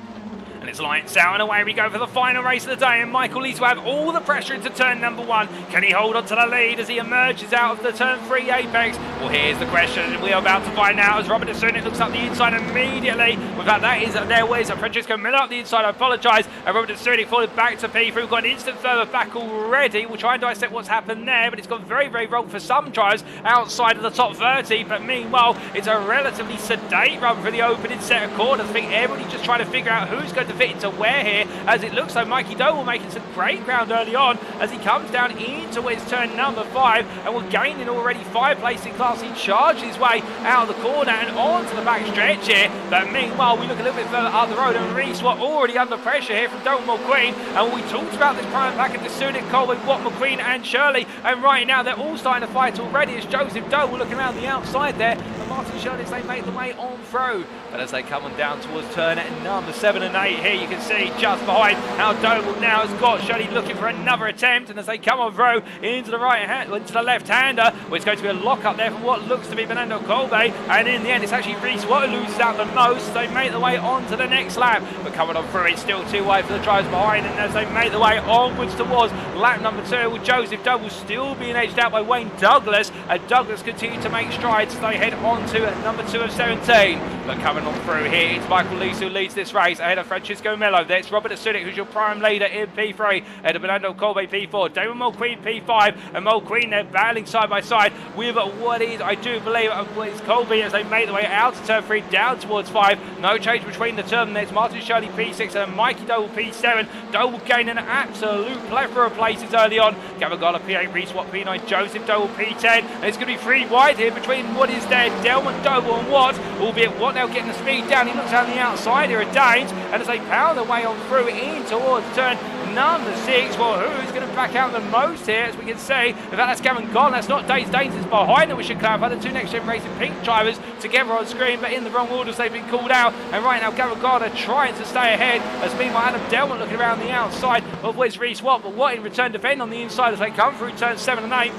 [SPEAKER 1] and it's lights out and away we go for the final race of the day, and Michael leads to have all the pressure into turn number 1. Can he hold on to the lead as he emerges out of the turn 3 apex? Well, here's the question we are about to find out as Robert Sunik looks up the inside immediately. With that is there was Francesco Miller up the inside, I apologise, and Robert Sunik falling back to P3. We've got an instant further back already. We'll try and dissect what's happened there, but it's gone very, very wrong for some drivers outside of the top 30, but meanwhile it's a relatively sedate run for the opening set of corners. I think everybody just trying to figure out who's going to fit into where here, as it looks like Mikey Doble making some great ground early on as he comes down into his turn number 5, and we're gaining already 5 places in class. He charges his way out of the corner and onto the back stretch here, but meanwhile we look a little bit further up the road and Reese were already under pressure here from Doble McQueen, and we talked about this prior back at the Sunik, Colwyn, Watt, McQueen and Shirley, and right now they're all starting to fight already as Joseph Doble looking around the outside there, and Martin Shirley as they make the way on through. But as they come on down towards turn number 7 and 8 here, you can see just behind how Doble now has got Shirley looking for another attempt, and as they come on through into the right hand, into the left-hander, well, it's going to be a lock-up there from what looks to be Fernando Colbe, and in the end it's actually Reese Watt who loses out the most. They make the way on to the next lap, but coming on through it's still too wide for the drivers behind, and as they make the way onwards towards lap number 2, with Joseph Doble still being edged out by Wayne Douglas, and Douglas continues to make strides as they head on to number 2 of 17. But coming on through here, it's Michael Lees who leads this race ahead of Francisco Melo. There's Robert Sunik, who's your prime leader in P3, ahead of Fernando Colbe P4, David Mulqueen P5, and Mulqueen they're battling side by side with what is, I do believe, is Colbe as they make the way out to turn 3 down towards 5. No change between the two of them. There's Martin Shirley P6 and Mikey Doble P7. Doble gaining an absolute plethora of places early on. Gavin Goller P8, Reese Watt P9, Joseph Doble P10. And it's going to be 3 wide here between what is there, Delman, Doble and Watt, albeit Watt now getting the speed down. He looks down the outside here at Danes, and as they pound their way on through in towards turn number 6, well, who's going to back out the most here, as we can see. In fact, that's Gavin Goller, that's not Danes. Danes is behind them. We should clarify the 2 NXTGEN Racing Pink drivers together on screen, but in the wrong orders they've been called out, and right now Gavin Goller trying to stay ahead, as meanwhile Adam Delman looking around the outside of Wes Reese Watt, but Watt in return defend on the inside as they come through turn 7 and 8.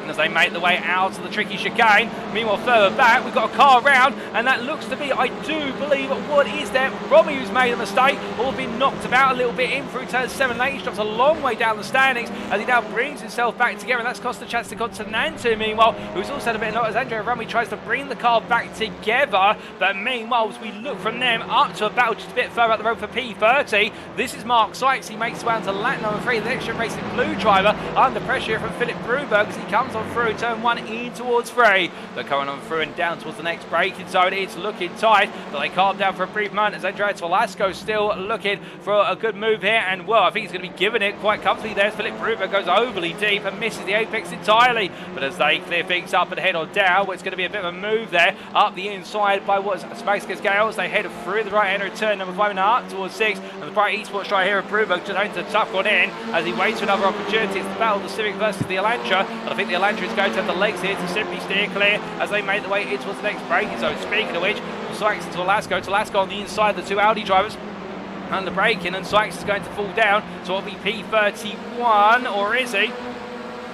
[SPEAKER 1] As they make the way out of the tricky chicane. Meanwhile, further back, we've got a car round, and that looks to be, I do believe, what is there? Robbie, who's made a mistake, or been knocked about a little bit in through turn 7 and 8. He drops a long way down the standings as he now brings himself back together, and that's cost a chance to Continental, meanwhile, who's also had a bit of knock as Andrea Rami tries to bring the car back together. But meanwhile, as we look from them up to a battle just a bit further up the road for P30, this is Mark Sykes. He makes his way onto lap number 3, the NXTGEN Racing blue driver, under pressure here from Philip Bruberg as he comes on through turn 1 in towards 3. They're coming on through and down towards the next braking zone. It's looking tight, but they calm down for a brief moment as Andreas Velasco still looking for a good move here, and well, I think he's going to be giving it quite comfortably there as Philip Bruberg goes overly deep and misses the apex entirely. But as they clear things up and head on down, well, it's going to be a bit of a move there up the inside by what's Spacegas Gale as they head through the right-hander turn number 5 and up towards 6, and the bright esports try here of Bruberg just owns a tough one in as he waits for another opportunity. It's the battle of the Civic versus the Elantra, but I think the Elantra is going to have the legs here to simply steer clear as they make the way in towards the next braking zone. Speaking of which, Sykes into Velasco on the inside, the 2 Audi drivers under braking, and Sykes is going to fall down to what will be P31, or is he?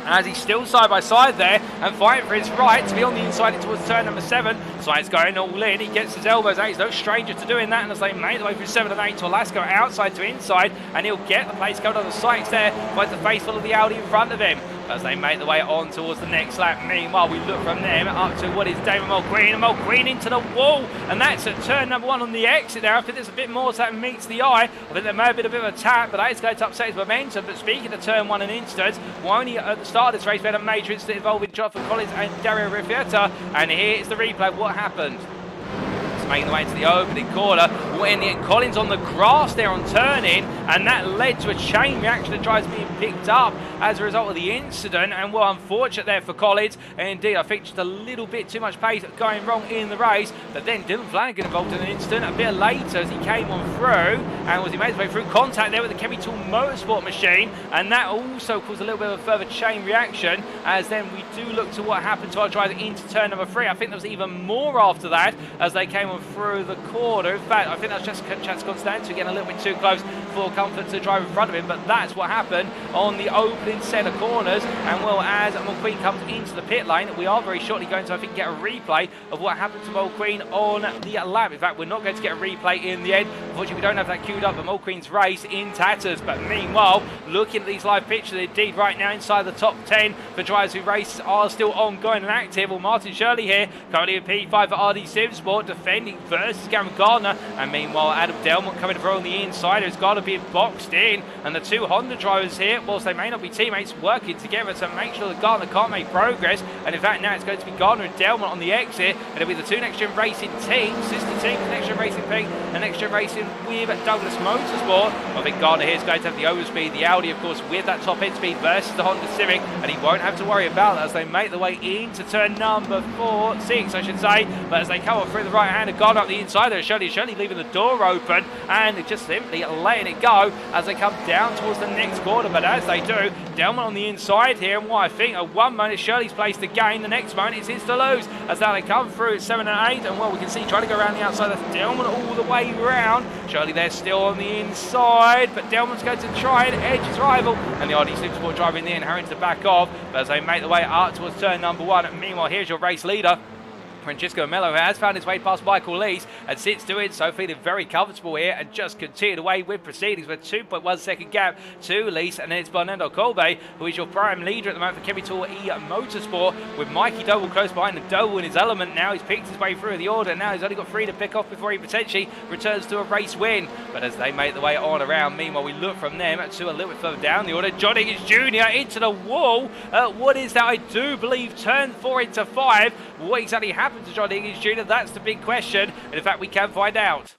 [SPEAKER 1] As he's still side by side there and fighting for his right to be on the inside towards turn number 7. Sykes going all in, he gets his elbows out, he's no stranger to doing that, and as they make the way through 7 and 8 to Alaska outside to inside, and he'll get the place covered on the Sykes there, finds the face full of the Audi in front of him. As they make the way on towards the next lap. Meanwhile, we look from them up to what is Damon Mulqueen, and Mulqueen into the wall, and that's at turn number 1 on the exit there. I think there's a bit more so that meets the eye. I think there may have been a bit of a tap, but that is going to upset his momentum. But speaking of turn 1 and incidents, well, only at the start of this race we had a major incident involving Jonathan Collins and Dario Riffietta, and here is the replay of what happened. Making the way into the opening corner. Well, in the end, Collins on the grass there on turn-in, and that led to a chain reaction of drives being picked up as a result of the incident. And well, unfortunate there for Collins. And indeed, I think just a little bit too much pace going wrong in the race. But then Dylan Flanagan involved in an incident a bit later as he came on through, and was he made his way through contact there with the Chemi Tool Motorsport machine, and that also caused a little bit of a further chain reaction. As then we do look to what happened to our driver into turn number 3. I think there was even more after that as they came on
[SPEAKER 2] coming through the corner. In fact, I think that's just Constanzo getting a little bit too close for comfort to drive in front of him, but that's what happened on the opening set of corners. And well, as McQueen comes into the pit lane, we are very shortly going to, I think, get a replay of what happened to McQueen on the lap. In fact, we're not going to get a replay in the end. Unfortunately, we don't have that queued up, but McQueen's race in tatters. But meanwhile, looking at these live pictures, indeed right now inside the top 10 for drivers who races are still ongoing and active. Well, Martin Shirley here, currently in P5 for RD Simsport, defending versus Gavin Gardner. And meanwhile, Adam Delmont coming through on the inside, who's got to be boxed in. And the two Honda drivers here, whilst they may not be teammates, working together to make sure that Gardner can't make progress. And in fact, now it's going to be Gardner and Delmont on the exit. And it'll be the two Next Gen Racing teams, sister teams, Next Gen Racing Pink and Next Gen Racing with Douglas Motorsport. I think Gardner here is going to have the overspeed, the Audi, of course, with that top end speed versus the Honda Civic. And he won't have to worry about that as they make their way into turn number 6, I should say. But as they come up through the right hand, Gardner up the inside there, Shirley leaving the door open and just simply letting it go as they come down towards the next corner. But as they do, Delmont on the inside here, and what I think at one moment Shirley's place to gain, the next moment it's his to lose. As now they come through at 7 and 8, and well, we can see trying to go around the outside, that's Delmont all the way round. Shirley there still on the inside, but Delmont's going to try and edge his rival, and the RD Supersport driver in the end having to back off. But as they make their way up towards turn number 1, meanwhile here's your race leader, Francisco Mello, has found his way past Michael Lees and since doing so feeling very comfortable here and just continued away with proceedings with 2.1 second gap to Lees. And then it's Fernando Colbe, who is your prime leader at the moment for Chemical E Motorsport, with Mikey Doble close behind him. Doble in his element now, he's picked his way through the order, and now he's only got 3 to pick off before he potentially returns to a race win. But as they make their way on around, meanwhile we look from them to a little bit further down the order, John Higgins Jr. into the wall. What is that? I do believe turn 4 into 5. What exactly happened to John Higgins Jr.? That's the big question, and in fact we can find out.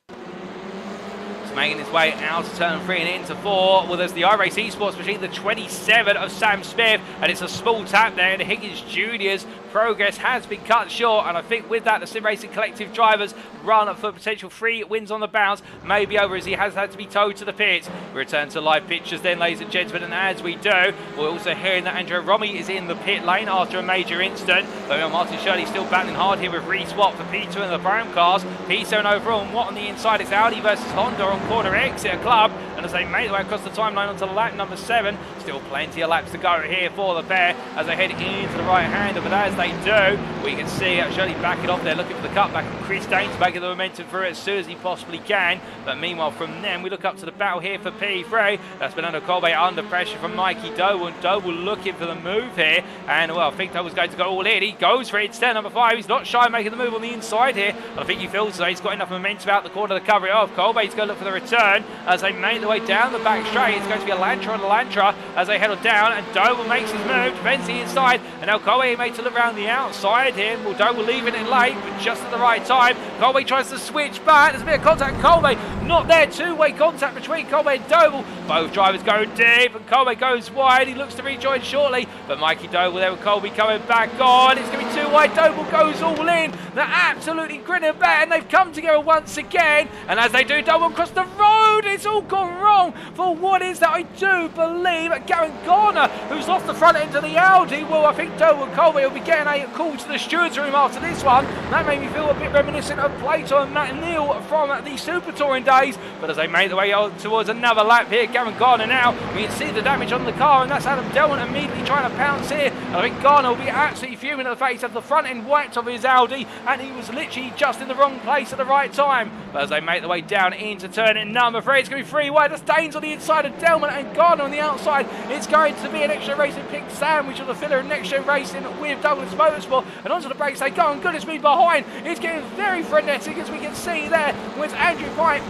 [SPEAKER 2] Making his way out to turn 3 and into 4. Well, there's the iRacing Esports machine, the 27 of Sam Smith, and it's a small tap there, and Higgins Jr.'s progress has been cut short, and I think with that the Sim Racing Collective drivers run for potential 3 wins on the bounce may be over, as he has had to be towed to the pits. We return to live pictures then, ladies and gentlemen, and as we do, we're also hearing that Andrew Romy is in the pit lane after a major incident. But Martin Shirley still battling hard here with Reese Watt for P2 in the Brown cars. P7 overall, and Watt on the inside. It's Audi versus Honda on corner exit club, and as they make their way across the timeline onto lap number 7, still plenty of laps to go here for the pair as they head into the right hander. But as they do, we can see Shirley backing off there, looking for the cutback, and Chris Daines making the momentum through it as soon as he possibly can. But meanwhile from them we look up to the battle here for P3. That's Fernando Colbe under pressure from Mikey Doble, and Doble looking for the move here, and well, I think Doble's going to go all in. He goes for it, it's turn number 5. He's not shy making the move on the inside here, and I think he feels that he's got enough momentum out the corner to cover it off. Colbe's going to look for the return as they make their way down the back straight. It's going to be a Lantra on a Lantra as they head on down, and Doble makes his move, defends the inside, and now Colbe makes to look around the outside here. Well, Doble leaving it late, but just at the right time. Colbe tries to switch back, there's a bit of contact, Colbe not there, two-way contact between Colbe and Doble. Both drivers go deep, and Colbe goes wide. He looks to rejoin shortly, but Mikey Doble there with Colbe coming back on. It's going to be too wide, Doble goes all in. They're absolutely grinning back, and they've come together once again, and as they do, Doble across the road. It's all gone wrong for what is that, I do believe, Gavin Gardner, who's lost the front end of the Audi. Well, I think Doble and Colbe will be getting a call to the stewards room after this one. That made me feel a bit reminiscent of Plato and Matt Neal from the Super Touring days. But as they make their way on towards another lap here, Gavin Gardner now, we can see the damage on the car, and that's Adam Delmont immediately trying to pounce here. And I think Gardner will be absolutely fuming at the fact he's had the front end wiped off his Audi, and he was literally just in the wrong place at the right time. But as they make their way down into turn number 3, it's going to be 3 wide. That's Daines on the inside of Delmont and Gardner on the outside. It's going to be an extra racing pick sandwich of the filler and Next Gen Racing with Douglas Motorsport, and onto the brakes they go, and goodness me, behind it's getting very frenetic, as we can see there with Andrew Pike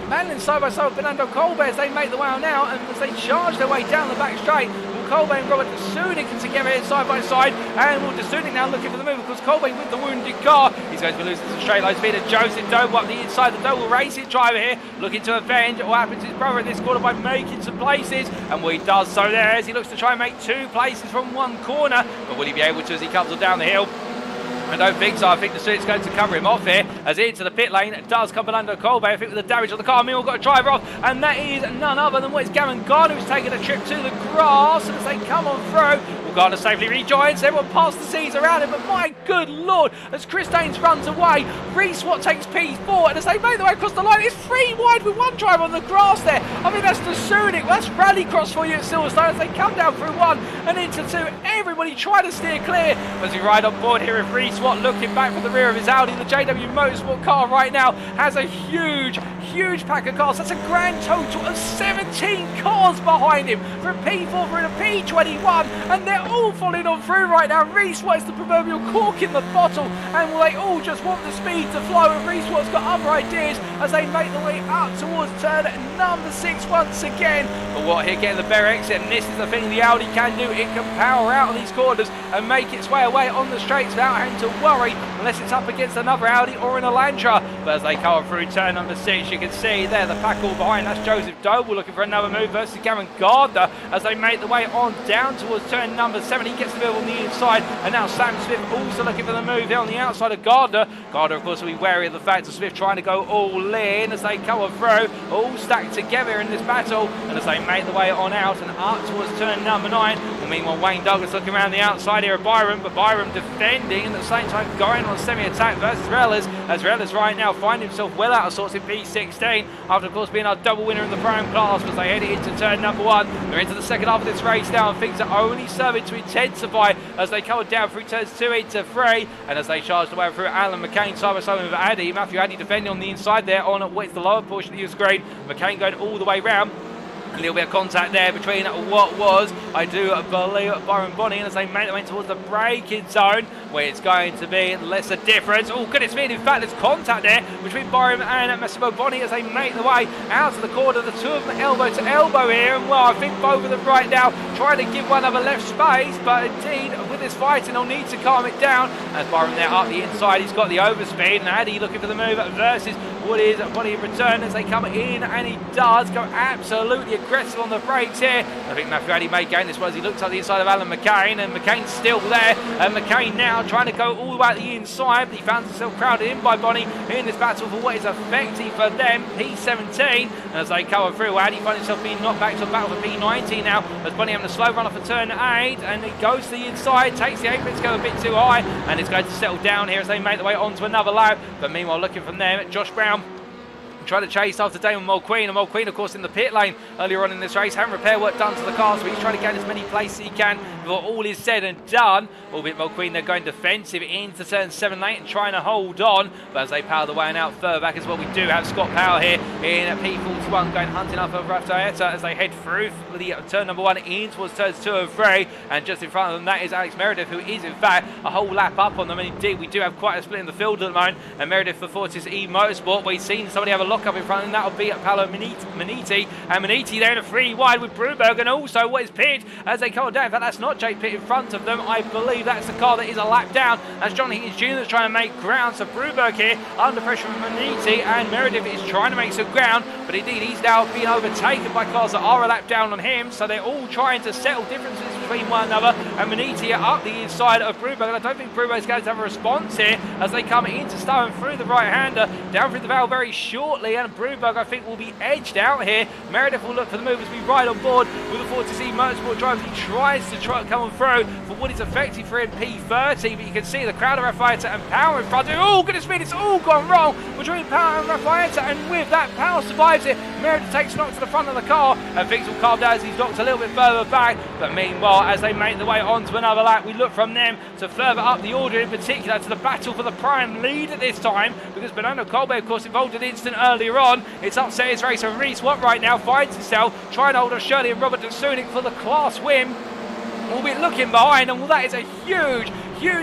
[SPEAKER 2] battling side by side with Fernando Colbe as they make the way out now, and as they charge their way down the back straight. Colbe and Robert Dasunik together here side by side, and well, Dasunik now looking for the move because Colbe with the wounded car, he's going to be losing some straight line speed. And Joseph Doble up the inside, the Doble Racing driver here looking to avenge what happened to his brother in this corner by making some places, and well, he does so there as he looks to try and make 2 places from one corner, but will he be able to as he comes on down the hill? I don't think so. I think the suit's going to cover him off here as into the pit lane. It does come Fernando Colbe, I think, with the damage on the car. Meanwhile, got a driver off, and that is none other than what is Gavin Gardner, who's taking a trip to the grass. And as they come on through, Gardner safely rejoins. Everyone past the seas around him, but my good lord, as Chris Daines runs away, Reese Watt takes P4, and as they make their way across the line, it's 3 wide with 1 driver on the grass there. I mean, that's the Sunic, that's rallycross for you at Silverstone as they come down through 1 and into 2. Everybody trying to steer clear as we ride on board here with Reese Watt looking back from the rear of his Audi. The JW Motorsport car right now has a huge pack of cars. That's a grand total of 17 cars behind him from P4 through to P21, and they're all falling on through right now. Reese Watt is the proverbial cork in the bottle, and will they all just want the speed to flow? And Reese Watt's got other ideas as they make their way up towards turn number 6 once again. But Watt here getting the better exit, and this is the thing the Audi can do. It can power out of these corners and make its way away on the straights without having to worry unless it's up against another Audi or an Elantra. But as they come through turn number 6, you can see there the pack all behind. That's Joseph Doble looking for another move versus Gavin Gardner as they make the way on down towards turn number 7. He gets the move on the inside, and now Sam Smith also looking for the move here on the outside of Gardner. Gardner, of course, will be wary of the fact of Smith trying to go all in as they come through, all stacked together in this battle, and as they make the way on out and up towards turn number 9. Well, meanwhile, Wayne Douglas looking around the outside here of Byron, but Byron defending and at the same time going on semi-attack versus Reles, as Reles right now find himself well out of sorts in P16 after, of course, being our double winner in the Prime class as they head into turn number 1. They're into the second half of this race now, and things are only serving to intensify as they come down through turns 2 into 3, and as they charge the way through Alan McCain side by side with Addy. Mathew Addy defending on the inside there on what is the lower portion of your screen. McCain going all the way round. A little bit of contact there between what was, I do believe, Byron Bonney, and as they make their way towards the braking zone, where it's going to be lesser difference. Oh, goodness me, in fact, there's contact there between Byron and Massimo Bonney as they make the way out of the corner. The two of them elbow to elbow here, and well, I think both of them right now trying to give one another left space, but indeed, with this fighting, they'll need to calm it down. As Byron there up the inside, he's got the overspeed, and Addy looking for the move versus what is Bonney in return as they come in, and he does go absolutely aggressive on the brakes here. I think Mathew Addy may gain this one as he looks at the inside of Alan McCain, and McCain's still there, and McCain now trying to go all the way at the inside, but he found himself crowded in by Bonney in this battle for what is effective for them, P17, and as they come through, Addy finds himself being knocked back to a battle for P19 now, as Bonney having a slow run off for turn 8, and he goes to the inside, takes the apex, go a bit too high, and it's going to settle down here as they make their way onto another lap. But meanwhile, looking from them, Josh Brown trying to chase after Damon Mulqueen, and Mulqueen, of course, in the pit lane earlier on in this race. Having repair work done to the car, so he's trying to gain as many places as he can before all is said and done. Albeit Mulqueen, they're going defensive into turn 7 and 8 and trying to hold on, but as they power the way and out further back as well, we do have Scott Power here in P41 going hunting up over Rafaeta as they head through the turn number 1 in towards turns 2 and 3, and just in front of them that is Alex Meredith, who is in fact a whole lap up on them, and indeed we do have quite a split in the field at the moment, and Meredith for Fortis E Motorsport, we've seen somebody have a lock up in front, and that'll be at Paolo Maniti, and Maniti there in a 3 wide with Broomberg, and also what is Pitt as they come down. In fact, that's not Jake Pitt in front of them, I believe that's the car that is a lap down, as John Higgins Jr. is trying to make ground. So Broomberg here under pressure from Maniti, and Meredith is trying to make some ground, but indeed he's now being overtaken by cars that are a lap down on him, so they're all trying to settle differences between one another, and Maniti are up the inside of Broomberg, and I don't think Broomberg's going to have a response here as they come into Stowe and through the right-hander, down through the valve very shortly, and Broomberg I think will be edged out here. Meredith will look for the move as we ride on board with the 40C Motorsport drivers. He tries to come through for what is effective for him P30, but you can see the crowd of Rafaeta and Power in front of him. Oh goodness me, it's all gone wrong between Power and Rafaeta, and with that Power survives it. Meredith takes knock to the front of the car, and things will calm down as he's knocked a little bit further back, but meanwhile as they make their way onto another lap, we look from them to further up the order, in particular to the battle for the prime lead at this time, because Bernardo Colbe of course involved in an incident earlier on. It's upset his race, and Reese Watt right now finds himself trying to hold on Shirley and Robert Sunic for the class win. We'll be looking behind, and well, that is a huge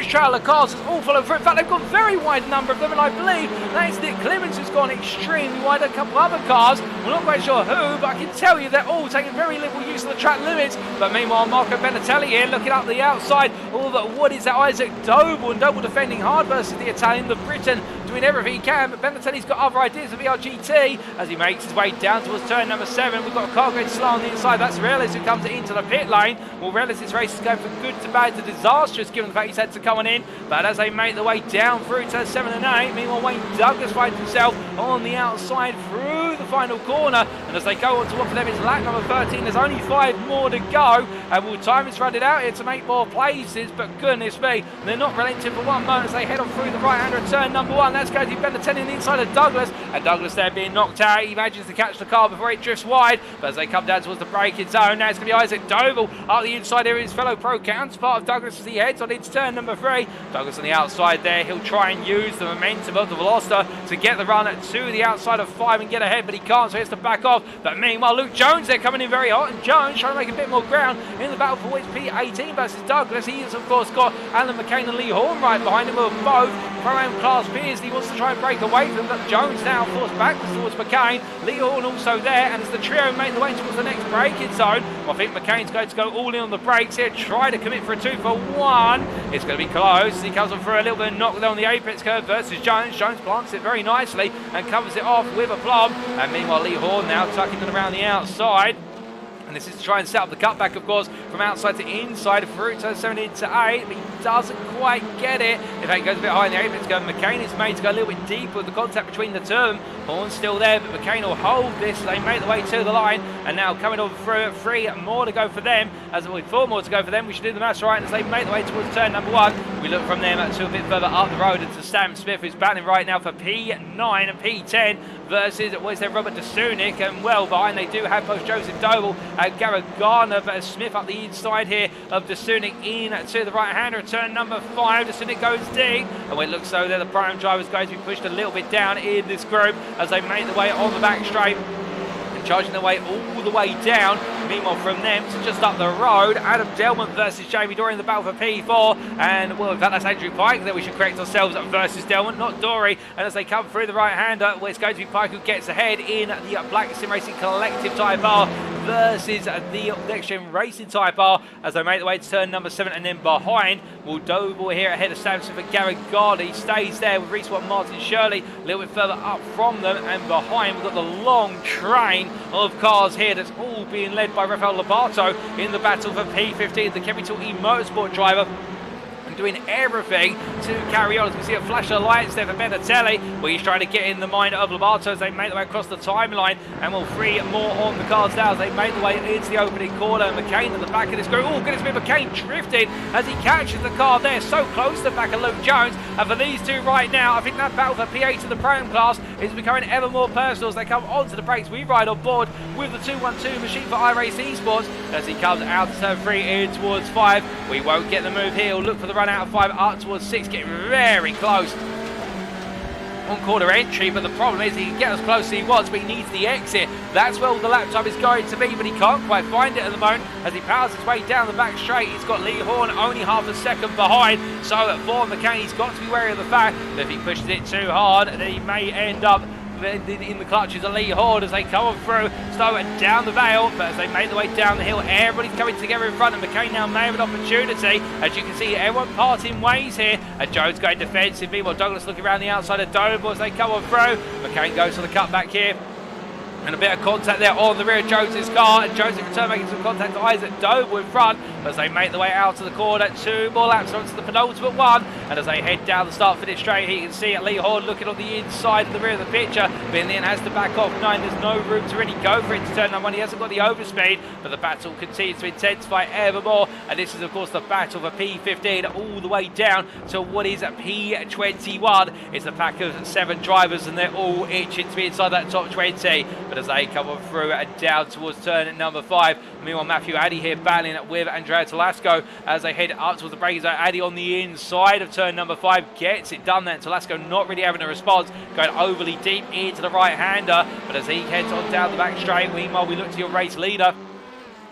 [SPEAKER 2] trail of cars that's all following through. In fact, they've got a very wide number of them, and I believe that is Nick Clemens who's gone extremely wide. A couple other cars, we're not quite sure who, but I can tell you they're all taking very little use of the track limits. But meanwhile, Marco Benatelli here looking up the outside. All that what is that Isaac Doble, and Doble defending hard versus the Italian, the Briton doing everything he can, but Benatelli's got other ideas of VRGT as he makes his way down towards turn number 7. We've got a car going slow on the inside. That's Reles who comes into the pit lane. Well, Reles' race is going from good to bad to disastrous given the fact he's had to come on in, but as they make their way down through turn 7 and 8, meanwhile Wayne Douglas finds himself on the outside through the final corner And as they go on to one for them, it's lap number 13. There's only 5 more to go. And will time is running out here to make more places. But goodness me, they're not relenting for one moment as they head on through the right-hander at turn number 1. That's going to be Benetton inside of Douglas. And Douglas there being knocked out. He manages to catch the car before it drifts wide. But as they come down towards the braking zone, now it's going to be Isaac Doble up the inside here. His fellow pro counterpart of Douglas as he heads on into turn number 3. Douglas on the outside there. He'll try and use the momentum of the Veloster to get the run to the outside of 5 and get ahead, but he can't, so he has to back off. But meanwhile, Luke Jones there coming in very hot, and Jones trying to make a bit more ground in the battle for P18 versus Douglas. He has, of course, got Alan McCain and Lee Horn right behind him, who are both Pro-Am class peers. He wants to try and break away from them, but Jones now forced back towards McCain. Lee Horn also there, and as the trio make the way towards the next braking zone, I think McCain's going to go all in on the brakes here, try to commit for a 2 for 1. It's going to be close. He comes on through a little bit of knockdown on the apex curve versus Jones. Jones plants it very nicely and covers it off with a plum. And meanwhile, Lee Horn now tucking it around the outside. And this is to try and set up the cutback, of course, from outside to inside through turn 7 into 8. But he doesn't quite get it. In fact, he goes a bit high in the apex curve. McCain is made to go a little bit deeper with the contact between the two of them. Horn's still there, but McCain will hold this as they make the way to the line. And now coming on through, 3 more to go for them. As with 4 more to go for them, we should do the maths right. And as they make the way towards turn number 1, we look from them to a bit further up the road into Sam Smith, who's battling right now for P9 and P10 versus, what is there, Robert DeSunic. And well behind, they do have both Joseph Doble and Garrett Garner, but Smith up the inside here of DeSunic in to the right-hander, turn number 5. DeSunic goes deep, and when it looks so there, the Pro-Am driver is going to be pushed a little bit down in this group as they make the way on the back straight. Charging their way all the way down. Meanwhile, from them to just up the road, Adam Delman versus Jamie Dory in the battle for P4. And, well, in fact, that's Andrew Pike. Then we should correct ourselves versus Delman, not Dory. And as they come through the right-hander, well, it's going to be Pike who gets ahead in the Black Sim Racing Collective Type R versus the NXTGEN Racing Type R as they make the way to turn number 7. And then behind, will Doble here ahead of Samson for Garrett Gardner. He stays there with Reese Watt, Martin Shirley a little bit further up from them. And behind, we've got the long train of cars here that's all being led by Rafael Lobato in the battle for P15, the Capital E Motorsport driver, and doing everything to carry on. As we see a flash of lights there for Benatelli, where he's trying to get in the mind of Lobato as they make their way across the timeline. And we'll 3 more on the cars now as they make the way into the opening corner. McCain at the back of this group. Oh, goodness me, McCain drifting as he catches the car there, so close to the back of Luke Jones. And for these two right now, I think that battle for P8 in the Pro-Am class is becoming ever more personal as they come onto the brakes. We ride on board with the 212 machine for iRacing Esports as he comes out to turn 3 in towards 5. We won't get the move here. We'll look for the run out of 5 up towards 6, getting very close on corner entry, but the problem is he can get as close as he wants, but he needs the exit. That's where all the lap time is going to be, but he can't quite find it at the moment as he powers his way down the back straight. He's got Lee Horn only half a second behind, so for McCain, he's got to be wary of the fact that if he pushes it too hard, then he may end up in the clutches of Lee Horn as they come on through, slow and down the Vale. But as they make the way down the hill, everybody's coming together in front, and McCain now may have an opportunity. As you can see, everyone parting ways here, and Jones going defensive. Meanwhile, Douglas looking around the outside of Doble as they come on through. McCain goes for the cutback here, and a bit of contact there on the rear of Jones's car, and Jones in return making some contact to Isaac Doble in front as they make the way out to the corner. 2 more laps onto the penultimate one, and as they head down the start finish straight here, you can see Lee Horn looking on the inside of the rear of the picture, but in the end has to back off 9. There's no room to really go for it to turn number 1. He hasn't got the overspeed, but the battle continues to intensify ever more, and this is of course the battle for P15 all the way down to what is P21. It's a pack of 7 drivers, and they're all itching to be inside that top 20. But as they come on through and down towards turn number 5, meanwhile Mathew Addy here battling with Andrea Talasco as they head up towards the braking zone. Addy on the inside of turn number 5 gets it done there. Talasco not really having a response, going overly deep into the right-hander. But as he heads on down the back straight, meanwhile we look to your race leader.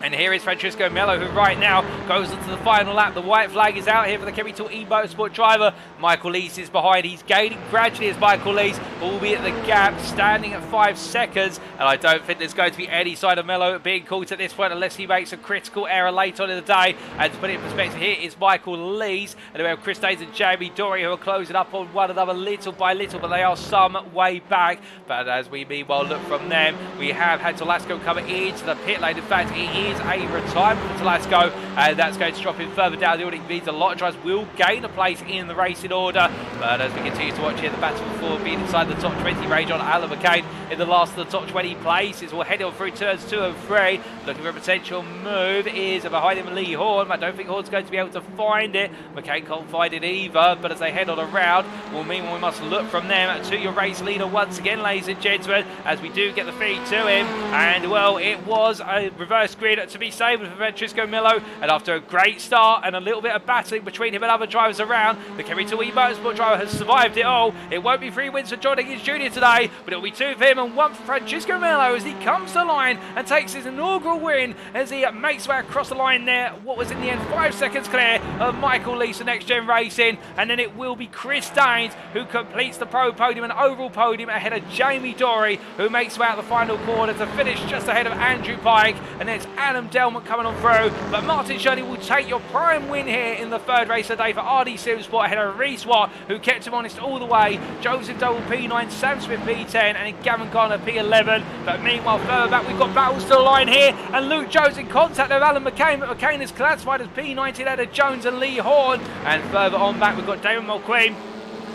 [SPEAKER 2] And here is Francisco Mello, who right now goes into the final lap. The white flag is out here for the Capital E Motorsport driver. Michael Lees is behind. He's gaining gradually as Michael Lees, albeit the gap standing at 5 seconds. And I don't think there's going to be any sign of Mello being caught at this point unless he makes a critical error late on in the day. And to put it in perspective, here is Michael Lees. And we have Chris Days and Jamie Dory who are closing up on one another little by little, but they are some way back. But as we meanwhile look from them, we have had Talasco coming into the pit lane. In fact, he is a retirement for Talasco, and that's going to drop him further down the order. It means a lot of drivers will gain a place in the racing order. But as we continue to watch here, the battle for being inside the top 20 range on Alan McCain in the last of the top 20 places. We'll head on through turns 2 and 3. Looking for a potential move is behind him Lee Horn. I don't think Horn's going to be able to find it. McCain can't find it either, but as they head on around, well, meanwhile, we must look from them to your race leader once again, ladies and gentlemen, as we do get the feed to him. And, well, it was a reverse grid to be saved for Francesco Millo, and after a great start and a little bit of battling between him and other drivers around, the Kerry 2E Motorsport driver has survived it all. It won't be 3 wins for John Higgins Jr. today, but it'll be 2 for him and 1 for Francesco Millo as he comes to the line and takes his inaugural win as he makes way across the line there. What was in the end 5 seconds clear of Michael Lees and NXTGEN Racing, and then it will be Chris Daines who completes the pro podium and overall podium ahead of Jamie Dory, who makes way out the final corner to finish just ahead of Andrew Pike, and then it's Adam Delmont coming on through. But Martin Shirley will take your prime win here in the 3rd race of the day for RD Simsport ahead of Reece Watt, who kept him honest all the way. Joseph Doble P9, Sam Smith P10, and Gavin Garner P11. But meanwhile, further back, we've got battles to the line here, and Luke Jones in contact with Alan McCain, but McCain is classified as P19 out of Jones and Lee Horn. And further on back, we've got Damon Mulqueen,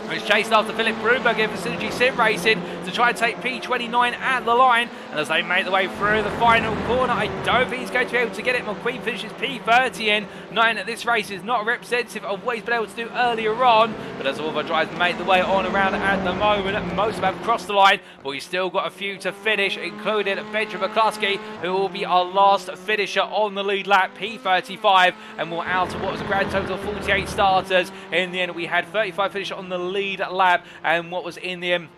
[SPEAKER 2] who's chased after Philip Broomberg in for Synergy Sim Racing to try and take P29 at the line. And as they make their way through the final corner, I don't think he's going to be able to get it. McQueen finishes P30 in, knowing that this race is not representative of what he's been able to do earlier on. But as all of our drivers make the way on around at the moment, most of them have crossed the line, but we've still got a few to finish, including Benjamin McCluskey, who will be our last finisher on the lead lap, P35, and we're out of what was a grand total of 48 starters. In the end, we had 35 finishers on the lead lap, and what was in the end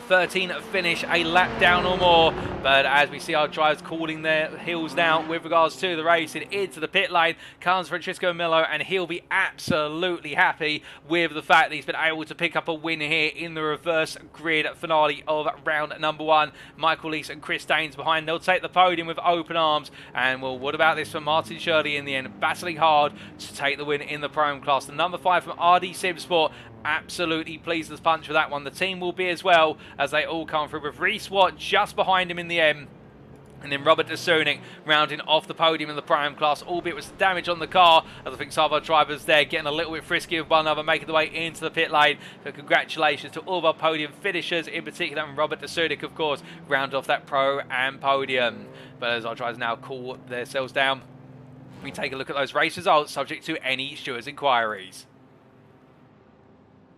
[SPEAKER 2] 13 finish a lap down or more. But as we see our drivers calling their heels now with regards to the racing, into the pit lane comes Francesco Millo, and he'll be absolutely happy with the fact that he's been able to pick up a win here in the reverse grid finale of round number 1. Michael Lees and Chris Daines behind. They'll take the podium with open arms. And well, what about this for Martin Shirley in the end, battling hard to take the win in the Prime class. The number 5 from RD Simsport, absolutely pleased as punch for that one. The team will be as well, as they all come through with Reece Watt just behind him in the end. And then Robert Dasunik rounding off the podium in the Prime class, albeit with some damage on the car, as I think some of our drivers there getting a little bit frisky with one another, making their way into the pit lane. So congratulations to all of our podium finishers, in particular, and Robert Dasunik, of course, round off that pro and podium. But as our drivers now cool themselves down, we take a look at those race results, subject to any stewards' inquiries.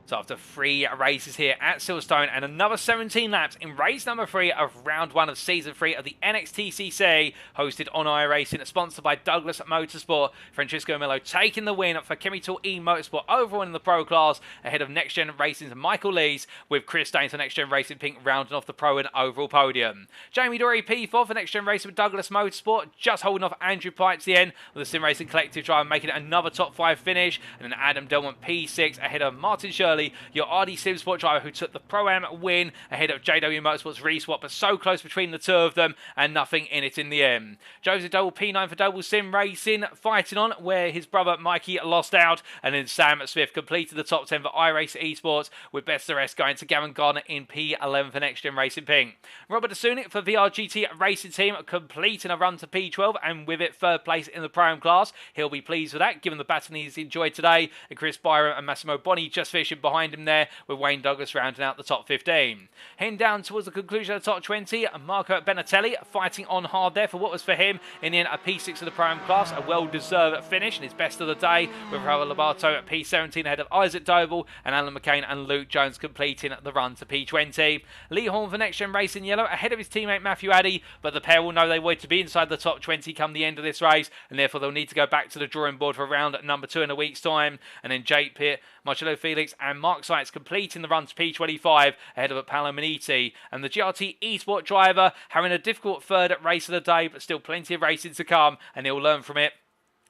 [SPEAKER 2] So after 3 races here at Silverstone and another 17 laps in race number 3 of round 1 of season 3 of the NXTCC, hosted on iRacing, sponsored by Douglas Motorsport, Francesco Millo taking the win for Kerry 2E Motorsport overall in the pro class ahead of NXTGEN Racing's Michael Lees, with Chris Daines for NXTGEN Racing Pink rounding off the pro and overall podium. Jamie Dory P4 for NXTGEN Racing with Douglas Motorsport, just holding off Andrew Pike to the end, with the Sim Racing Collective driver making it another top 5 finish, and then Adam Delmont P6 ahead of Martin Shirley, your RD Simsport driver, who took the Pro-Am win ahead of JW Motorsport's Reece Watt, but so close between the two of them and nothing in it in the end. Joseph Doble P9 for Doble Sim Racing fighting on where his brother Mikey lost out, and then Sam Smith completed the top 10 for iRacing Esports, with best of the rest going to Gavin Garner in P11 for NXTGEN Racing Pink. Robert Dasunik for VRGT Racing Team completing a run to P12, and with it 3rd place in the Prime class. He'll be pleased with that given the battling he's enjoyed today, and Chris Byron and Massimo Boni just finishing behind him there, with Wayne Douglas rounding out the top 15. Heading down towards the conclusion of the top 20, Marco Benatelli fighting on hard there for what was for him in the end a P6 of the Prime class, a well-deserved finish and his best of the day, with Raul Lobato at P17 ahead of Isaac Doble and Alan McCain and Luke Jones completing the run to P20. Lee Horn for NXTGEN Racing Yellow ahead of his teammate Mathew Addy, but the pair will know they were to be inside the top 20 come the end of this race, and therefore they'll need to go back to the drawing board for round number 2 in a week's time. And then Jake Pitt, Marcello Felix and Mark Sykes completing the run to P25 ahead of Palamaniti, and the GRT Esport driver having a difficult 3rd race of the day, but still plenty of racing to come, and he'll learn from it.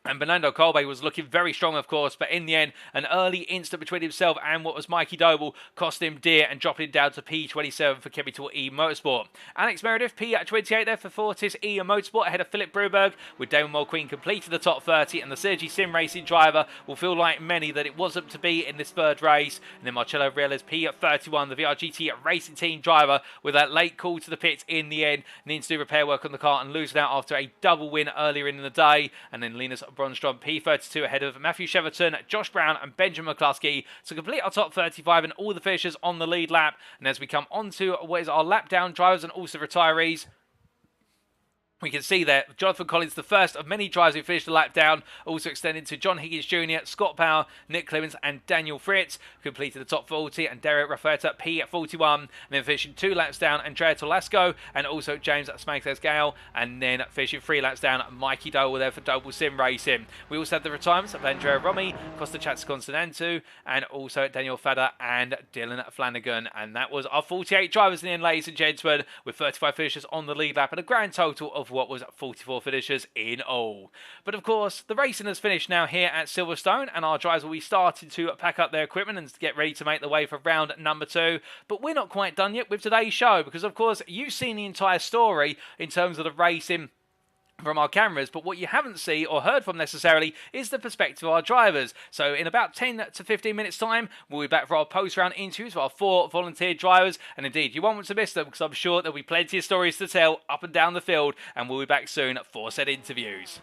[SPEAKER 2] And Bernardo Colbe was looking very strong, of course, but in the end, an early instant between himself and what was Mikey Doble cost him dear and dropping him down to P27 for Capital E Motorsport. Alex Meredith, P28 there for Fortis E Motorsport ahead of Philip Broomberg, with Damon Mulqueen completed the top 30, and the Sergi Sim Racing driver will feel like many that it wasn't to be in this 3rd race. And then Marcello Reales, P31, the VRGT Racing Team driver, with that late call to the pits in the end, needs to do repair work on the car and losing out after a double win earlier in the day. And then Linus
[SPEAKER 1] Bronstrom, P32 ahead of Mathew Cheverton, Josh Brown and Benjamin McCluskey to complete our top 35 and all the finishers on the lead lap. And as we come on to what is our lap down drivers and also retirees, we can see there, Jonathan Collins, the first of many drivers who finished the lap down, also extended to John Higgins Jr., Scott Power, Nick Clemens and Daniel Fritz, completed the top 40, and Derek Rafferta, P41, and then finishing 2 laps down, Andrea Tolasco, and also James Smagsgale, and then finishing 3 laps down, Mikey Doble there for Doble Sim Racing. We also had the retirements of Andrea Romy, Costa Chatsconsinantu, and also Daniel Fadder and Dylan Flanagan, and that was our 48 drivers in the end, ladies and gentlemen, with 35 finishers on the lead lap, and a grand total of what was 44 finishers in all. But of course, the racing has finished now here at Silverstone, and our drivers will be starting to pack up their equipment and get ready to make the way for round number 2. But we're not quite done yet with today's show, because of course you've seen the entire story in terms of the racing from our cameras, but what you haven't seen or heard from necessarily is the perspective of our drivers. So in about 10 to 15 minutes time, we'll be back for our post-round interviews with our 4 volunteer drivers, and indeed you won't want to miss them, because I'm sure there'll be plenty of stories to tell up and down the field, and we'll be back soon for said interviews.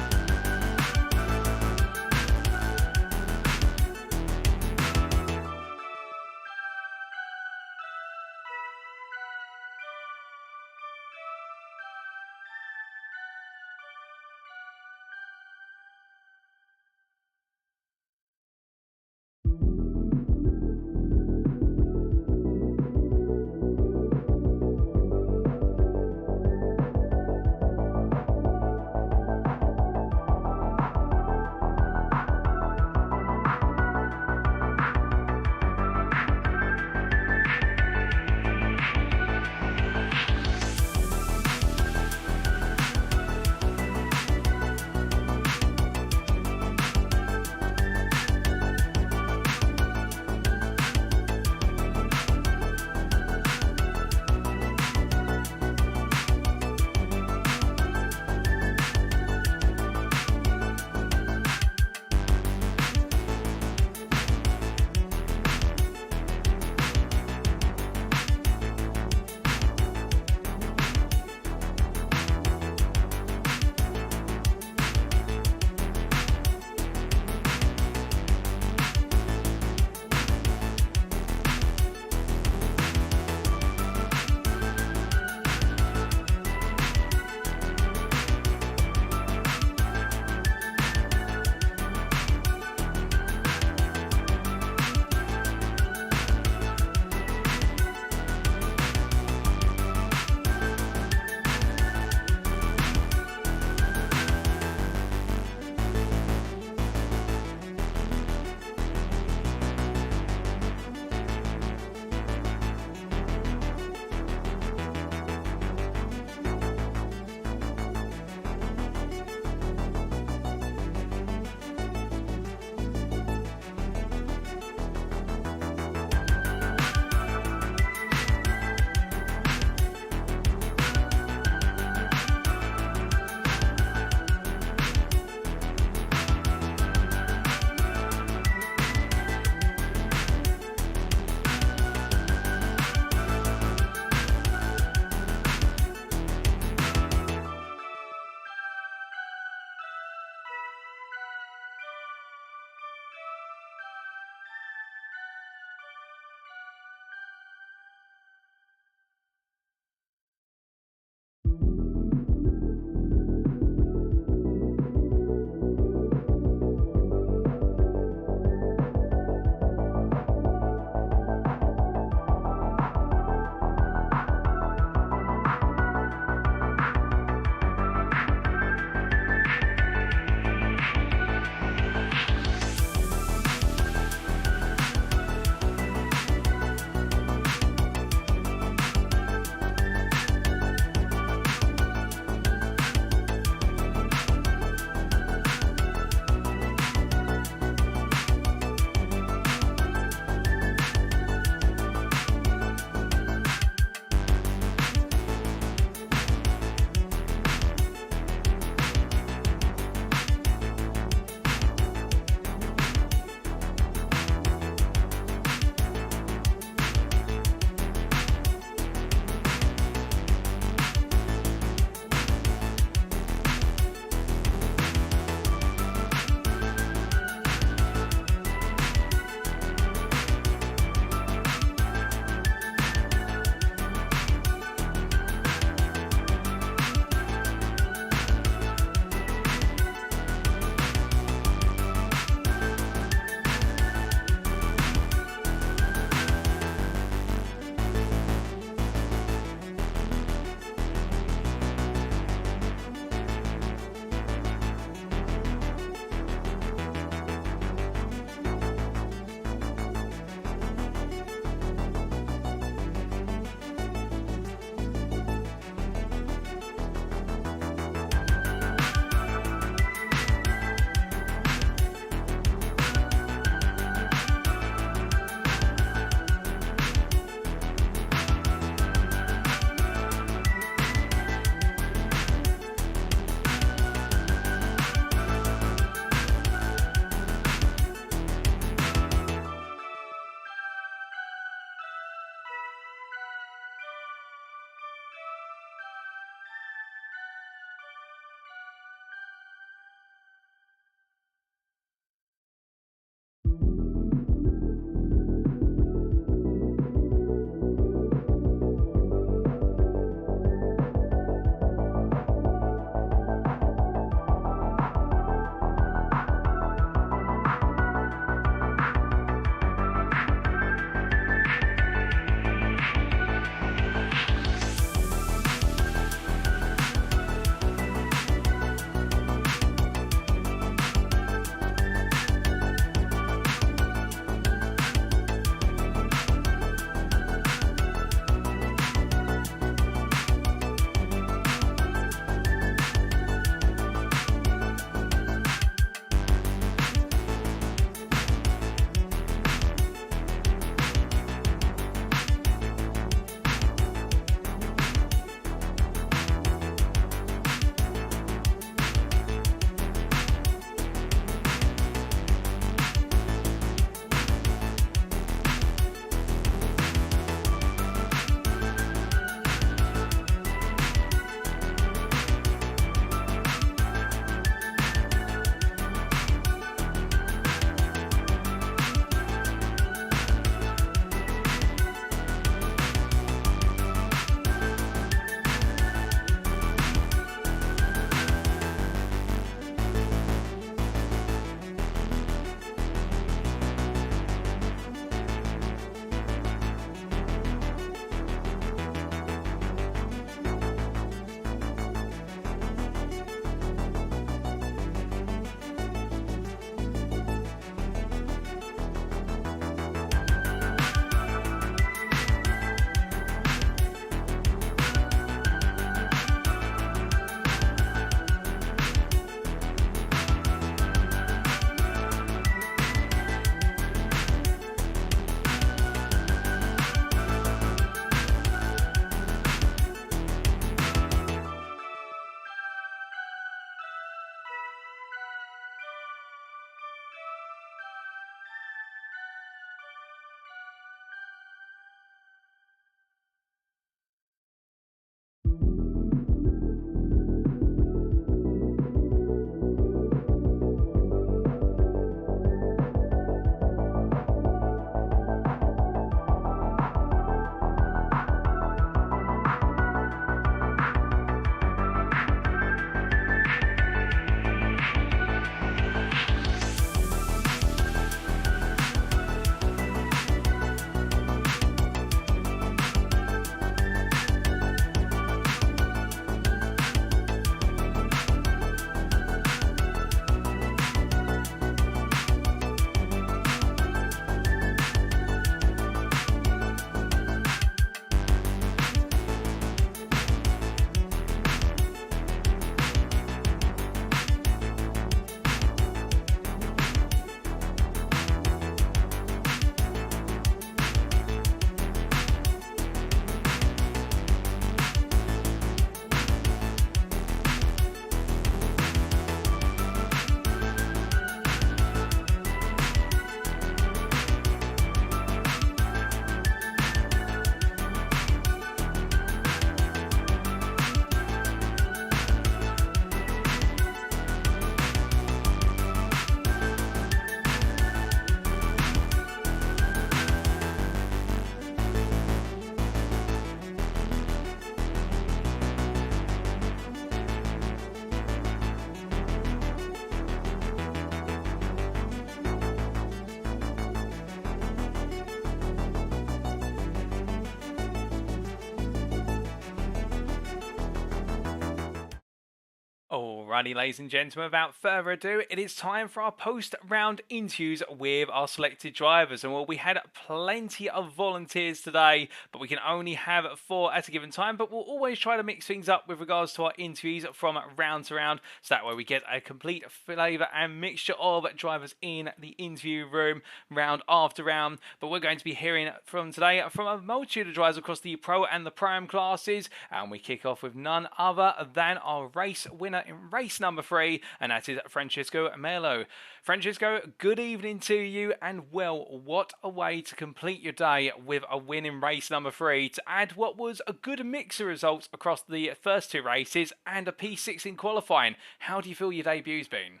[SPEAKER 1] Alrighty, ladies and gentlemen, without further ado, it is time for our post-round interviews with our selected drivers. And well, we had plenty of volunteers today, but we can only have 4 at a given time. But we'll always try to mix things up with regards to our interviews from round to round, so that way we get a complete flavour and mixture of drivers in the interview room round after round. But we're going to be hearing from today from a multitude of drivers across the Pro and the Pro-Am classes. And we kick off with none other than our race winner in race number 3, and that is Francisco Melo. Francisco, good evening to you, and well, what a way to complete your day with a win in race number 3 to add what was a good mix of results across the first 2 races and a P6 in qualifying. How do you feel your debut's been?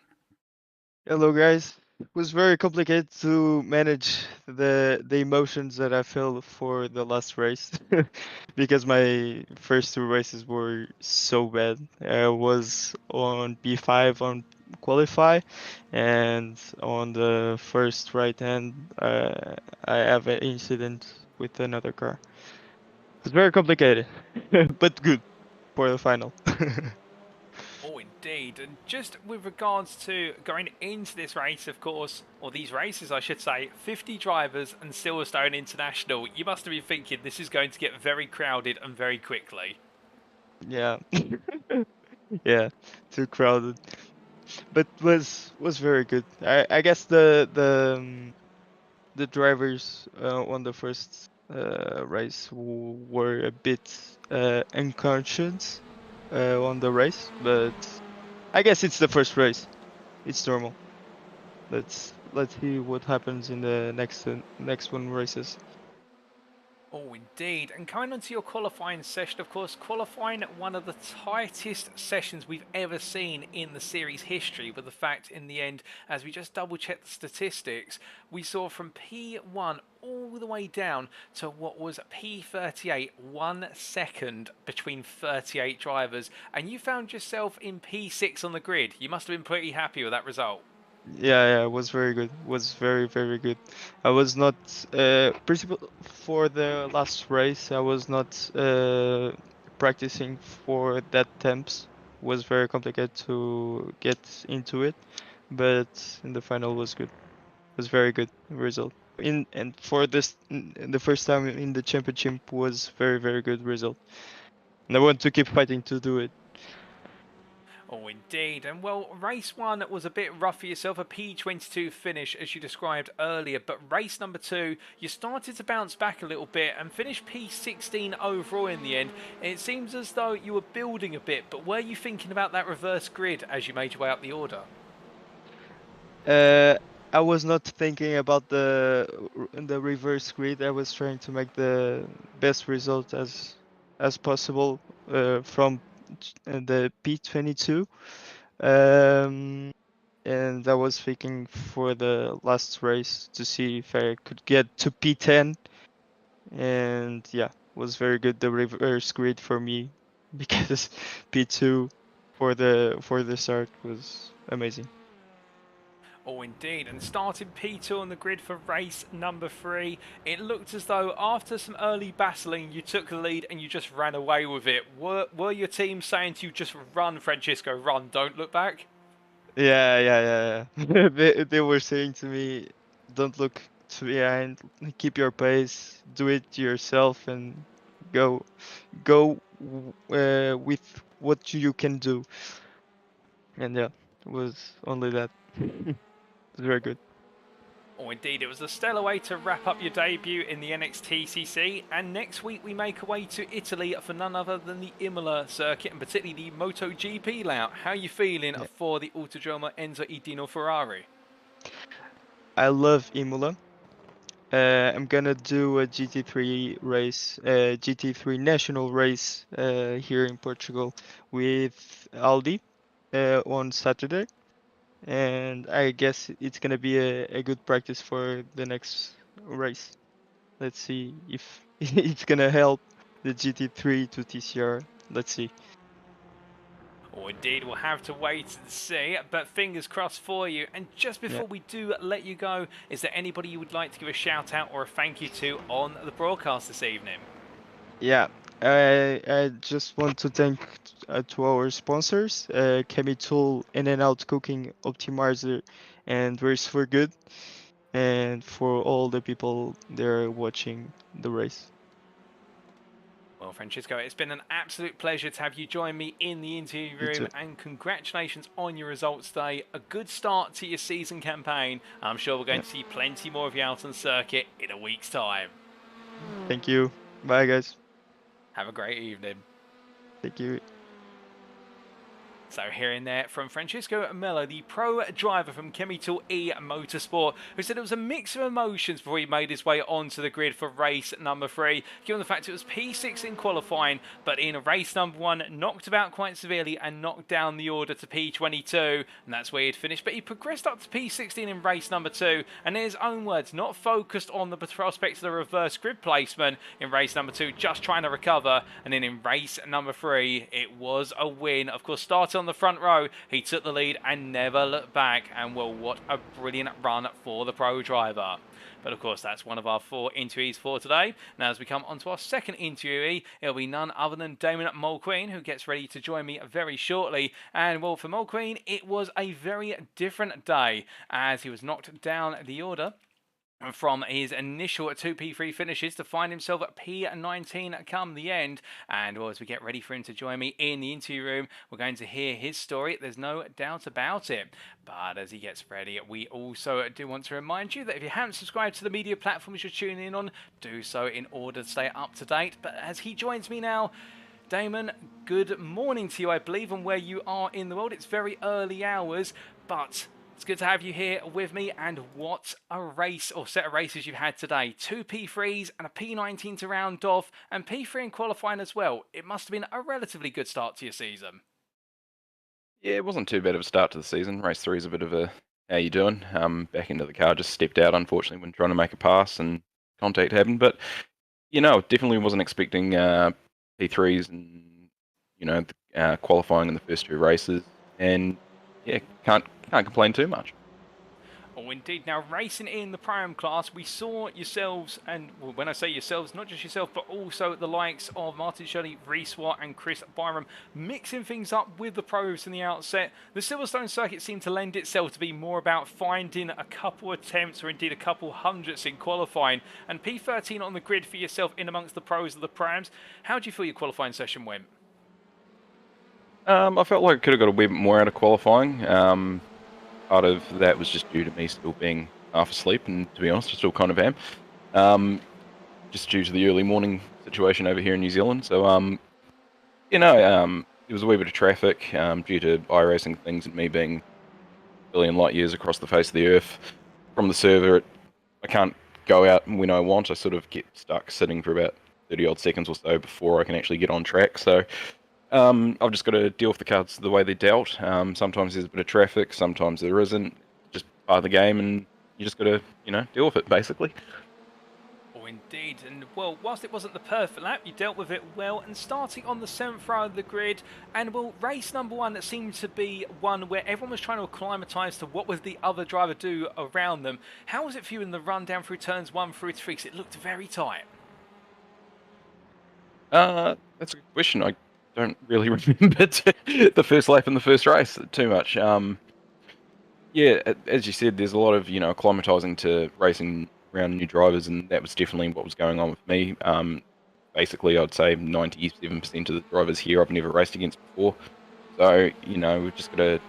[SPEAKER 3] Hello guys. It was very complicated to manage the emotions that I felt for the last race because my first 2 races were so bad. I was on P5 on qualify, and on the first right hand I have an incident with another car. It's very complicated, but good for the final.
[SPEAKER 1] Oh, indeed. And just with regards to going into this race, of course, or these races, I should say, 50 drivers and Silverstone International, you must have been thinking this is going to get very crowded and very quickly.
[SPEAKER 3] Yeah. Yeah, too crowded. But was very good. I guess the drivers on the first race were a bit unconscious on the race, but I guess it's the first race. It's normal. Let's see what happens in the next one races.
[SPEAKER 1] Oh, indeed. And coming on to your qualifying session, of course, qualifying one of the tightest sessions we've ever seen in the series history. But the fact in the end, as we just double checked the statistics, we saw from P1 all the way down to what was P38, 1 second between 38 drivers. And you found yourself in P6 on the grid. You must have been pretty happy with that result.
[SPEAKER 3] Yeah, it was very good. Was very good. I was not principal for the last race. I was not practicing for that temps. Was very complicated to get into it, but in the final was good. Was very good result. And for this, the first time in the championship was very good result. And I want to keep fighting to do it.
[SPEAKER 1] Oh, indeed. And well, race 1 was a bit rough for yourself, a P22 finish, as you described earlier. But race number 2, you started to bounce back a little bit and finished P16 overall in the end. It seems as though you were building a bit, but were you thinking about that reverse grid as you made your way up the order?
[SPEAKER 3] I was not thinking about the reverse grid. I was trying to make the best result as possible from the P22, and I was thinking for the last race to see if I could get to P10, and yeah, was very good the reverse grid for me because P2 for the start was amazing.
[SPEAKER 1] Oh, indeed. And starting P2 on the grid for race number 3, it looked as though after some early battling, you took the lead and you just ran away with it. Were your team saying to you, just run, Francisco, run, don't look back?
[SPEAKER 3] Yeah. They were saying to me, don't look to behind, keep your pace, do it yourself, and go with what you can do. And yeah, it was only that. It was very good.
[SPEAKER 1] Oh, indeed. It was a stellar way to wrap up your debut in the NXTCC. And next week we make our way to Italy for none other than the Imola circuit, and particularly the MotoGP layout. How are you feeling for the Autodromo Enzo e Dino Ferrari?
[SPEAKER 3] I love Imola. I'm gonna do a GT3 race, GT3 national race here in Portugal with Aldi on Saturday. And I guess it's gonna be a good practice for the next race. Let's see if it's gonna help the GT3 to TCR. Let's see.
[SPEAKER 1] Oh, indeed, we'll have to wait and see, but fingers crossed for you. And just before we do let you go, is there anybody you would like to give a shout out or a thank you to on the broadcast this evening?
[SPEAKER 3] Yeah, I just want to thank to our sponsors, Chemitool, In-N-Out Cooking, Optimizer, and Race for Good, and for all the people there watching the race.
[SPEAKER 1] Well, Francisco, it's been an absolute pleasure to have you join me in the interview
[SPEAKER 3] You
[SPEAKER 1] room,
[SPEAKER 3] too.
[SPEAKER 1] and congratulations on your results today. A good start to your season campaign. I'm sure we're going
[SPEAKER 3] Yeah.
[SPEAKER 1] to see plenty more of you out on circuit in a week's time.
[SPEAKER 3] Thank you. Bye, guys.
[SPEAKER 1] Have a great evening.
[SPEAKER 3] Thank you.
[SPEAKER 1] So hearing there from Francisco Mello, the pro driver from Chemitool E Motorsport, who said it was a mix of emotions before he made his way onto the grid for race number 3, given the fact it was P6 in qualifying, but in race number 1, knocked about quite severely and knocked down the order to P22, and that's where he'd finished. But he progressed up to P16 in race number 2, and in his own words, not focused on the prospects of the reverse grid placement in race number 2, just trying to recover, and then in race number 3, it was a win. Of course, starting on the front row, he took the lead and never looked back, and well, what a brilliant run for the pro driver. But of course, that's one of our 4 interviewees for today. Now, as we come on to our second interviewee, it'll be none other than Damon Mulqueen, who gets ready to join me very shortly. And well, for Mulqueen, it was a very different day, as he was knocked down the order from his initial 2P3 finishes to find himself at P19 come the end. And well, as we get ready for him to join me in the interview room, we're going to hear his story. There's no doubt about it. But as he gets ready, we also do want to remind you that if you haven't subscribed to the media platforms you're tuning in on, do so in order to stay up to date. But as he joins me now, Damon, good morning to you, I believe, and where you are in the world. It's very early hours, but it's good to have you here with me, and what a race or set of races you've had today. 2 P3s and a P19 to round off, and P3 in qualifying as well. It must have been a relatively good start to your season.
[SPEAKER 4] Yeah, it wasn't too bad of a start to the season. Race 3 is a bit of a, how you doing? Back into the car, just stepped out, unfortunately, when trying to make a pass and contact happened. But, definitely wasn't expecting P3s and, qualifying in the first 2 races. And, yeah, can't complain too much.
[SPEAKER 1] Oh, indeed. Now, racing in the Pro-Am class, we saw yourselves, and well, when I say yourselves, not just yourself, but also the likes of Martin Shirley, Reese Watt, and Chris Byram, mixing things up with the pros in the outset. The Silverstone circuit seemed to lend itself to be more about finding a couple attempts, or indeed a couple hundredths in qualifying, and P13 on the grid for yourself in amongst the pros of the Pro-Ams. How do you feel your qualifying session went?
[SPEAKER 4] I felt like I could have got a wee bit more out of qualifying. Part of that was just due to me still being half asleep, and to be honest, I still kind of am. Just due to the early morning situation over here in New Zealand. So, there was a wee bit of traffic due to iRacing things and me being a billion light years across the face of the Earth from the server. I can't go out when I want. I sort of get stuck sitting for about 30 odd seconds or so before I can actually get on track. So, I've just got to deal with the cards the way they're dealt. Sometimes there's a bit of traffic, sometimes there isn't. Just part of the game, and you just got to, deal with it, basically.
[SPEAKER 1] Oh, indeed. And, well, whilst it wasn't the perfect lap, you dealt with it well. And starting on the 7th row of the grid, and, well, race number 1 that seemed to be one where everyone was trying to acclimatise to what was the other driver do around them. How was it for you in the run down through turns 1 through 3? Because it looked very tight.
[SPEAKER 4] That's a good question. I don't really remember the first lap in the first race too much. Yeah, as you said, there's a lot of acclimatizing to racing around new drivers, and that was definitely what was going on with me. Basically, I'd say 97% of the drivers here I've never raced against before. So we've just got to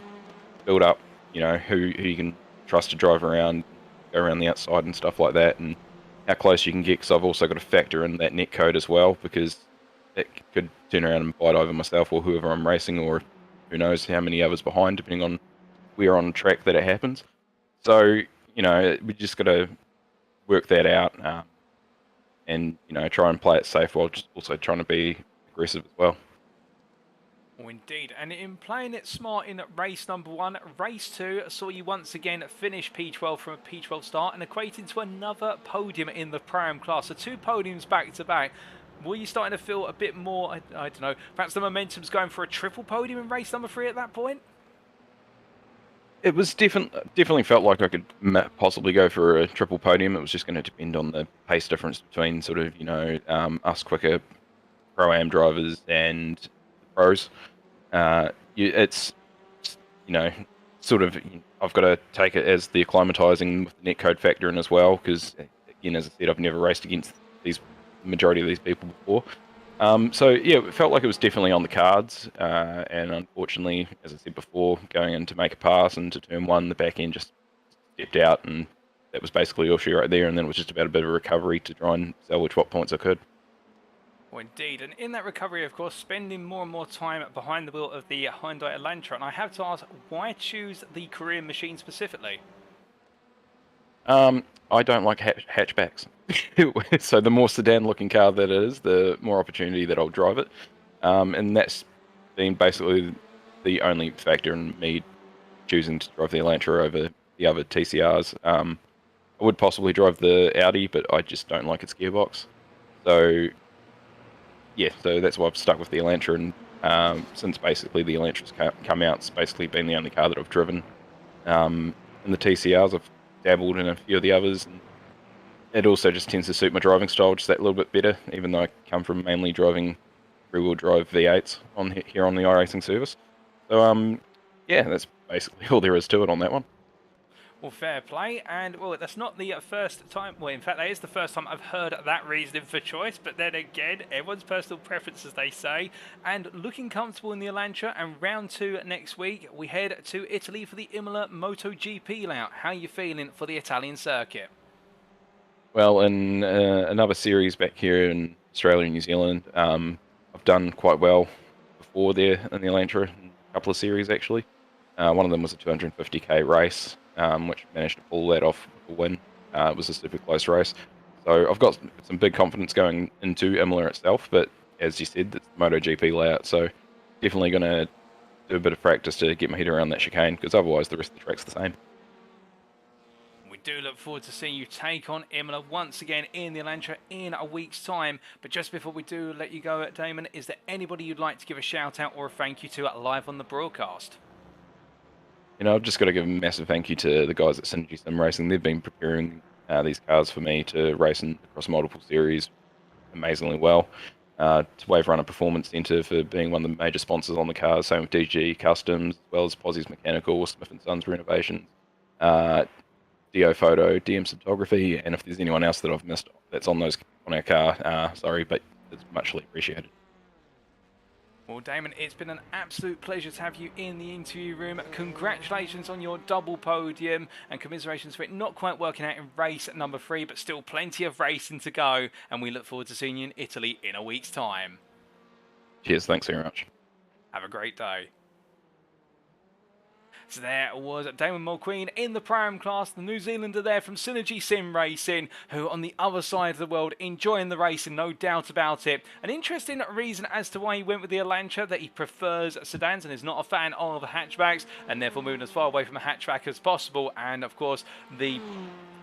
[SPEAKER 4] build up, who you can trust to drive around, go around the outside and stuff like that, and how close you can get. Because I've also got to factor in that net code as well, because that could turn around and bite over myself or whoever I'm racing, or who knows how many others behind, depending on where on track that it happens. So, we just got to work that out and, try and play it safe while just also trying to be aggressive as well.
[SPEAKER 1] Oh, indeed. And in playing it smart in race number 1, race 2 saw you once again finish P12 from a P12 start and equating to another podium in the Pro-Am class. So 2 podiums back to back. Were you starting to feel a bit more, I don't know, perhaps the momentum's going for a triple podium in race number 3 at that point?
[SPEAKER 4] It was definitely felt like I could possibly go for a triple podium. It was just going to depend on the pace difference between sort of, us quicker Pro-Am drivers and the pros. It's, you know, sort of, I've got to take it as the acclimatizing with the netcode factor in as well, because, again, as I said, I've never raced against the majority of these people before. So yeah, it felt like it was definitely on the cards, and unfortunately, as I said before, going in to make a pass into turn one, the back end just stepped out, and that was basically all she right there, and then it was just about a bit of a recovery to try and salvage what points I could.
[SPEAKER 1] Well, indeed, and in that recovery, of course, spending more and more time behind the wheel of the Hyundai Elantra, and I have to ask, why choose the Korean machine specifically?
[SPEAKER 4] I don't like hatchbacks, so the more sedan-looking car that it is, the more opportunity that I'll drive it, and that's been basically the only factor in me choosing to drive the Elantra over the other TCRs. I would possibly drive the Audi, but I just don't like its gearbox. So yeah, so that's why I've stuck with the Elantra, and since basically the Elantra's come out, it's basically been the only car that I've driven. In the TCRs, I've dabbled in a few of the others, and it also just tends to suit my driving style just that little bit better, even though I come from mainly driving rear-wheel drive V8s here on the iRacing service. So yeah, that's basically all there is to it on that one.
[SPEAKER 1] Well, fair play, and well, that's not the first time, well, in fact, that is the first time I've heard that reasoning for choice, but then again, everyone's personal preference, as they say, and looking comfortable in the Elantra, and round 2 next week, we head to Italy for the Imola MotoGP layout. How are you feeling for the Italian circuit?
[SPEAKER 4] Well, in another series back here in Australia and New Zealand, I've done quite well before there in the Elantra, in a couple of series actually. One of them was a 250k race, which managed to pull that off with a win. It was a super close race. So I've got some big confidence going into Imola itself, but as you said, it's the MotoGP layout, so definitely going to do a bit of practice to get my head around that chicane, because otherwise the rest of the track's the same.
[SPEAKER 1] We do look forward to seeing you take on Imola once again in the Elantra in a week's time. But just before we do let you go, Damon, is there anybody you'd like to give a shout out or a thank you to live on the broadcast?
[SPEAKER 4] I've just got to give a massive thank you to the guys at Synergy Sim Racing. They've been preparing these cars for me to race across multiple series amazingly well. To Wave Runner Performance Centre for being one of the major sponsors on the cars. Same with DG Customs, as well as Possie's Mechanical, Smith & Sons Renovations, DO Photo, DM Photography, and if there's anyone else that I've missed that's on our car, sorry, but it's muchly appreciated.
[SPEAKER 1] Well, Damon, it's been an absolute pleasure to have you in the interview room. Congratulations on your double podium, and commiserations for it not quite working out in race number 3, but still plenty of racing to go, and we look forward to seeing you in Italy in a week's time.
[SPEAKER 4] Cheers, thanks very much.
[SPEAKER 1] Have a great day. So there was Damon Mulqueen in the Pro-Am class, the New Zealander there from Synergy Sim Racing, who on the other side of the world enjoying the racing, no doubt about it. An interesting reason as to why he went with the Elantra, that he prefers sedans and is not a fan of hatchbacks, and therefore moving as far away from a hatchback as possible. And of course, the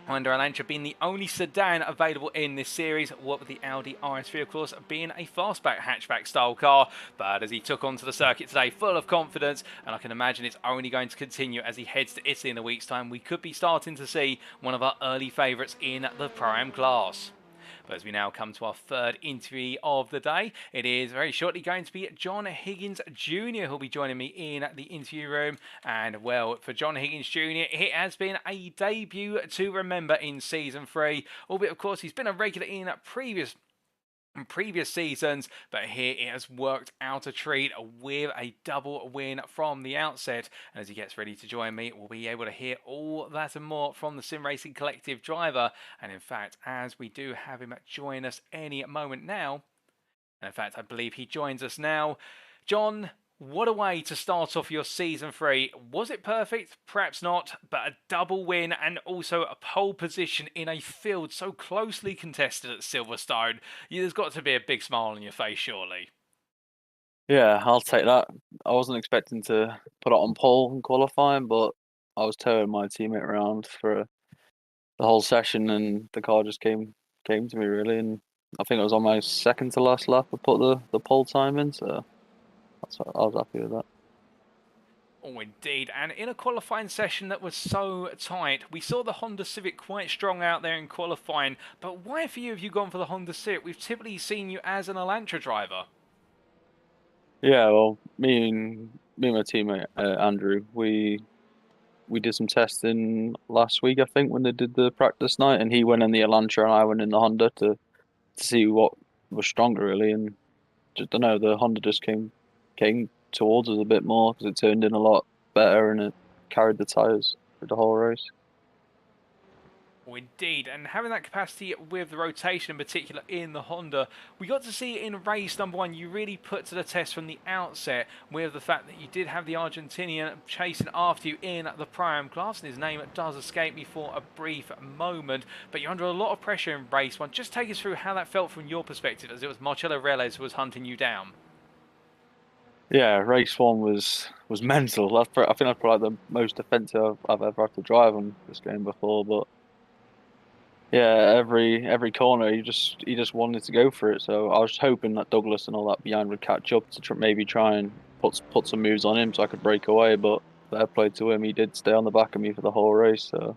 [SPEAKER 1] Honda Elantra being the only sedan available in this series, what with the Audi RS3 of course being a fastback hatchback style car. But as he took onto the circuit today full of confidence, and I can imagine it's only going to continue as he heads to Italy in a week's time, we could be starting to see one of our early favourites in the Pro-Am class. But as we now come to our third interview of the day, it is very shortly going to be John Higgins Jr. who'll be joining me in the interview room. And well, for John Higgins Jr., it has been a debut to remember in Season 3, albeit of course he's been a regular in previous seasons, but here it has worked out a treat with a double win from the outset. And as he gets ready to join me, we'll be able to hear all that and more from the Sim Racing Collective driver. And in fact, as we do have him join us any moment now, and in fact I believe he joins us now. John, what a way to start off your Season 3. Was it perfect? Perhaps not, but a double win and also a pole position in a field so closely contested at Silverstone. There's got to be a big smile on your face, surely.
[SPEAKER 5] Yeah, I'll take that. I wasn't expecting to put it on pole in qualifying, but I was towing my teammate around for the whole session, and the car just came to me really, and I think it was on my second to last lap I put the pole time in, so I was happy with that.
[SPEAKER 1] Oh, indeed. And in a qualifying session that was so tight, we saw the Honda Civic quite strong out there in qualifying. But why for you have you gone for the Honda Civic? We've typically seen you as an Elantra driver.
[SPEAKER 5] Yeah, well, me and my teammate Andrew, we did some testing last week, I think, when they did the practice night, and he went in the Elantra and I went in the Honda to see what was stronger, really. And just don't know, the Honda just came towards us a bit more because it turned in a lot better and it carried the tires for the whole race.
[SPEAKER 1] Oh, indeed, and having that capacity with the rotation in particular in the Honda, we got to see in race number 1 you really put to the test from the outset with the fact that you did have the Argentinian chasing after you in the Pro-Am class, and his name does escape me for a brief moment, but you're under a lot of pressure in race 1. Just take us through how that felt from your perspective, as it was Marcelo Reles who was hunting you down.
[SPEAKER 5] Yeah, race 1 was mental. I think that's probably the most offensive I've ever had to drive on this game before, but yeah, every corner he just wanted to go for it. So I was hoping that Douglas and all that behind would catch up to maybe try and put some moves on him so I could break away. But fair play to him, he did stay on the back of me for the whole race. So.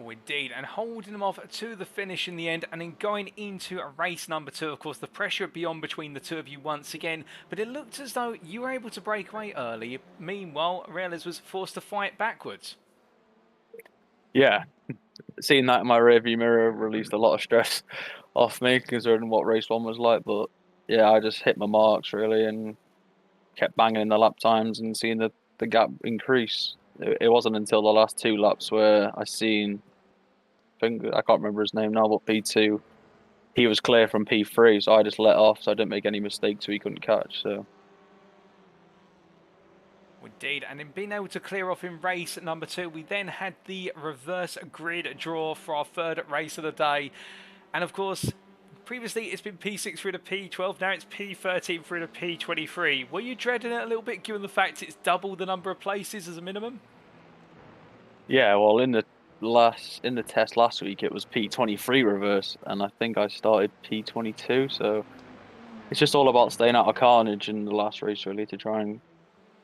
[SPEAKER 1] Oh, indeed, and holding them off to the finish in the end, and then going into race number 2, of course, the pressure beyond between the two of you once again, but it looked as though you were able to break away early. Meanwhile, Reles was forced to fight backwards.
[SPEAKER 5] Yeah, seeing that in my rearview mirror released a lot of stress off me, considering what race 1 was like. But yeah, I just hit my marks really and kept banging in the lap times and seeing the gap increase. It wasn't until the last 2 laps where I can't remember his name now, but P2, he was clear from P3, so I just let off, so I didn't make any mistakes, so he couldn't catch. So.
[SPEAKER 1] Indeed, and in being able to clear off in race number 2, we then had the reverse grid draw for our 3rd race of the day. And of course, previously it's been P6 through to P12, now it's P13 through to P23. Were you dreading it a little bit, given the fact it's double the number of places as a minimum?
[SPEAKER 5] Yeah, well, in the test last week, it was P23 reverse, and I think I started P22, so it's just all about staying out of carnage in the last race, really, to try and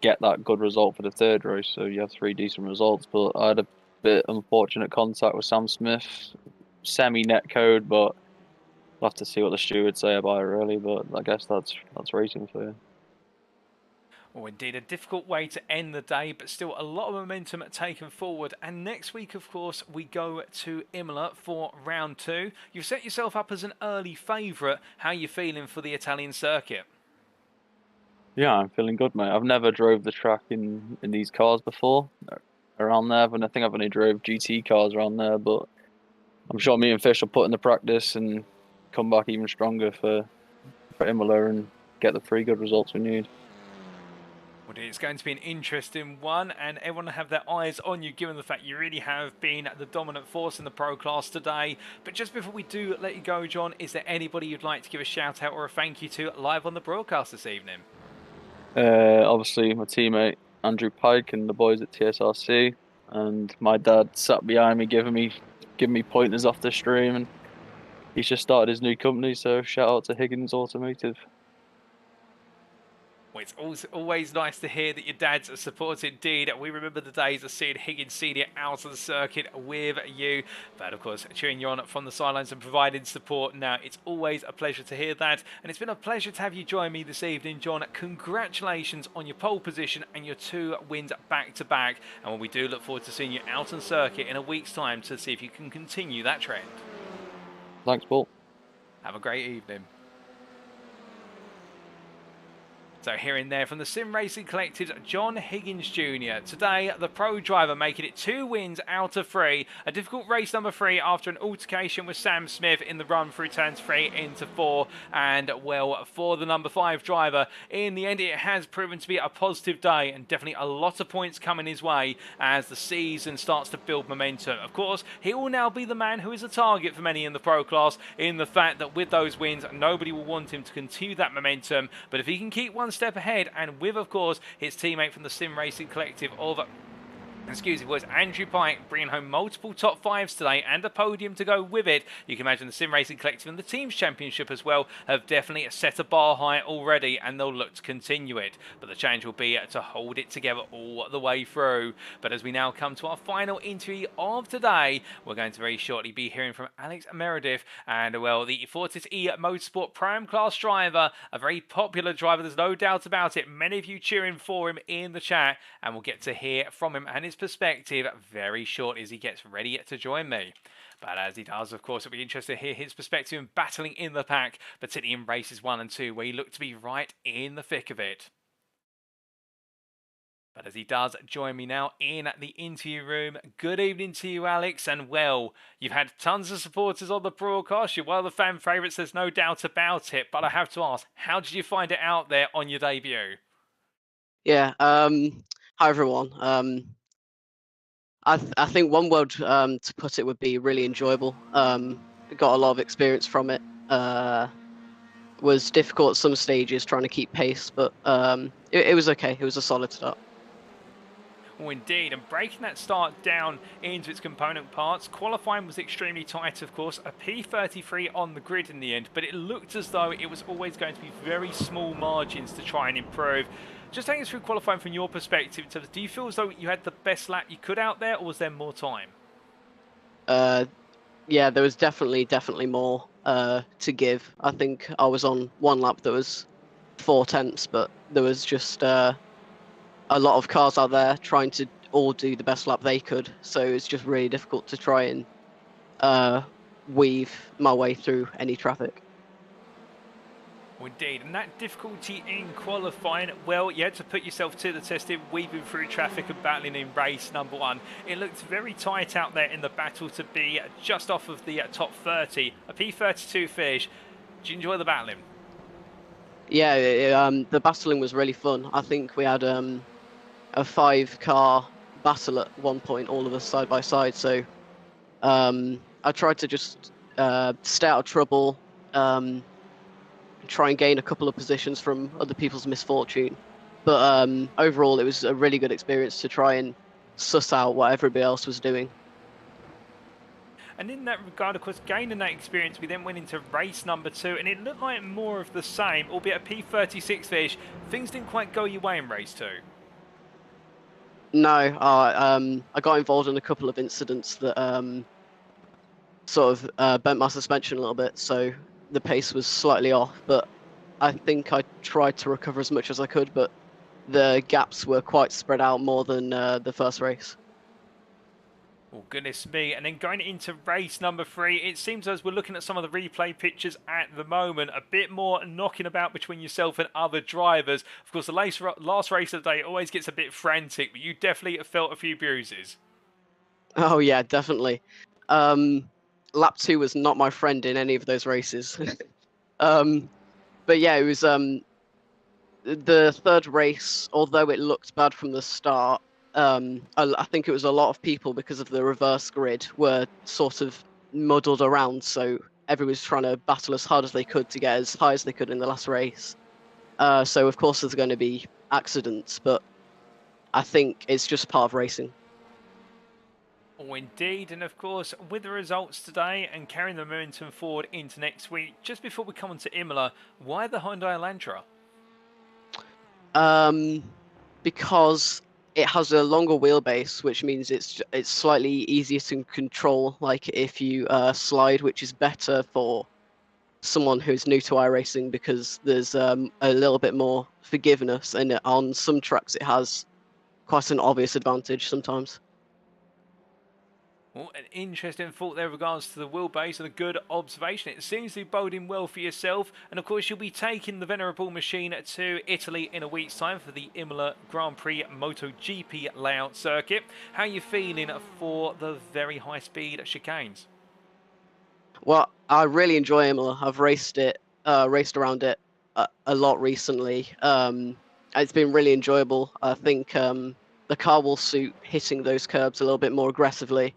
[SPEAKER 5] get that good result for the 3rd race, so you have 3 decent results. But I had a bit unfortunate contact with Sam Smith, semi-net code, but I'll have to see what the stewards say about it, really. But I guess that's racing for you.
[SPEAKER 1] Oh, indeed, a difficult way to end the day, but still a lot of momentum taken forward. And next week, of course, we go to Imola for round 2. You've set yourself up as an early favourite. How are you feeling for the Italian circuit?
[SPEAKER 5] Yeah, I'm feeling good, mate. I've never drove the track in these cars before, around there, but I think I've only drove GT cars around there, but I'm sure me and Fish will put in the practice and come back even stronger for Imola and get the 3 good results we need.
[SPEAKER 1] Well, it's going to be an interesting one, and everyone will have their eyes on you, given the fact you really have been the dominant force in the pro class today. But just before we do let you go, John, is there anybody you'd like to give a shout out or a thank you to live on the broadcast this evening?
[SPEAKER 5] Obviously my teammate Andrew Pike and the boys at TSRC, and my dad sat behind me giving me pointers off the stream, and he's just started his new company, so shout out to Higgins Automotive.
[SPEAKER 1] Well, it's always nice to hear that your dad's a supporter indeed. We remember the days of seeing Higgins Senior out on the circuit with you, but of course cheering you on from the sidelines and providing support. Now, it's always a pleasure to hear that, and it's been a pleasure to have you join me this evening, John. Congratulations on your pole position and your 2 wins back to back, and we do look forward to seeing you out on circuit in a week's time to see if you can continue that trend.
[SPEAKER 5] Thanks, Paul.
[SPEAKER 1] Have a great evening. So hearing there from the Sim Racing Collective's John Higgins Jr. Today, the pro driver making it 2 wins out of 3. A difficult race number 3 after an altercation with Sam Smith in the run through turns 3 into 4. And well, for the number 5 driver, in the end it has proven to be a positive day, and definitely a lot of points coming his way as the season starts to build momentum. Of course, he will now be the man who is a target for many in the pro class, in the fact that with those wins, nobody will want him to continue that momentum. But if he can keep one step ahead, and with, of course, his teammate from the Sim Racing Collective of Excuse me, was Andrew Pike bringing home multiple top fives today and a podium to go with it. You can imagine the Sim Racing Collective and the Teams Championship as well have definitely set a bar high already, and they'll look to continue it. But the challenge will be to hold it together all the way through. But as we now come to our final interview of today, we're going to very shortly be hearing from Alex Meredith, and well, the Fortis E Motorsport Pro-Am class driver, a very popular driver, there's no doubt about it. Many of you cheering for him in the chat, and we'll get to hear from him and his perspective very shortly as he gets ready to join me. But as he does, of course, it'll be interesting to hear his perspective in battling in the pack, particularly in races 1 and 2, where he looked to be right in the thick of it. But as he does join me now in the interview room, good evening to you, Alex. And well, you've had tons of supporters on the broadcast. You're one of the fan favourites, there's no doubt about it. But I have to ask, how did you find it out there on your debut?
[SPEAKER 6] Yeah, hi everyone. I think one word to put it would be really enjoyable. Got a lot of experience from it. Was difficult at some stages trying to keep pace, but it was okay. It was a solid start.
[SPEAKER 1] Oh, indeed, and breaking that start down into its component parts, qualifying was extremely tight, of course, a P33 on the grid in the end, but it looked as though it was always going to be very small margins to try and improve. Just taking us through qualifying from your perspective, do you feel as though you had the best lap you could out there, or was there more time?
[SPEAKER 6] Yeah, there was definitely more to give. I think I was on one lap that was 4/10, but there was just a lot of cars out there trying to all do the best lap they could, so it's just really difficult to try and weave my way through any traffic.
[SPEAKER 1] Well, indeed, and that difficulty in qualifying, well, you had to put yourself to the test in weaving through traffic and battling in race number 1. It looked very tight out there in the battle to be just off of the top 30, a P32 finish. Did you enjoy the battling?
[SPEAKER 6] Yeah, the battling was really fun. I think we had a 5-car battle at one point, all of us side by side, so I tried to just stay out of trouble, try and gain a couple of positions from other people's misfortune. But overall, it was a really good experience to try and suss out what everybody else was doing.
[SPEAKER 1] And in that regard, of course, gaining that experience, we then went into race number 2, and it looked like more of the same, albeit a P36 finish. Things didn't quite go your way in race 2.
[SPEAKER 6] No, I got involved in a couple of incidents that sort of bent my suspension a little bit, so the pace was slightly off, but I think I tried to recover as much as I could, but the gaps were quite spread out more than the first race.
[SPEAKER 1] Oh, goodness me. And then going into race number 3, it seems as we're looking at some of the replay pictures at the moment, a bit more knocking about between yourself and other drivers. Of course, the last race of the day always gets a bit frantic, but you definitely felt a few bruises. Oh,
[SPEAKER 6] yeah, definitely. Lap 2 was not my friend in any of those races. But yeah, it was the third race, although it looked bad from the start, I think it was a lot of people, because of the reverse grid, were sort of muddled around, so everyone was trying to battle as hard as they could to get as high as they could in the last race. So of course there's going to be accidents, but I think it's just part of racing.
[SPEAKER 1] Oh, indeed, and of course, with the results today and carrying the momentum forward into next week, just before we come on to Imola, why the Hyundai Elantra?
[SPEAKER 6] Because it has a longer wheelbase, which means it's slightly easier to control, like if you slide, which is better for someone who's new to iRacing, because there's a little bit more forgiveness, and on some tracks it has quite an obvious advantage sometimes.
[SPEAKER 1] Well, an interesting thought there in regards to the wheelbase, and a good observation. It seems to be boding well for yourself, and of course you'll be taking the venerable machine to Italy in a week's time for the Imola Grand Prix MotoGP layout circuit. How are you feeling for the very high speed chicanes?
[SPEAKER 6] Well, I really enjoy Imola. I've raced around it a lot recently. It's been really enjoyable. I think the car will suit hitting those curbs a little bit more aggressively.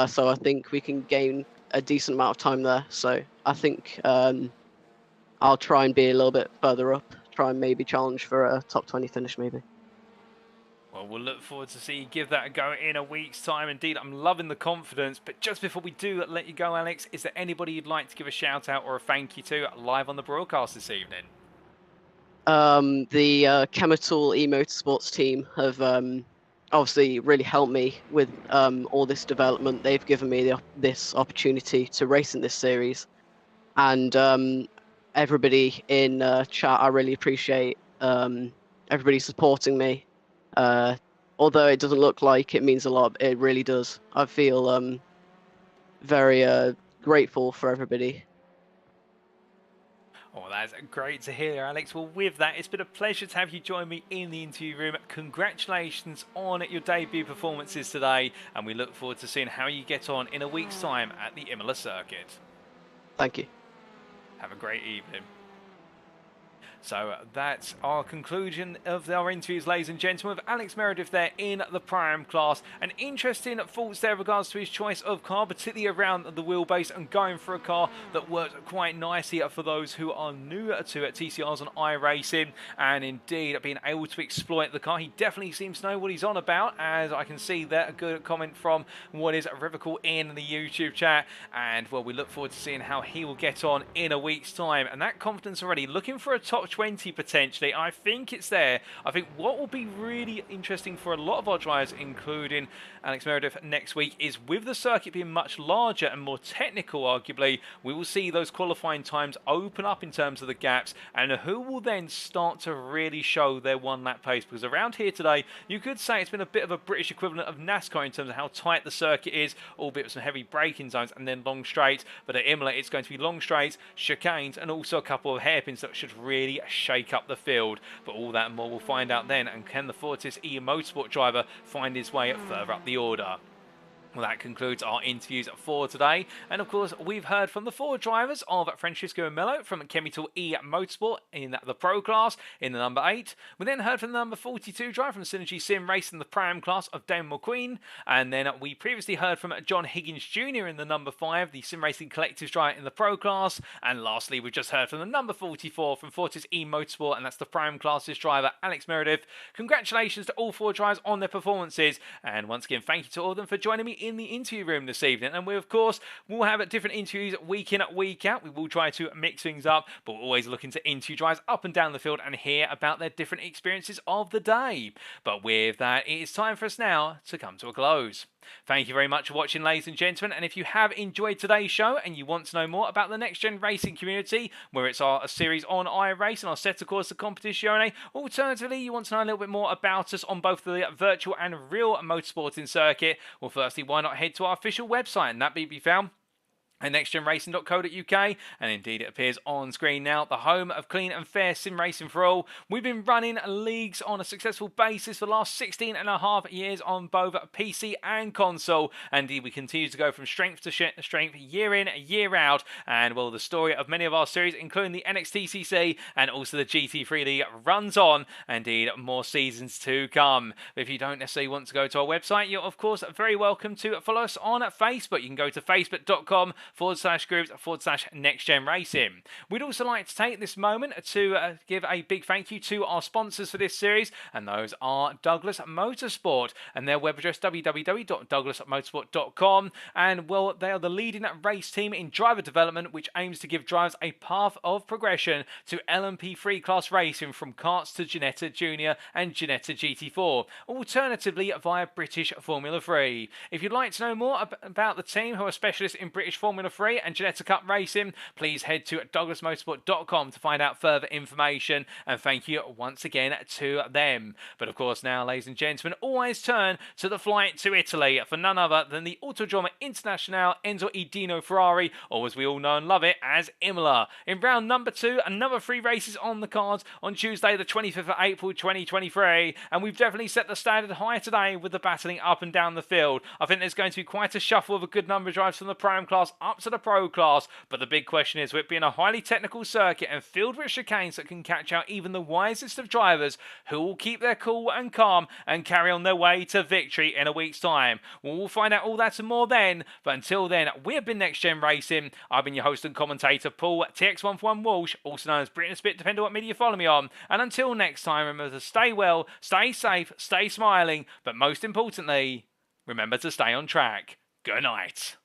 [SPEAKER 6] So I think we can gain a decent amount of time there. So I think I'll try and be a little bit further up, try and maybe challenge for a top 20 finish maybe.
[SPEAKER 1] Well, we'll look forward to see you give that a go in a week's time. Indeed, I'm loving the confidence. But just before we do let you go, Alex, is there anybody you'd like to give a shout out or a thank you to live on the broadcast this evening?
[SPEAKER 6] The Chemitool eMotorsports team have obviously really helped me with all this development. They've given me this opportunity to race in this series, and everybody in chat, I really appreciate everybody supporting me. Although it doesn't look like it means a lot, it really does. I feel very grateful for everybody.
[SPEAKER 1] Oh, that's great to hear, Alex. Well, with that, it's been a pleasure to have you join me in the interview room. Congratulations on your debut performances today, and we look forward to seeing how you get on in a week's time at the Imola circuit.
[SPEAKER 6] Thank you.
[SPEAKER 1] Have a great evening. So that's our conclusion of our interviews, ladies and gentlemen, with Alex Meredith there in the Prime class. An interesting thoughts there regards to his choice of car, particularly around the wheelbase and going for a car that works quite nicely for those who are new to TCRs on iRacing, and indeed being able to exploit the car. He definitely seems to know what he's on about, as I can see there a good comment from what is Rivical in the YouTube chat. And well, we look forward to seeing how he will get on in a week's time. And that confidence already, looking for a top 20 potentially. I think it's there. I think what will be really interesting for a lot of our drivers, including Alex Meredith next week, is with the circuit being much larger and more technical, arguably, we will see those qualifying times open up in terms of the gaps, and who will then start to really show their one-lap pace. Because around here today, you could say it's been a bit of a British equivalent of NASCAR in terms of how tight the circuit is, albeit with some heavy braking zones and then long straights. But at Imola, it's going to be long straights, chicanes, and also a couple of hairpins that should really shake up the field. But all that and more we'll find out then. And can the Fortis eMotorsport driver find his way further up the order? Well, that concludes our interviews for today. And of course, we've heard from the four drivers of Francisco Mello from Chemitool eMotorsport in the Pro class in the number 8. We then heard from the number 42 driver from Synergy Sim Race in the Pram class of Dan McQueen. And then we previously heard from John Higgins Jr. in the number 5, the Sim Racing Collectives driver in the Pro class. And lastly, we've just heard from the number 44 from Fortis eMotorsport, and that's the Pram class's driver, Alex Meredith. Congratulations to all four drivers on their performances. And once again, thank you to all of them for joining me in the interview room this evening. And we, of course, will have different interviews week in, week out. We will try to mix things up, but we're always looking to interview drivers up and down the field and hear about their different experiences of the day. But with that, it is time for us now to come to a close. Thank you very much for watching, ladies and gentlemen, and if you have enjoyed today's show and you want to know more about the Next Gen Racing community, where it's a series on iRacing, our set of course the competition, alternatively you want to know a little bit more about us on both the virtual and real motorsporting circuit, well, firstly, why not head to our official website, and that be found at nextgenracing.co.uk, and indeed it appears on screen now, the home of clean and fair sim racing for all. We've been running leagues on a successful basis for the last 16.5 years on both PC and console, and indeed we continue to go from strength to strength year in, year out, and well, the story of many of our series, including the NXTCC and also the GT3 League, runs on, and indeed more seasons to come. But if you don't necessarily want to go to our website, you're of course very welcome to follow us on Facebook. You can go to facebook.com/groups/NextGen Racing. We'd also like to take this moment to give a big thank you to our sponsors for this series, and those are Douglas Motorsport and their web address www.douglasmotorsport.com, and well, they are the leading race team in driver development, which aims to give drivers a path of progression to LMP3 class racing from karts to Ginetta Junior and Ginetta GT4, alternatively via British Formula 3. If you'd like to know more about the team, who are specialists in British Formula 3 and Ginetta Cup racing, please head to douglasmotorsport.com to find out further information, and thank you once again to them. But of course now, ladies and gentlemen, always turn to the flight to Italy for none other than the Autodromo Internazionale Enzo E. Dino Ferrari, or as we all know and love it as Imola. In round number 2, another 3 races on the cards on Tuesday the 25th of April 2023, and we've definitely set the standard high today with the battling up and down the field. I think there's going to be quite a shuffle of a good number of drivers from the Prime class up to the pro class. But the big question is, with it being a highly technical circuit and filled with chicanes that can catch out even the wisest of drivers, who will keep their cool and calm and carry on their way to victory in a week's time? Well, we'll find out all that and more then. But until then, we have been Next Gen Racing. I've been your host and commentator, Paul TX141 Walsh, also known as Britain's Spit, depending on what media you follow me on. And until next time, remember to stay well, stay safe, stay smiling, but most importantly, remember to stay on track. Good night.